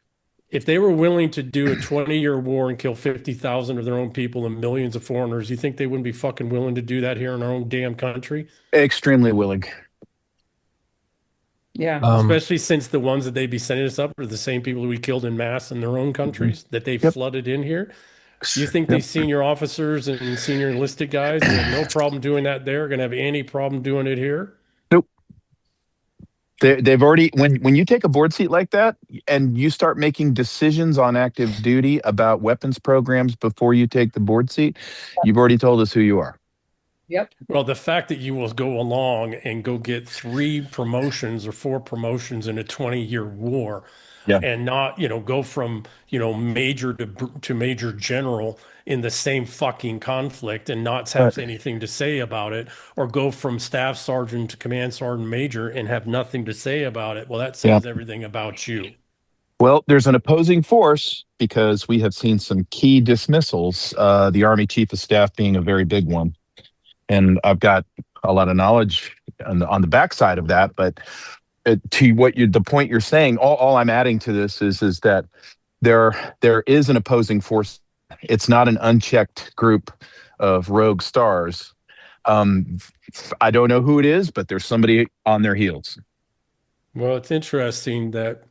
If they were willing to do a 20-year war and kill 50,000 of their own people and millions of foreigners, you think they wouldn't be fucking willing to do that here in our own damn country? Extremely willing. Yeah. Especially since the ones that they'd be sending us up are the same people who we killed in mass in their own countries that they flooded in here. You think these senior officers and senior enlisted guys have no problem doing that there are going to have any problem doing it here? Nope. They've already, when you take a board seat like that and you start making decisions on active duty about weapons programs before you take the board seat, you've already told us who you are. Yep. Well, the fact that you will go along and go get 3 promotions or 4 promotions in a 20-year war, and not, go from, major to major general in the same fucking conflict and not have anything to say about it, or go from staff sergeant to command sergeant major and have nothing to say about it. Well, that says everything about you. Well, there's an opposing force because we have seen some key dismissals, the Army Chief of Staff being a very big one. And I've got a lot of knowledge on the backside of that. But to the point you're saying, all I'm adding to this is that there is an opposing force. It's not an unchecked group of rogue stars. I don't know who it is, but there's somebody on their heels. Well, it's interesting that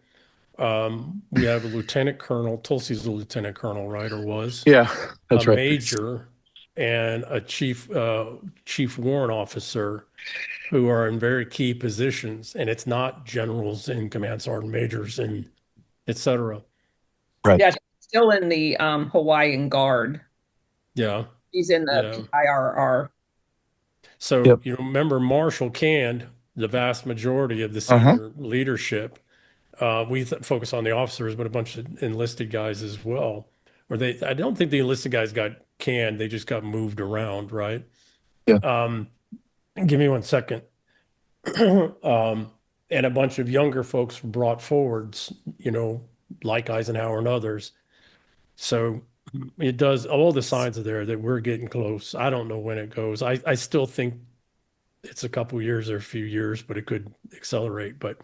we have a lieutenant colonel. Tulsi's a lieutenant colonel, right, or was? Yeah, that's a right. major and a chief warrant officer who are in very key positions, and it's not generals and command sergeant majors and et cetera. Right. Yeah, she's still in the Hawaiian Guard. Yeah. She's in the PIRR. So you remember Marshall canned the vast majority of the senior leadership. We focus on the officers, but a bunch of enlisted guys as well. Or I don't think the enlisted guys got canned; they just got moved around, right? Yeah. Give me 1 second. And a bunch of younger folks were brought forwards, like Eisenhower and others. So it does, all the signs are there that we're getting close. I don't know when it goes. I still think it's a couple years or a few years, but it could accelerate. But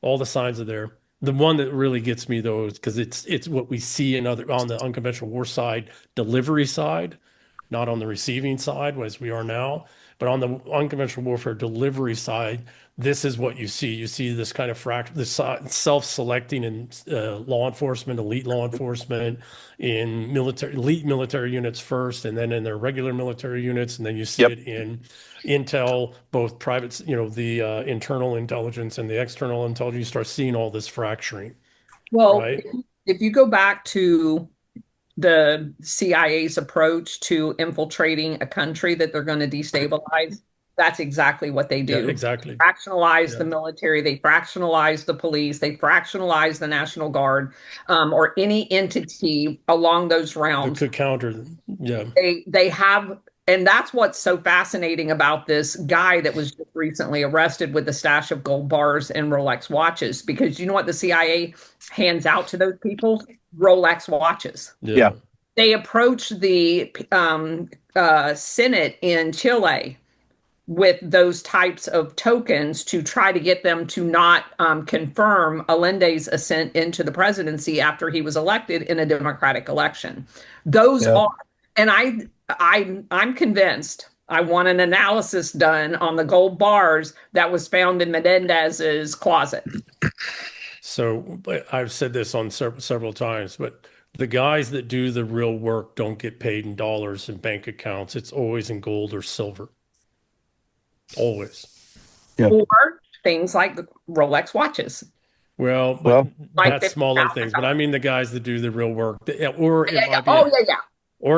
all the signs are there. The one that really gets me though is because it's what we see on the unconventional war side, delivery side, not on the receiving side as we are now, but on the unconventional warfare delivery side, this is what you see. You see this kind of this self-selecting in law enforcement, elite law enforcement, in elite military units first, and then in their regular military units, and then you see it in intel, both private, the internal intelligence and the external intelligence. You start seeing all this fracturing. Well, right? If you go back to the CIA's approach to infiltrating a country that they're going to destabilize, that's exactly what they do. Yeah, exactly. Fractionalize the military, they fractionalize the police, they fractionalize the National Guard, or any entity along those realms. Could counter them. Yeah. They have, and that's what's so fascinating about this guy that was just recently arrested with the stash of gold bars and Rolex watches, because you know what the CIA hands out to those people? Rolex watches. Yeah. They approach the Senate in Chile with those types of tokens to try to get them to not confirm Allende's ascent into the presidency after he was elected in a democratic election. Those are, and I'm convinced. I want an analysis done on the gold bars that was found in Menendez's closet. So I've said this on several times, but the guys that do the real work don't get paid in dollars in bank accounts. It's always in gold or silver. Always. Yeah. Or things like the Rolex watches. Well, like that's smaller things. But I mean the guys that do the real work. Or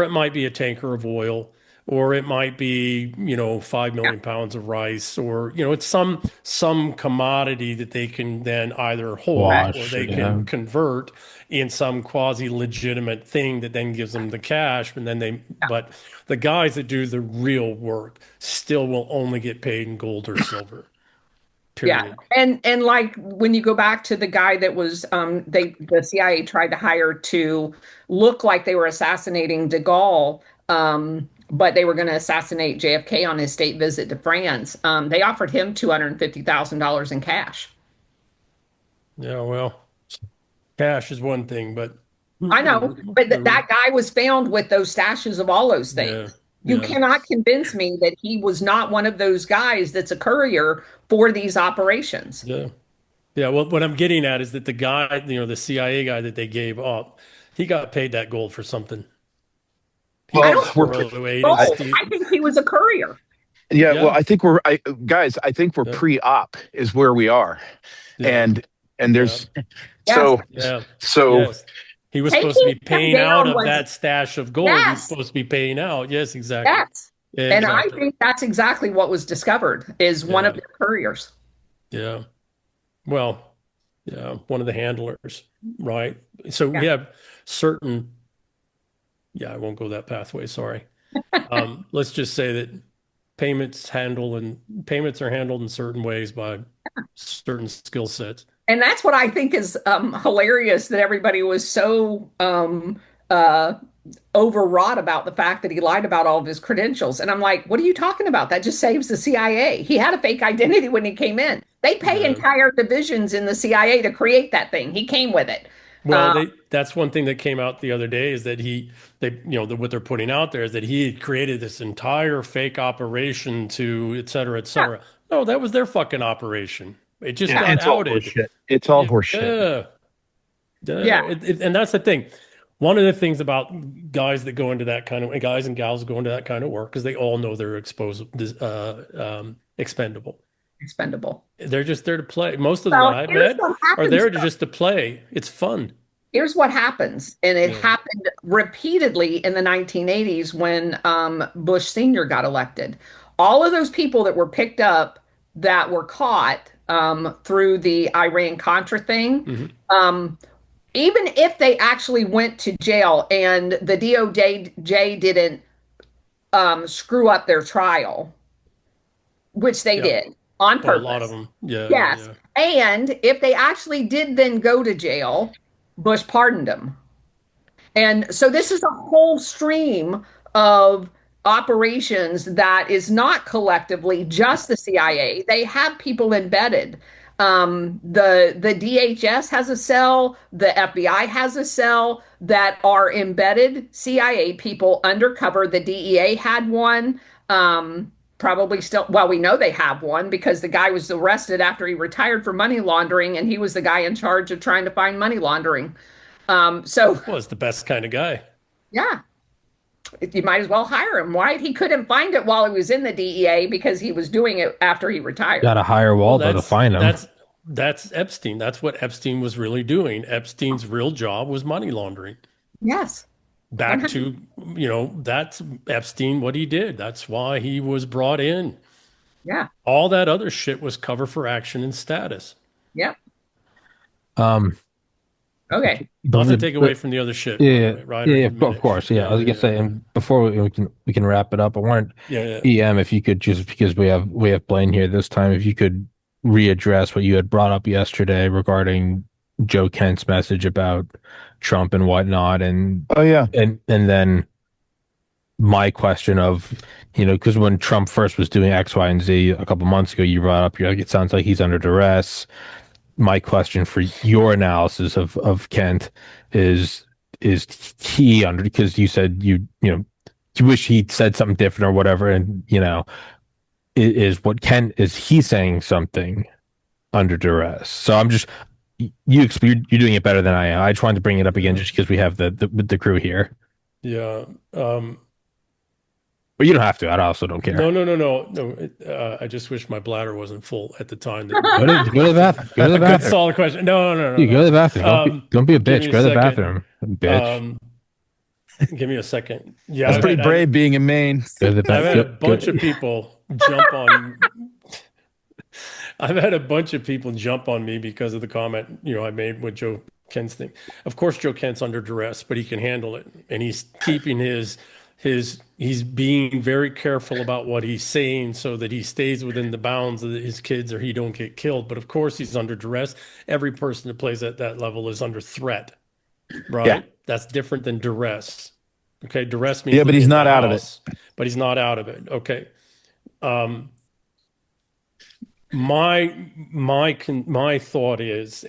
it might be a tanker of oil, or it might be, 5 million pounds of rice, or, it's some commodity that they can then either hold or they can convert in some quasi-legitimate thing that then gives them the cash. And then but the guys that do the real work still will only get paid in gold or silver. Period. Yeah. And like when you go back to the guy that was the CIA tried to hire to look like they were assassinating de Gaulle, but they were going to assassinate JFK on his state visit to France. They offered him $250,000 in cash. Yeah, well, cash is one thing, but I know, but that guy was found with those stashes of all those things. You cannot convince me that he was not one of those guys that's a courier for these operations. Yeah. Yeah. Well, what I'm getting at is that the guy, the CIA guy that they gave up, he got paid that gold for something. I think he was a courier. Yeah. Well, I think we're pre-op is where we are. Yeah. And there's so he was Take supposed to be paying out of when- that stash of gold. Yes. He's supposed to be paying out. Yes, exactly. Yes. Yeah, and exactly. I think that's exactly what was discovered is one of the couriers. Yeah. Well, yeah, one of the handlers, right? So we have certain, I won't go that pathway, sorry. Let's just say that payments are handled in certain ways by certain skill sets. And that's what I think is hilarious, that everybody was so uh, overwrought about the fact that he lied about all of his credentials. And I'm like, what are you talking about? That just saves the CIA. He had a fake identity when he came in. They pay Yeah. entire divisions in the CIA to create that thing. He came with it. Well, that's one thing that came out the other day, is that what they're putting out there is that he had created this entire fake operation to et cetera, et cetera. No, that was their fucking operation. It just got It's all outed. horseshit. It's all horseshit. Yeah. And that's the thing. One of the things about guys that go into that kind of guys and gals go into that kind of work is they all know they're expendable. Expendable. They're just there to play. Most of them Well, I've here's met what are happens, there though. just to play. It's fun. Here's what happens, and it Yeah. happened repeatedly in the 1980s when Bush Sr. got elected. All of those people that were picked up that were caught through the Iran-Contra thing, even if they actually went to jail and the DOJ didn't screw up their trial, which they Yeah. did on Oh, a purpose. lot of them. Yeah. Yes. Yeah. And if they actually did then go to jail, Bush pardoned them. And so this is a whole stream of operations that is not collectively just the CIA. They have people embedded. The DHS has a cell, the FBI has a cell that are embedded CIA people undercover. The DEA had one. Probably still, well, we know they have one because the guy was arrested after he retired for money laundering, and he was the guy in charge of trying to find money laundering. So Well, it's the best kind of guy. yeah, you might as well hire him, right? He couldn't find it while he was in the DEA because he was doing it after he retired. Got a higher Waldo to find him. That's Epstein. That's what Epstein was really doing. Epstein's real job was money laundering. Yes. Back to, that's Epstein, what he did. That's why he was brought in. Yeah. All that other shit was cover for action and status. Yep. Not Okay. to take away from the other shit. Yeah, right? yeah, of course. Yeah, I was gonna say, and before we can wrap it up, I wanted EM, if you could, just because we have Blaine here this time, if you could readdress what you had brought up yesterday regarding Joe Kent's message about Trump and whatnot, and and then my question of, because when Trump first was doing X, Y, and Z a couple months ago, you brought up, you're like, it sounds like he's under duress. My question for your analysis of Kent is he under, because you said you wish he'd said something different or whatever, and is what Kent, is he saying something under duress? So I'm just, you're doing it better than I am. I just wanted to bring it up again just because we have the crew here. Yeah. But you don't have to. I also don't care. No. I just wish my bladder wasn't full at the time. Go to the bathroom. Go to the bathroom. Solid question. No. You go to the bathroom. Don't be a bitch. Go to the bathroom, bitch. Give me a second. Yeah, that's pretty brave being in Maine. I've had a bunch of people jump on. I've had a bunch of people jump on me because of the comment I made with Joe Kent's thing. Of course, Joe Kent's under duress, but he can handle it, and he's keeping he's being very careful about what he's saying so that he stays within the bounds of his kids or he don't get killed. But of course, he's under duress. Every person that plays at that level is under threat, right? Yeah. That's different than duress. Okay, duress means but he's not out of it. But he's not out of it. Okay. My thought is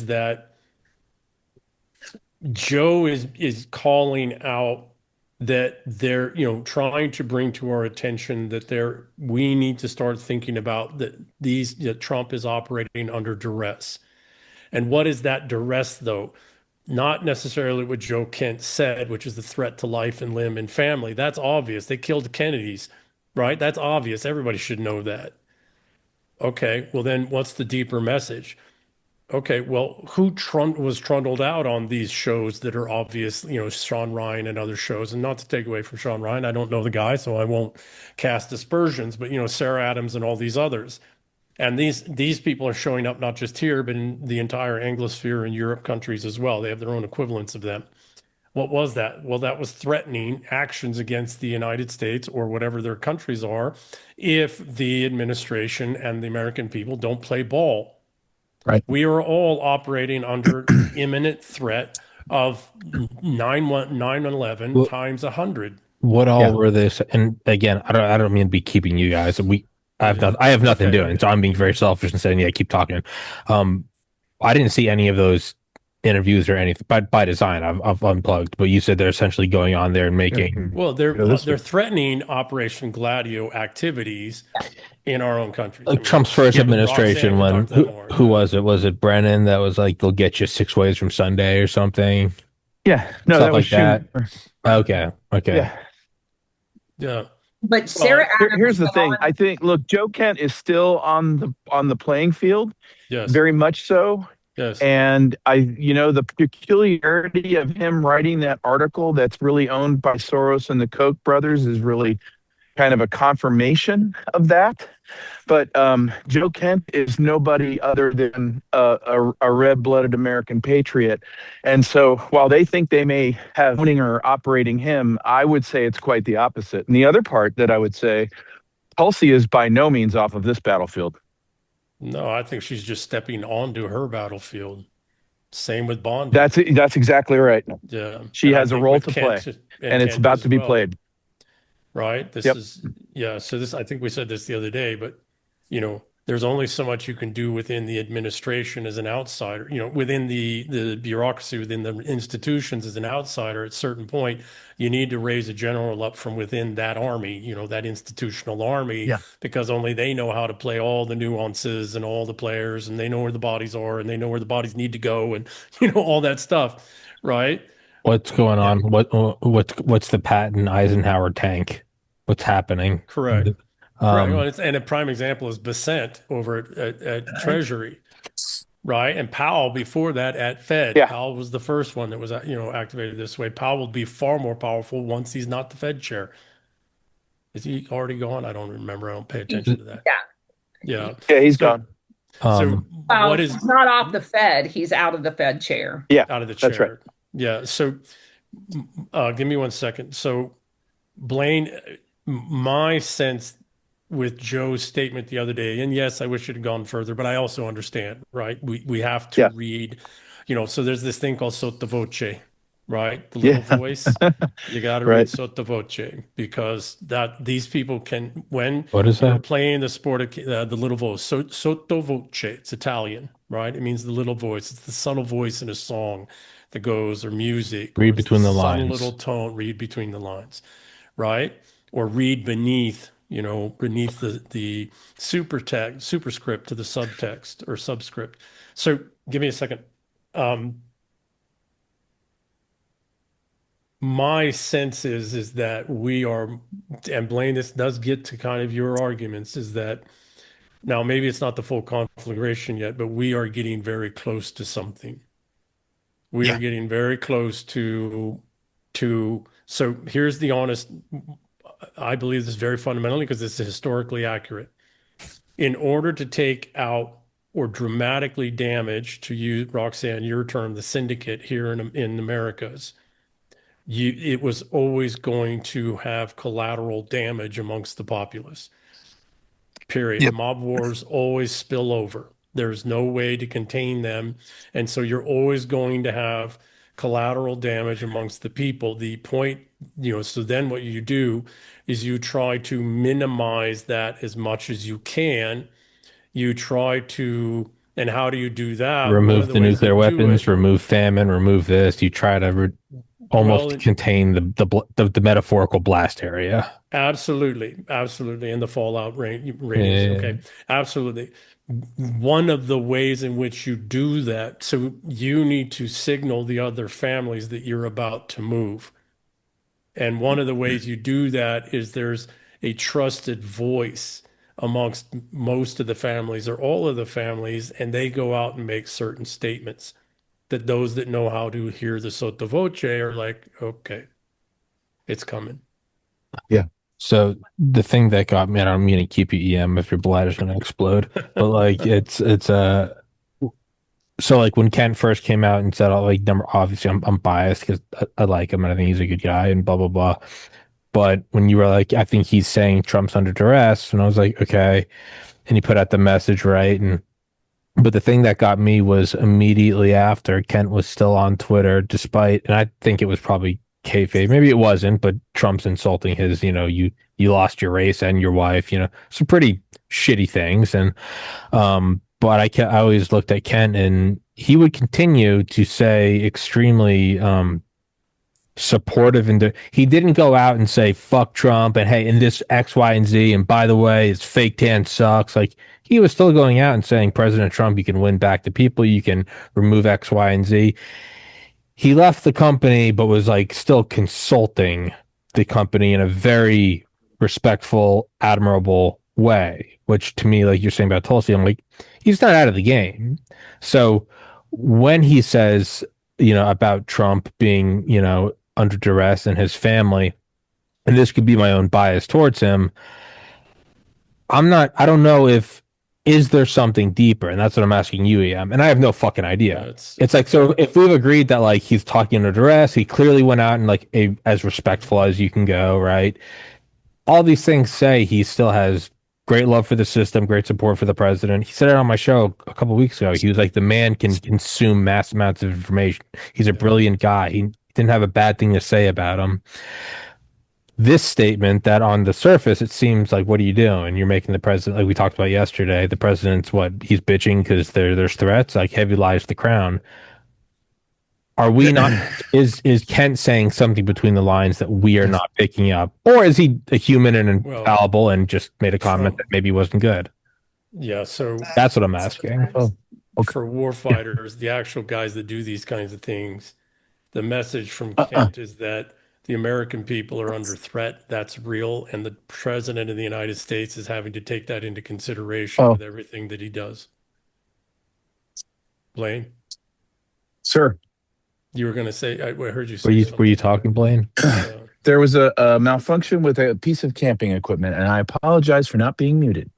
that Joe is calling out that they're trying to bring to our attention that we need to start thinking about that Trump is operating under duress. And what is that duress, though? Not necessarily what Joe Kent said, which is the threat to life and limb and family. That's obvious. They killed the Kennedys, right? That's obvious. Everybody should know that. Okay, well then what's the deeper message? Okay, well, who was trundled out on these shows that are obvious, Sean Ryan and other shows? And not to take away from Sean Ryan, I don't know the guy, so I won't cast aspersions, but, Sarah Adams and all these others. And these people are showing up not just here, but in the entire Anglosphere and Europe countries as well. They have their own equivalents of them. What was that? Well, that was threatening actions against the United States or whatever their countries are if the administration and the American people don't play ball. Right. We are all operating under imminent threat of 9/11 Well, times 100. What all Yeah. were this? And again, I don't mean to be keeping you guys. I have nothing Okay, doing, so I'm being very selfish and saying, yeah, keep talking. I didn't see any of those interviews or anything by design. I've unplugged, but you said they're essentially going on there and making. Well, they're You know, this they're threatening Operation Gladio activities in our own country. Like Trump's first Roxanne administration, can when talk to that more. who was it? Was it Brennan that was like, they'll get you 6 ways from Sunday or something? Yeah. No, Stuff that was like that. Schumer. Okay. Yeah. Yeah. But Sarah Adams Here's the went thing. on- I think, look, Joe Kent is still on the playing field, Yes. very much so. Yes. And the peculiarity of him writing that article that's really owned by Soros and the Koch brothers is really kind of a confirmation of that. But Joe Kent is nobody other than a red-blooded American patriot. And so while they think they may have owning or operating him, I would say it's quite the opposite. And the other part that I would say, Tulsi is by no means off of this battlefield. No, I think she's just stepping onto her battlefield. Same with Bondi. That's exactly right. Yeah. She And I has a think role with to Kent play, and it's Kent about as to be well, played. right? This Yep. is, yeah. So this, I think we said this the other day, but there's only so much you can do within the administration as an outsider, within the bureaucracy, within the institutions as an outsider. At a certain point, you need to raise a general up from within that army, that institutional army, Yeah. because only they know how to play all the nuances and all the players, and they know where the bodies are, and they know where the bodies need to go, and all that stuff, right? What's going on? What's the Patton Eisenhower tank? What's happening? Correct. Right. Um, Well, and a prime example is Bissett over at Treasury, right? And Powell before that at Fed. Yeah. Powell was the first one that was activated this way. Powell will be far more powerful once he's not the Fed chair. Is he already gone? I don't remember. I don't pay attention to that. Yeah. Yeah, he's So- gone. So Well, what is he's not off the Fed. He's out of the Fed chair. Yeah, out of the chair? that's right. Yeah. So give me 1 second. So Blaine, my sense with Joe's statement the other day, and yes, I wish it had gone further, but I also understand, right? We have to Yeah. read, so there's this thing called Sotto Voce, right? The little Yeah. voice. You got to Right. read Sotto Voce, because these people can, when what is you're that? playing the sport of the little voice, Sotto Voce, it's Italian, right? It means the little voice. It's the subtle voice in a song that goes, or music. Read or it's between the subtle lines. little tone, read between the lines, right? Or read beneath, beneath the superscript to the subtext or subscript. So give me a second. My sense is that we are, and Blaine, this does get to kind of your arguments, is that now maybe it's not the full conflagration yet, but we are getting very close to something. We Yeah. are getting very close to, so here's the honest, I believe this is very fundamentally because this is historically accurate. In order to take out or dramatically damage, to use, Roxanne, your term, the syndicate here in Americas, it was always going to have collateral damage amongst the populace. Period. Yep. Mob wars always spill over. There's no way to contain them. And so you're always going to have collateral damage amongst the people. The point, so then what you do is you try to minimize that as much as you can. You try to, and how do you do that? One of Remove the ways nuclear you do weapons, it- remove famine, remove this. You try to almost Well, contain the metaphorical blast area. Absolutely. And the fallout ratings. Yeah. Okay. Absolutely. One of the ways in which you do that, so you need to signal the other families that you're about to move. And one of the ways you do that is there's a trusted voice amongst most of the families or all of the families, and they go out and make certain statements that those that know how to hear the sotto voce are like, okay, it's coming. So the thing that got me, I don't mean to keep you EM if your bladder's gonna explode, but like it's so like when Ken first came out and said, "Oh, like obviously I'm biased because I like him and I think he's a good guy and blah blah blah," but when you were like, "I think he's saying Trump's under duress," and I was like, "Okay," and he put out the message right, and But the thing that got me was immediately after Kent was still on Twitter, and I think it was probably kayfabe, maybe it wasn't, but Trump's insulting his, you lost your race and your wife, some pretty shitty things. And but I always looked at Kent, and he would continue to say extremely supportive, and he didn't go out and say fuck Trump and hey, and this X, Y, and Z, and by the way, his fake tan sucks. Like, he was still going out and saying, President Trump, you can win back the people, you can remove X, Y, and Z. He left the company, but was like still consulting the company in a very respectful, admirable way, which to me, like you're saying about Tulsi, I'm like, he's not out of the game. So when he says, about Trump being, under duress and his family, and this could be my own bias towards him, I don't know is there something deeper? And that's what I'm asking you, EM. And I have no fucking idea. Yeah, it's like, so if we've agreed that like he's talking under duress, he clearly went out and like as respectful as you can go, right? All these things say he still has great love for the system, great support for the president. He said it on my show a couple of weeks ago. He was like, the man can consume mass amounts of information. He's a brilliant guy. He didn't have a bad thing to say about him. This statement that on the surface, it seems like, what are you doing? You're making the president, like we talked about yesterday, the president's he's bitching because there's threats, like heavy lies to the crown. Are we not, is Kent saying something between the lines that we are not picking up? Or is he a human and infallible and just made a comment that maybe wasn't good? Yeah, so that's what I'm asking. For war fighters, the actual guys that do these kinds of things, the message from Kent is that the American people are under threat. That's real. And the president of the United States is having to take that into consideration with everything that he does. Blaine? Sir. You were going to say, I heard you say something. Were you talking, Blaine? There was a malfunction with a piece of camping equipment, and I apologize for not being muted.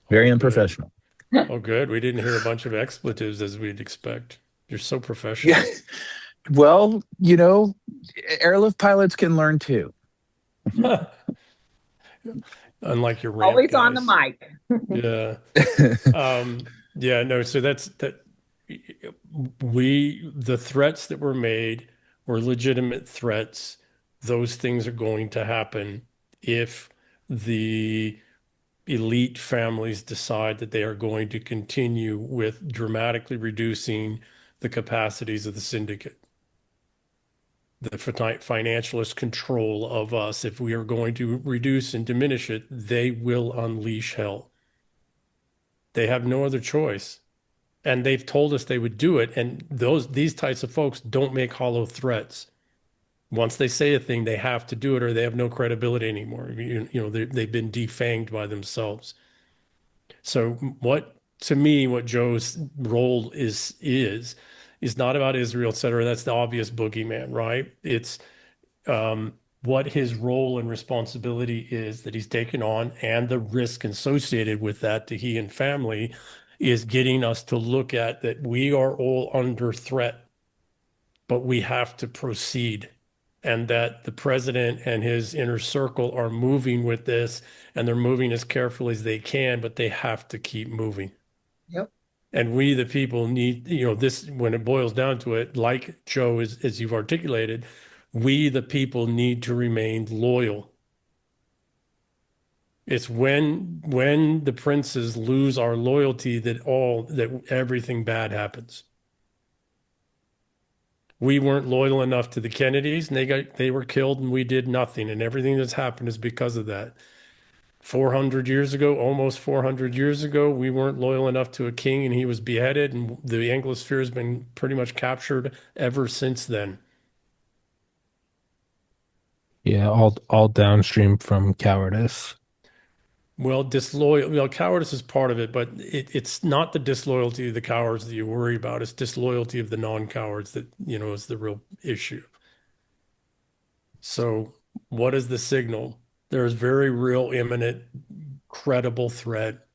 Very unprofessional. Oh, good. We didn't hear a bunch of expletives as we'd expect. You're so professional. Yeah. Well, airlift pilots can learn too. Unlike your ramp always guys. on the mic. Yeah. No, so that's that. The threats that were made were legitimate threats. Those things are going to happen if the elite families decide that they are going to continue with dramatically reducing the capacities of the syndicate. The financialist control of us, if we are going to reduce and diminish it, they will unleash hell. They have no other choice. And they've told us they would do it. And these types of folks don't make hollow threats. Once they say a thing, they have to do it, or they have no credibility anymore. They've been defanged by themselves. So what Joe's role is not about Israel, et cetera. That's the obvious boogeyman, right? It's what his role and responsibility is that he's taken on, and the risk associated with that to he and family is getting us to look at that we are all under threat, but we have to proceed. And that the president and his inner circle are moving with this, and they're moving as carefully as they can, but they have to keep moving. Yep. And we, the people, need, this, when it boils down to it, like Joe, as you've articulated, we, the people, need to remain loyal. It's when the princes lose our loyalty that everything bad happens. We weren't loyal enough to the Kennedys, and they were killed, and we did nothing. And everything that's happened is because of that. 400 years ago, almost 400 years ago, we weren't loyal enough to a king, and he was beheaded, and the Anglosphere has been pretty much captured ever since then. Yeah, all downstream from cowardice. Well, cowardice is part of it, but it's not the disloyalty of the cowards that you worry about. It's disloyalty of the non-cowards that, is the real issue. So what is the signal? There's very real, imminent, credible threat,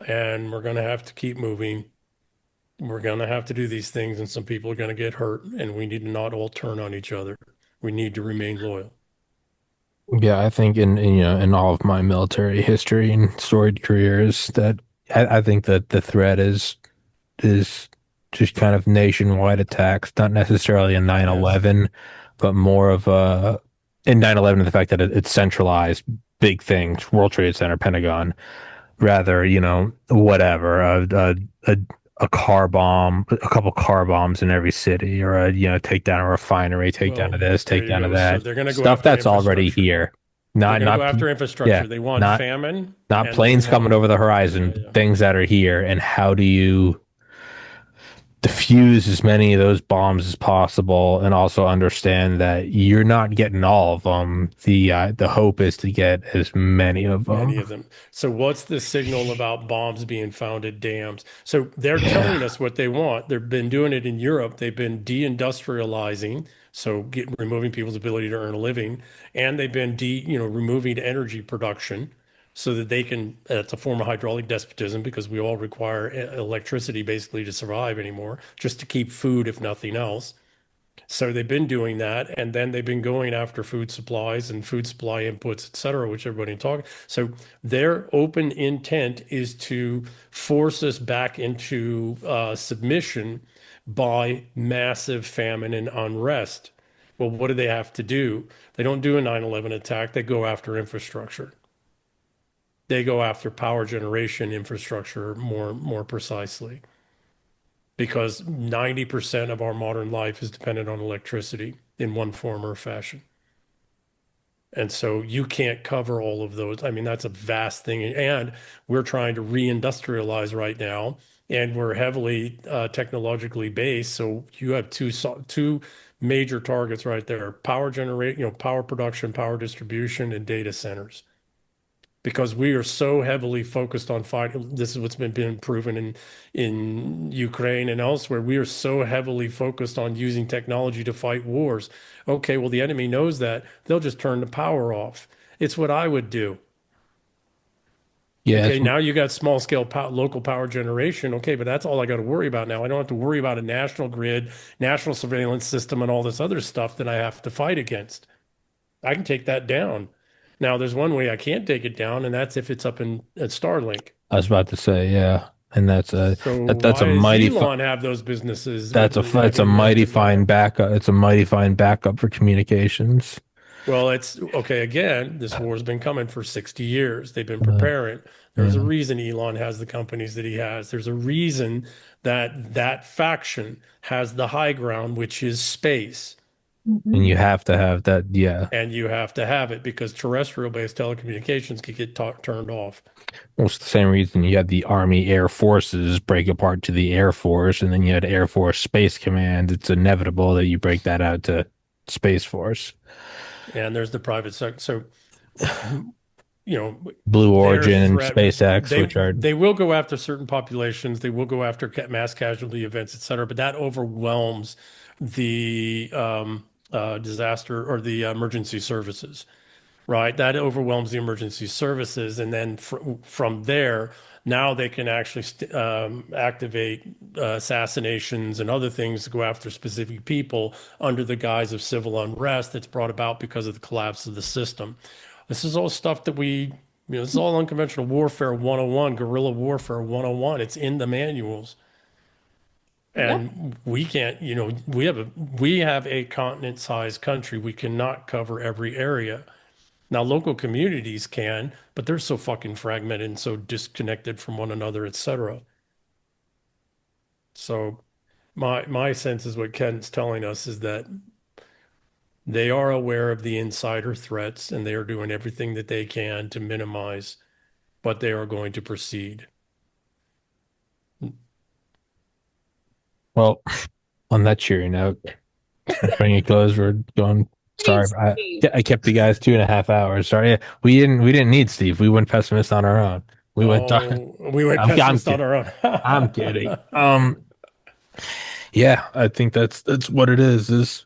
and we're going to have to keep moving. We're going to have to do these things, and some people are going to get hurt, and we need to not all turn on each other. We need to remain loyal. Yeah, I think in all of my military history and storied careers that I think that the threat is is just kind of nationwide attacks, not necessarily a 9/11, but more of a in 9/11 the fact that it's centralized big things, World Trade Center, Pentagon, rather, whatever, a a car bomb, a couple car bombs in every city, or take down a refinery, take down Well, of this, there take you down of go. So that they're going to go stuff after that's already infrastructure. here. They're Not going to go not after yeah, infrastructure. They want not famine, not and they planes coming want, over the yeah, horizon, yeah. things that are here, and how do you diffuse as many of those bombs as possible, and also understand that you're not getting all of them. The hope is to get as many of Many them. of them. So what's the signal about bombs being found at dams? So they're Yeah. telling us what they want. They've been doing it in Europe. They've been deindustrializing, so removing people's ability to earn a living, and they've been removing energy production so that they can, it's a form of hydraulic despotism because we all require electricity basically to survive anymore, just to keep food, if nothing else. So they've been doing that, and then they've been going after food supplies and food supply inputs, et cetera, which everybody talks. So their open intent is to force us back into submission by massive famine and unrest. Well, what do they have to do? They don't do a 9/11 attack. They go after infrastructure. They go after power generation infrastructure more precisely, because 90% of our modern life is dependent on electricity in one form or fashion. And so you can't cover all of those. I mean, that's a vast thing. And we're trying to reindustrialize right now, and we're heavily technologically based. So you have two major targets right there: power generate, power production, power distribution, and data centers, because we are so heavily focused on fighting. This is what's been proven in Ukraine and elsewhere. We are so heavily focused on using technology to fight wars. Okay, well, the enemy knows that. They'll just turn the power off. It's what I would do. Yeah, Okay, now you got small scale local power generation. Okay, but that's all I got to worry about now. I don't have to worry about a national grid, national surveillance system, and all this other stuff that I have to fight against. I can take that down. Now, there's one way I can't take it down, and that's if it's up in at Starlink. I was about to say, yeah, and So that's a why does Elon have those businesses? it's a mighty fine backup. It's a mighty fine backup for communications. Well, it's okay. Again, this war has been coming for 60 years. They've been Uh, preparing. There's a yeah. reason Elon has the companies that he has. There's a reason that that faction has the high ground, which is space. And you have to have that. Yeah. And you have to have it because terrestrial-based telecommunications can get turned off. Well, it's the same reason you had the Army Air Forces break apart to the Air Force, and then you had Air Force Space Command. It's inevitable that you break that out to Space Force. And there's the private sector. So, Blue their Origin and threat, SpaceX, which are they will go after certain populations. They will go after mass casualty events, et cetera. But that overwhelms the disaster or the emergency services, right? That overwhelms the emergency services, and then from there, now they can actually activate assassinations and other things to go after specific people under the guise of civil unrest that's brought about because of the collapse of the system. This is all stuff that this is all unconventional warfare 101, guerrilla warfare 101. It's in the manuals. And we can't, we have a continent-sized country. We cannot cover every area. Now, local communities can, but they're so fucking fragmented and so disconnected from one another, et cetera. So my sense is what Ken's telling us is that they are aware of the insider threats and they are doing everything that they can to minimize, but they are going to proceed. well, on that cheery note, bring it close. We're going. Sorry, I kept you guys 2.5 hours. Sorry, yeah, we didn't need Steve. We went pessimist on our own. We went dark. We went pessimist on our own. I'm kidding. Yeah, I think that's what it is.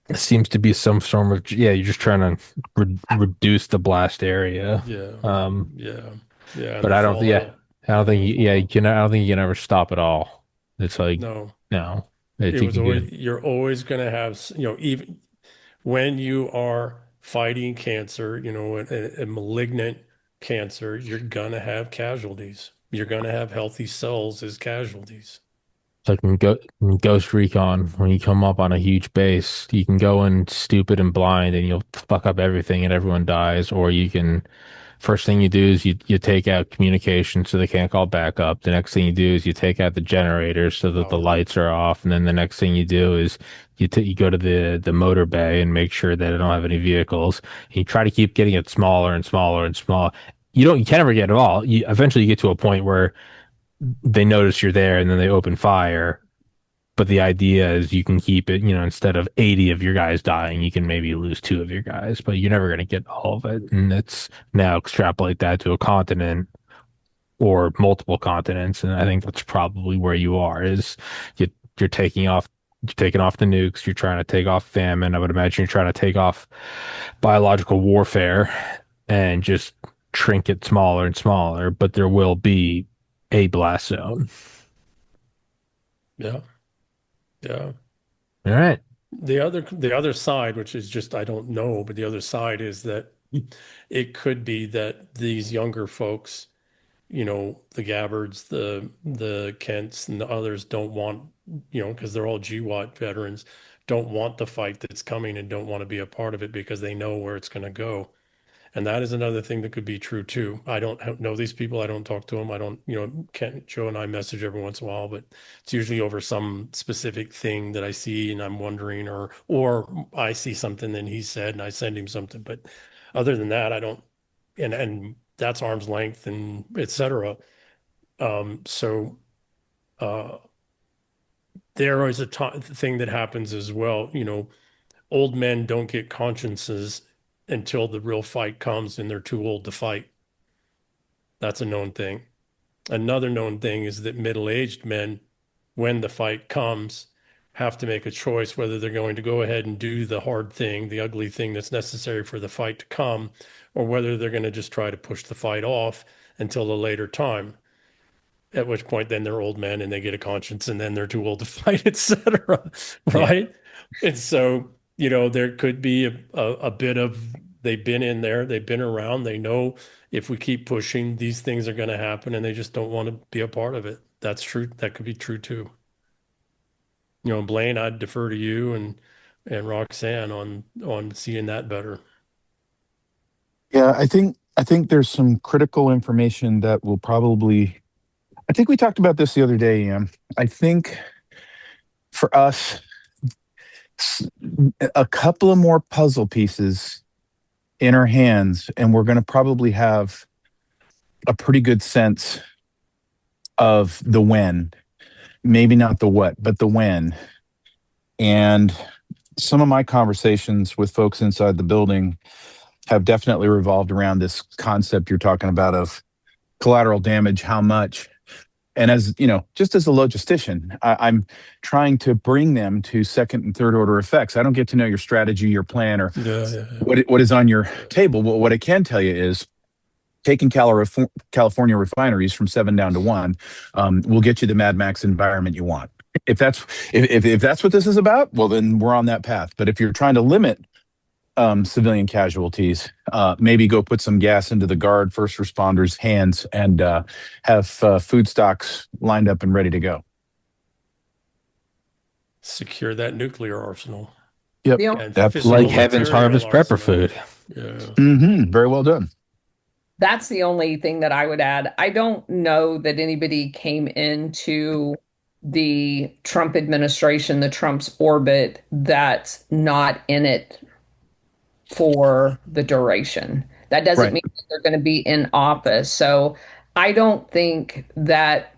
It seems to be some form of, yeah, you're just trying to reduce the blast area. Yeah. Yeah. But I don't think you can. I don't think you can ever stop it all. It's like no. I think You're always going to have, even when you are fighting cancer, a malignant cancer, you're going to have casualties. you're going to have healthy cells as casualties. It's like in Ghost Recon, when you come up on a huge base, you can go in stupid and blind and you'll fuck up everything and everyone dies. Or you can, first thing you do is you take out communication so they can't call back up. The next thing you do is you take out the generators so that the lights are off. And then the next thing you do is you go to the motor bay and make sure that it don't have any vehicles. And you try to keep getting it smaller and smaller and smaller. You can't ever get it all. Eventually you get to a point where they notice you're there and then they open fire. But the idea is you can keep it, instead of 80 of your guys dying, you can maybe lose 2 of your guys, but you're never going to get all of it. And it's now extrapolate that to a continent or multiple continents. And I think that's probably where you are is you're taking off, you're taking off the nukes. You're trying to take off famine. I would imagine you're trying to take off biological warfare and just shrink it smaller and smaller, but there will be a blast zone. Yeah. Yeah. All right. The other side, which is just, I don't know, but the other side is that it could be that these younger folks, the Gabbards, the Kents and the others don't want, because they're all GWAT veterans, don't want the fight that's coming and don't want to be a part of it because they know where it's going to go. And that is another thing that could be true too. I don't know these people. I don't talk to them. I don't, Kent, Joe and I message every once in a while, but it's usually over some specific thing that I see and I'm wondering, or I see something and he said and I send him something. But other than that, I don't, and that's arm's length and et cetera. So there is a thing that happens as well. Old men don't get consciences until the real fight comes and they're too old to fight. That's a known thing. Another known thing is that middle-aged men, when the fight comes, have to make a choice whether they're going to go ahead and do the hard thing, the ugly thing that's necessary for the fight to come, or whether they're going to just try to push the fight off until a later time, at which point then they're old men and they get a conscience and then they're too old to fight, etc. Right? Yeah. And so there could be a bit of, they've been in there, they've been around, they know if we keep pushing, these things are going to happen and they just don't want to be a part of it. That's true. That could be true too. Blaine, I'd defer to you and Roxanne on seeing that better. Yeah, I think there's some critical information that will probably, I think we talked about this the other day, Ian. I think for us, a couple of more puzzle pieces in our hands, and we're going to probably have a pretty good sense of the when, maybe not the what, but the when. And some of my conversations with folks inside the building have definitely revolved around this concept you're talking about of collateral damage, how much. And as just as a logistician, I'm trying to bring them to second and third order effects. I don't get to know your strategy, your plan, or what is on your table. But what I can tell you is taking California refineries from 7 down to 1 will get you the Mad Max environment you want. If that's what this is about, well, then we're on that path. But if you're trying to limit civilian casualties, maybe go put some gas into the guard first responders' hands and have food stocks lined up and ready to go. Secure that nuclear arsenal. Yep. That's like Heaven's Harvest prepper food. Yeah. Mm-hmm. Very well done. That's the only thing that I would add. I don't know that anybody came into the Trump administration, the Trump's orbit, that's not in it for the duration. That doesn't mean that they're going to be in office. So I don't think that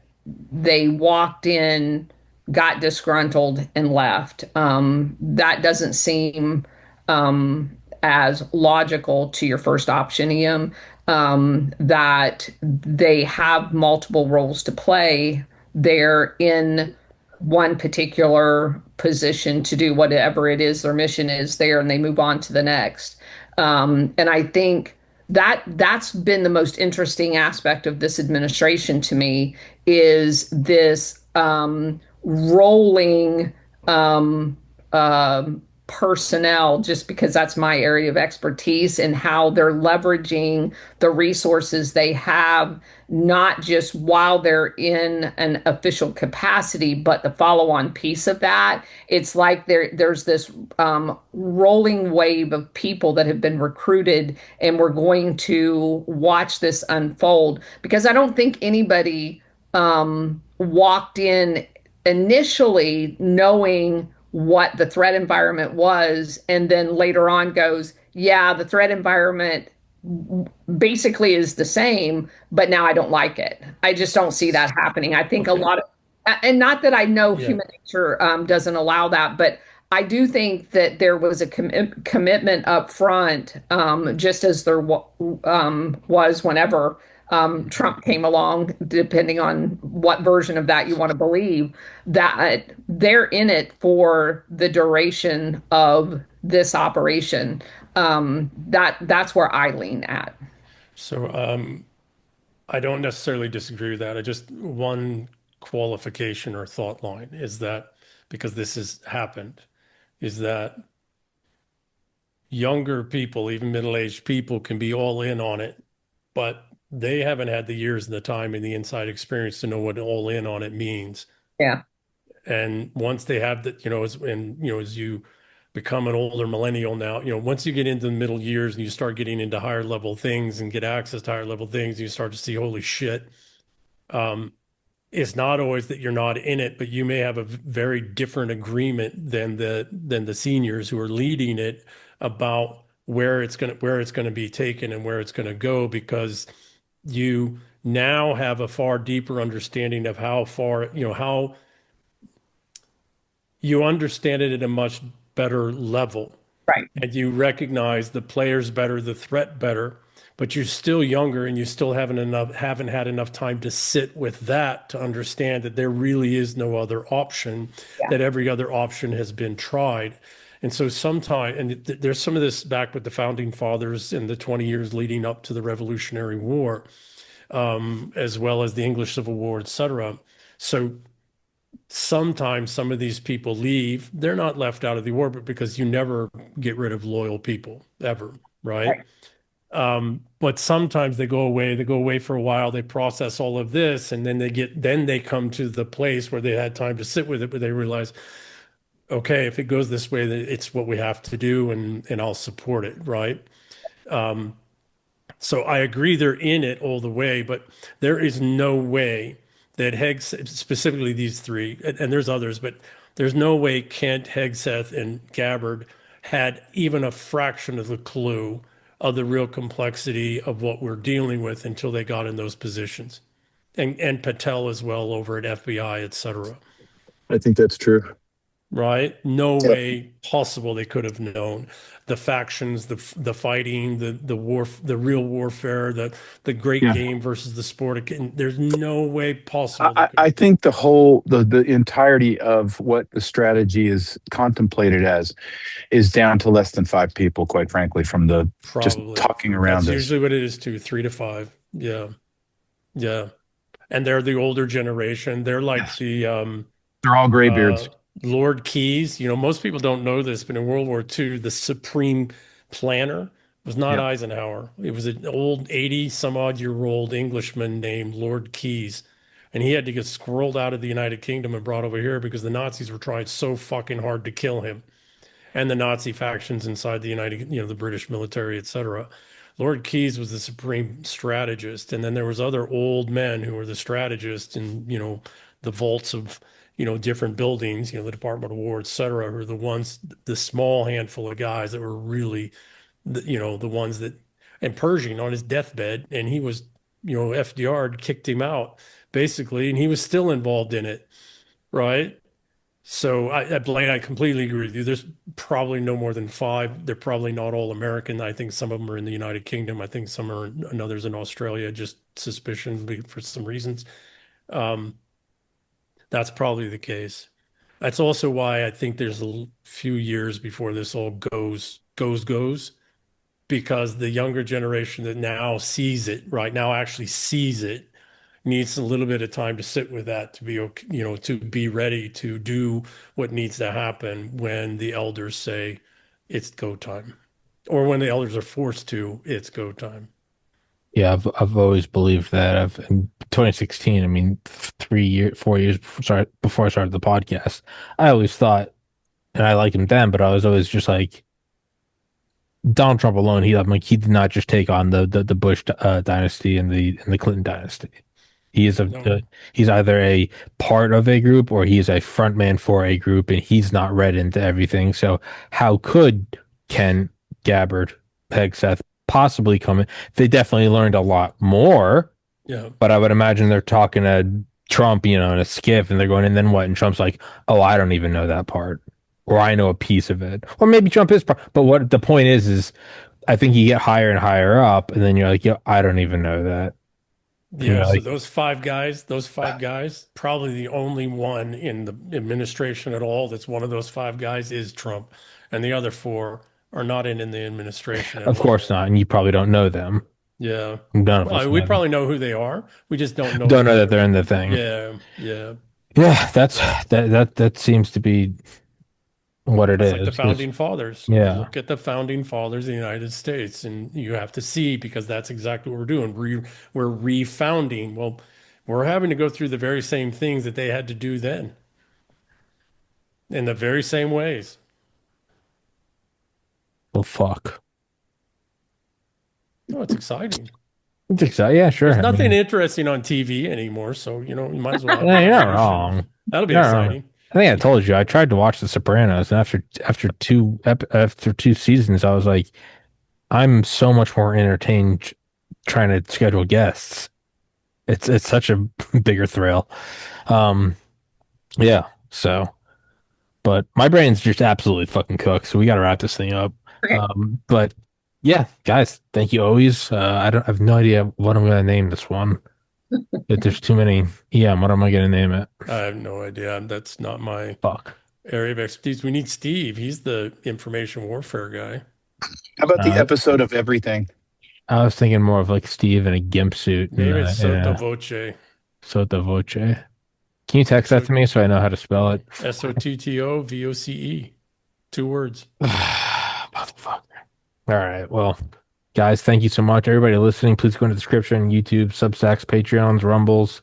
they walked in, got disgruntled, and left. That doesn't seem as logical to your first option, Ian, that they have multiple roles to play. They're in one particular position to do whatever it is their mission is there, and they move on to the next. And I think that's been the most interesting aspect of this administration to me, is this rolling personnel, just because that's my area of expertise, and how they're leveraging the resources they have, not just while they're in an official capacity, but the follow-on piece of that. It's like there's this rolling wave of people that have been recruited, and we're going to watch this unfold, because I don't think anybody walked in initially knowing what the threat environment was, and then later on goes, yeah, the threat environment basically is the same, but now I don't like it. I just don't see that happening. I think a lot of, and not that I know human nature doesn't allow that, but I do think that there was a commitment up front, just as there was whenever Trump came along, depending on what version of that you want to believe, that they're in it for the duration of this operation. That's where I lean at. So I don't necessarily disagree with that. I just one qualification or thought line is that, because this has happened, is that younger people, even middle-aged people, can be all in on it, but they haven't had the years and the time and the inside experience to know what all in on it means. Yeah. And once they have that, as you become an older millennial now, once you get into the middle years and you start getting into higher level things and get access to higher level things, you start to see, holy shit. It's not always that you're not in it, but you may have a very different agreement than the seniors who are leading it about where it's going to be taken and where it's going to go, because you now have a far deeper understanding of how far, how you understand it at a much better level. Right. And you recognize the players better, the threat better, but you're still younger and you still haven't had enough time to sit with that to understand that there really is no other option, that every other option has been tried. And so there's some of this back with the founding fathers in the 20 years leading up to the Revolutionary War, as well as the English Civil War, et cetera. So sometimes some of these people leave. They're not left out of the orbit, because you never get rid of loyal people ever, right? But sometimes they go away for a while, they process all of this, and then they come to the place where they had time to sit with it, but they realize, okay, if it goes this way, it's what we have to do, and I'll support it, right? So I agree they're in it all the way, but there is no way that specifically these three, and there's others, but there's no way Kent, Hegseth, and Gabbard had even a fraction of the clue of the real complexity of what we're dealing with until they got in those positions. And Patel as well over at FBI, et cetera. I think that's true. Right? No way possible they could have known the factions, the fighting, the war, the real warfare, the great game versus the sport. There's no way possible. I think the entirety of what the strategy is contemplated as is down to less than 5 people, quite frankly, from the just talking around. That's usually what it is too, 3 to 5. Yeah. Yeah. And they're the older generation. They're like they're all graybeards. Lord Keyes, most people don't know this, but in World War II, the supreme planner was not Eisenhower. It was an old 80-some-odd-year-old Englishman named Lord Keyes. And he had to get squirreled out of the United Kingdom and brought over here because the Nazis were trying so fucking hard to kill him. And the Nazi factions inside the the British military, et cetera. Lord Keyes was the supreme strategist. And then there was other old men who were the strategists in, the vaults of different buildings, the Department of War, et cetera, are the small handful of guys that were really, the ones that, and Pershing on his deathbed, and he was, FDR kicked him out basically, and he was still involved in it, right? So Blaine, I completely agree with you. There's probably no more than 5. They're probably not all American. I think some of them are in the United Kingdom. I think some are and others in Australia, just suspicion for some reasons. That's probably the case. That's also why I think there's a few years before this all goes, because the younger generation that now sees it, right now actually sees it, needs a little bit of time to sit with that, to be okay, to be ready to do what needs to happen when the elders say it's go time, or when the elders are forced to, it's go time. Yeah, I've always believed that. In 2016, I mean, 3 years, 4 years before I started the podcast, I always thought, and I liked him then, but I was always just like, Donald Trump alone, he did not just take on the Bush dynasty and the Clinton dynasty. He is No. he's either a part of a group or he is a front man for a group, and he's not read into everything. So how could Ken Gabbard, Hegseth possibly come in? They definitely learned a lot more, Yeah. but I would imagine they're talking to Trump, in a skiff, and they're going, and then what? And Trump's like, oh, I don't even know that part, or I know a piece of it, or maybe Trump is part. But what the point is I think you get higher and higher up, and then you're like, yo, I don't even know that. Yeah, so like, those five guys, probably the only one in the administration at all that's one of those five guys is Trump, and the other four are not in the administration at of course all. not, and you probably don't know them. Yeah, None of us we know. probably know who they are. We just don't know. Don't know that they're in the thing. Yeah, yeah. Yeah, that seems to be what it It's is. like the founding fathers. Yeah. Look at the founding fathers of the United States, and you have to see, because that's exactly what we're doing. We're refounding. Well, we're having to go through the very same things that they had to do then, in the very same ways. Well, fuck. Oh, it's exciting. It's exciting. Yeah, sure. There's nothing interesting on TV anymore, so you might as well. Yeah, you're not wrong. That'll be You're not wrong. exciting. I think I told you I tried to watch The Sopranos, and after two seasons, I was like, I'm so much more entertained trying to schedule guests. It's such a bigger thrill. Yeah. So, but my brain's just absolutely fucking cooked. So we got to wrap this thing up. Okay. But yeah, guys, thank you always. I have no idea what I'm going to name this one. If there's too many, what am I going to name it? I have no idea. That's not my Fuck. area of expertise. We need Steve. He's the information warfare guy. How about the episode of everything? I was thinking more of like Steve in a gimp suit. Maybe it's Sotto and, Voce. Sotto Voce. Can you text that to me so I know how to spell it? SOTTOVOCE. 2 words. Motherfucker. All right. Well, guys, thank you so much. Everybody listening, please go into the description. YouTube, Substacks, Patreons, Rumbles,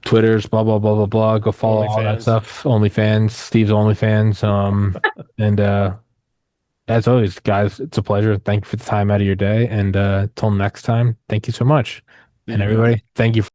Twitters, blah, blah, blah, blah, blah. Go follow all that stuff. OnlyFans, Steve's OnlyFans. And as always, guys, it's a pleasure. Thank you for the time out of your day. And till next time, thank you so much. And everybody, thank you.